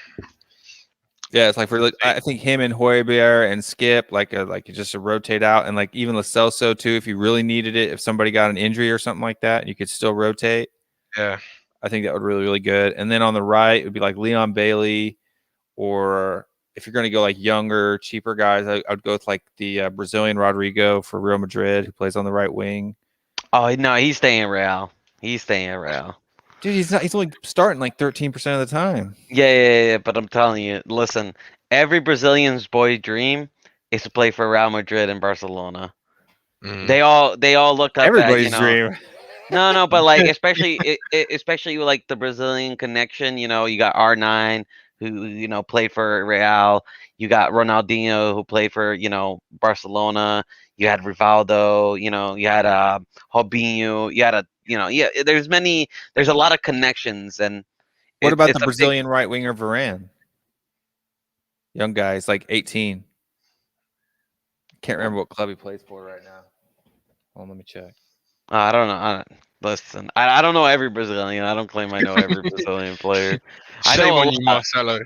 Yeah, it's like I think him and Højbjerg and Skip like just to rotate out, and like even Lo Celso too, if you really needed it, if somebody got an injury or something like that, you could still rotate. Yeah, I think that would really, really good. And then on the right, it would be like Leon Bailey, or if you're going to go like younger, cheaper guys, I'd go with like the Brazilian Rodrigo for Real Madrid, who plays on the right wing. Oh no, he's staying Real. Dude, he's only starting like 13% of the time. Yeah. But I'm telling you, listen, every Brazilian's boy dream is to play for Real Madrid and Barcelona. They all look up everybody's at, dream. No, but like especially with like the Brazilian connection. You got R9 who played for Real. You got Ronaldinho who played for Barcelona. You had Rivaldo. You had Robinho. You had there's a lot of connections. And what about the Brazilian right winger Varane? Young guy, he's like 18. Can't remember what club he plays for right now. Hold on, let me check. I don't know. Listen, I don't know every Brazilian. I don't claim I know every Brazilian player. Shame on you, Marcelo.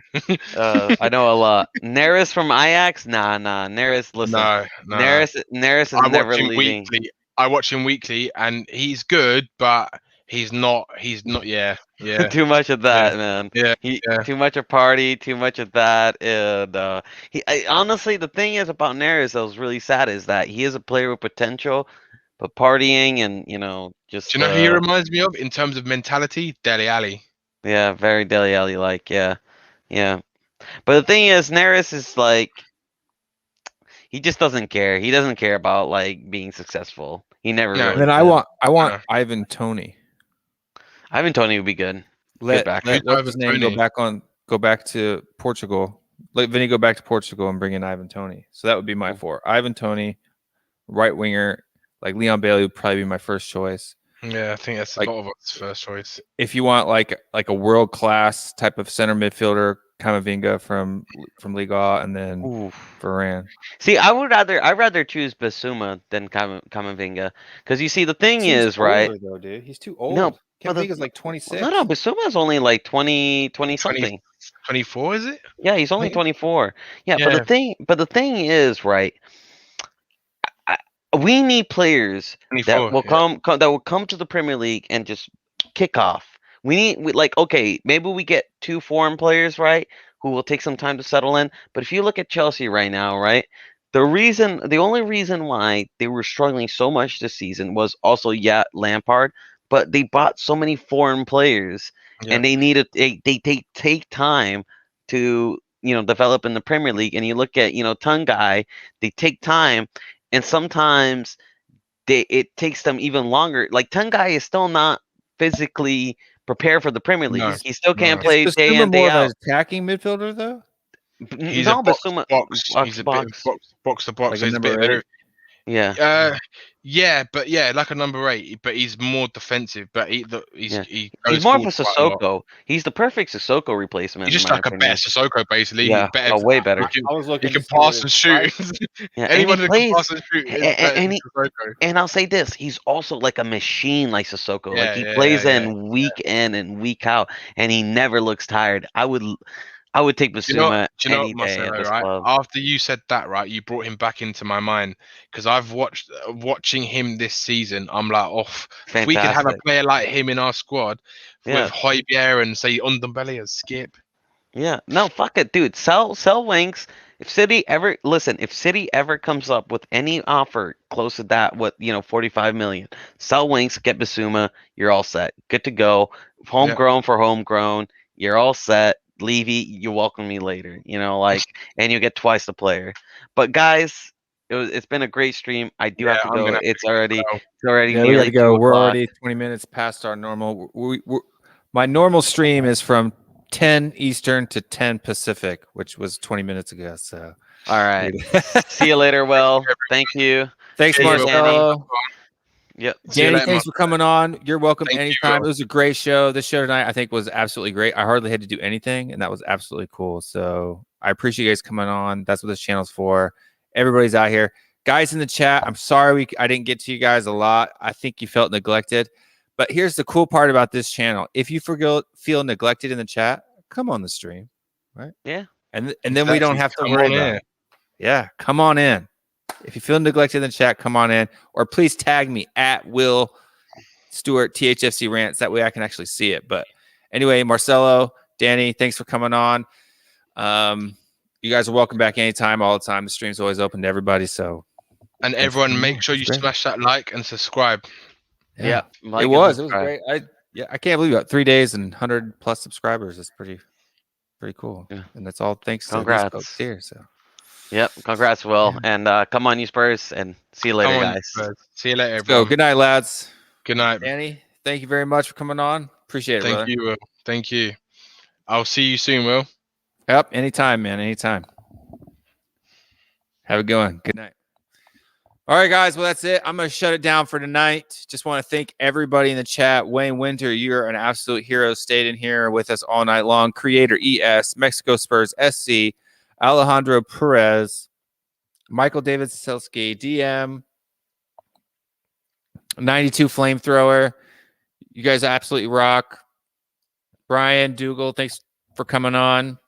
I know a lot. Neres from Ajax? Nah. Neres, listen. No. Neres is never leaving. I watch him weekly, and he's good, but he's not. Yeah. Too much of that, man. Yeah. Too much of party. Too much of that. And honestly, the thing is about Neres that was really sad is that he is a player with potential, but partying and just. Do you know who he reminds me of in terms of mentality? Dele Alli. Yeah, very Dele Alli like. Yeah. But the thing is, Neres is like. He just doesn't care. He doesn't care about like being successful. He never. No. Really And then I did. want Ivan Toney. Ivan Toney would be good. Let Who's what's his Ivan name Toney? go back to Portugal. Let Vinny go back to Portugal and bring in Ivan Toney. So that would be my 4. Ivan Toney, right winger, like Leon Bailey would probably be my first choice. Yeah, I think that's a lot of us first choice. If you want like a world class type of center midfielder, Camavinga from Liga, and then Varane. See, I'd rather choose Basuma than Camavinga, because you see the thing is right. Though, dude, he's too old. No, Camavinga's like 26. No, Basuma's only like 20 something. 24, is it? Yeah, he's only 24. Yeah, Yeah. but the thing is right. We need players that will come to the Premier League and just kick off. We need okay, maybe we get 2 foreign players, right? who will take some time to settle in. But if you look at Chelsea right now, right, the only reason why they were struggling so much this season was also Lampard, but they bought so many foreign players, and they take time to develop in the Premier League. And you look at Tungai, they take time, and sometimes it takes them even longer. Like Tungai is still not physically prepared for the Premier League. No, He still can't no. play Is day Basuma in day more of out. an attacking midfielder though? He's No, a box Basuma, to box. He's a bit of box to box. Like So a he's a bit number 8? yeah. Yeah, like a number 8, but he's more defensive. But he He's goes more of a forward quite a lot. Sissoko. He's the perfect Sissoko replacement. He's just in my like a better opinion. Sissoko, basically. Yeah, Better, way better. I was He looking. can to see what pass and his shoot. price- Yeah, Anyone and he who can plays, pass and shoot is better than Sissoko. and I'll say this: he's also like a machine, like Sissoko. Like he Yeah, plays yeah. in week in and week out, and he never looks tired. I would take Do you know Basuma what, any day Marcelo, at this right? club. After you said that, right, you brought him back into my mind because I've watching him this season. I'm like, oh, if we could have a Fantastic. player like him in our squad Yeah. with Højbjerg and say Ndombele as Skip. Yeah, no, fuck it, dude. Sell Winks. If City ever comes up with any offer close to that, 45 million, sell Winks, get Basuma, you're all set. Good to go. Homegrown for homegrown, you're all set. Levy, you welcome me later. And you get twice the player. But guys, it's been a great stream. I do have to go. It's already Yeah, we nearly gotta go. 2 We're o'clock. already 20 minutes past our normal. My normal stream is from 10 Eastern to 10 Pacific, which was 20 minutes ago. So, all right. See you later, Will. Thank you. Thanks, See you, Marcelo. Yep. Danny, thanks for coming on. You're welcome Thank you, anytime. Will. It was a great show. This show tonight, I think, was absolutely great. I hardly had to do anything, and that was absolutely cool. So I appreciate you guys coming on. That's what this channel's for. Everybody's out here. Guys in the chat, I'm sorry I didn't get to you guys a lot. I think you felt neglected. But here's the cool part about this channel. If you feel neglected in the chat, come on the stream, right? Yeah. And then we don't have to worry about it. Yeah, come on in. If you feel neglected in the chat, come on in. Or please tag me at WillStewartTHFCRants. That way I can actually see it. But anyway, Marcelo, Danny, thanks for coming on. You guys are welcome back anytime, all the time. The stream's always open to everybody. So, and everyone, make sure you smash that like and subscribe. Yeah, it was great. I can't believe it. 3 days and 100+ subscribers. It's pretty cool. Yeah. And that's all thanks to these folks here. So. Yep. Congrats, Will. Yeah. And come on, you Spurs, and see you later, guys. See you later, everyone. Good night, lads. Good night. Danny, thank you very much for coming on. Appreciate it, Thank you, Will. Thank you. I'll see you soon, Will. Yep. Anytime, man. Anytime. Have a good one. Good night. All right, guys. Well, that's it. I'm going to shut it down for tonight. Just want to thank everybody in the chat. Wayne Winter, you're an absolute hero. Stayed in here with us all night long. Creator ES, Mexico Spurs SC, Alejandro Perez, Michael David Selski, DM, 92 Flamethrower. You guys absolutely rock. Brian Dougal, thanks for coming on.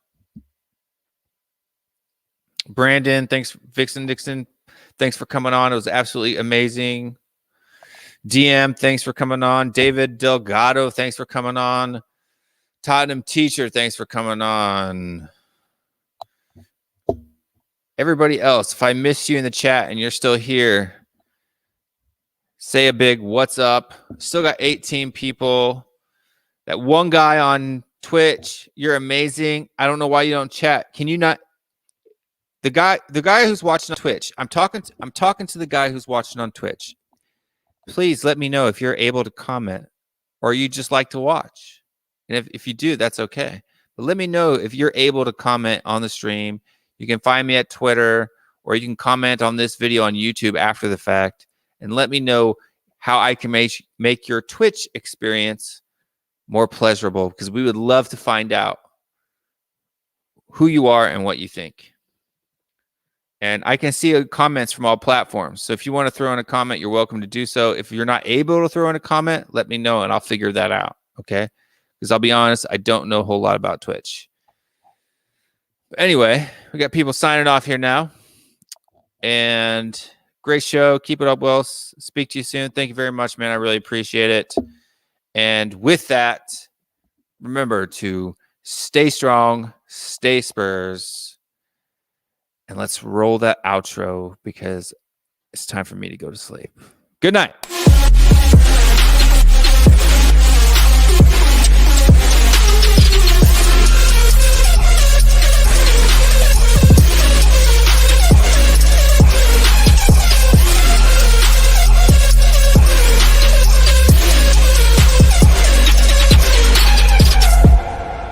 Brandon, thanks. Vixen Dixon, thanks for coming on. It was absolutely amazing. DM, thanks for coming on. David Delgado, thanks for coming on. Tottenham Teacher, thanks for coming on. Everybody else, if I missed you in the chat and you're still here, say a big what's up. Still got 18 people. That one guy on Twitch, you're amazing. I don't know why you don't chat. Can you not? The guy who's watching on Twitch. I'm talking to the guy who's watching on Twitch. Please let me know if you're able to comment or you just like to watch. And if you do, that's okay. But let me know if you're able to comment on the stream. You can find me at Twitter, or you can comment on this video on YouTube after the fact and let me know how I can make your Twitch experience more pleasurable, because we would love to find out who you are and what you think. And I can see comments from all platforms. So if you want to throw in a comment, you're welcome to do so. If you're not able to throw in a comment, let me know and I'll figure that out. Okay? Because I'll be honest, I don't know a whole lot about Twitch. But anyway, we got people signing off here now. And great show. Keep it up, Will. Speak to you soon. Thank you very much, man. I really appreciate it. And with that, remember to stay strong, Stay Spurs. And let's roll that outro because it's time for me to go to sleep. Good night.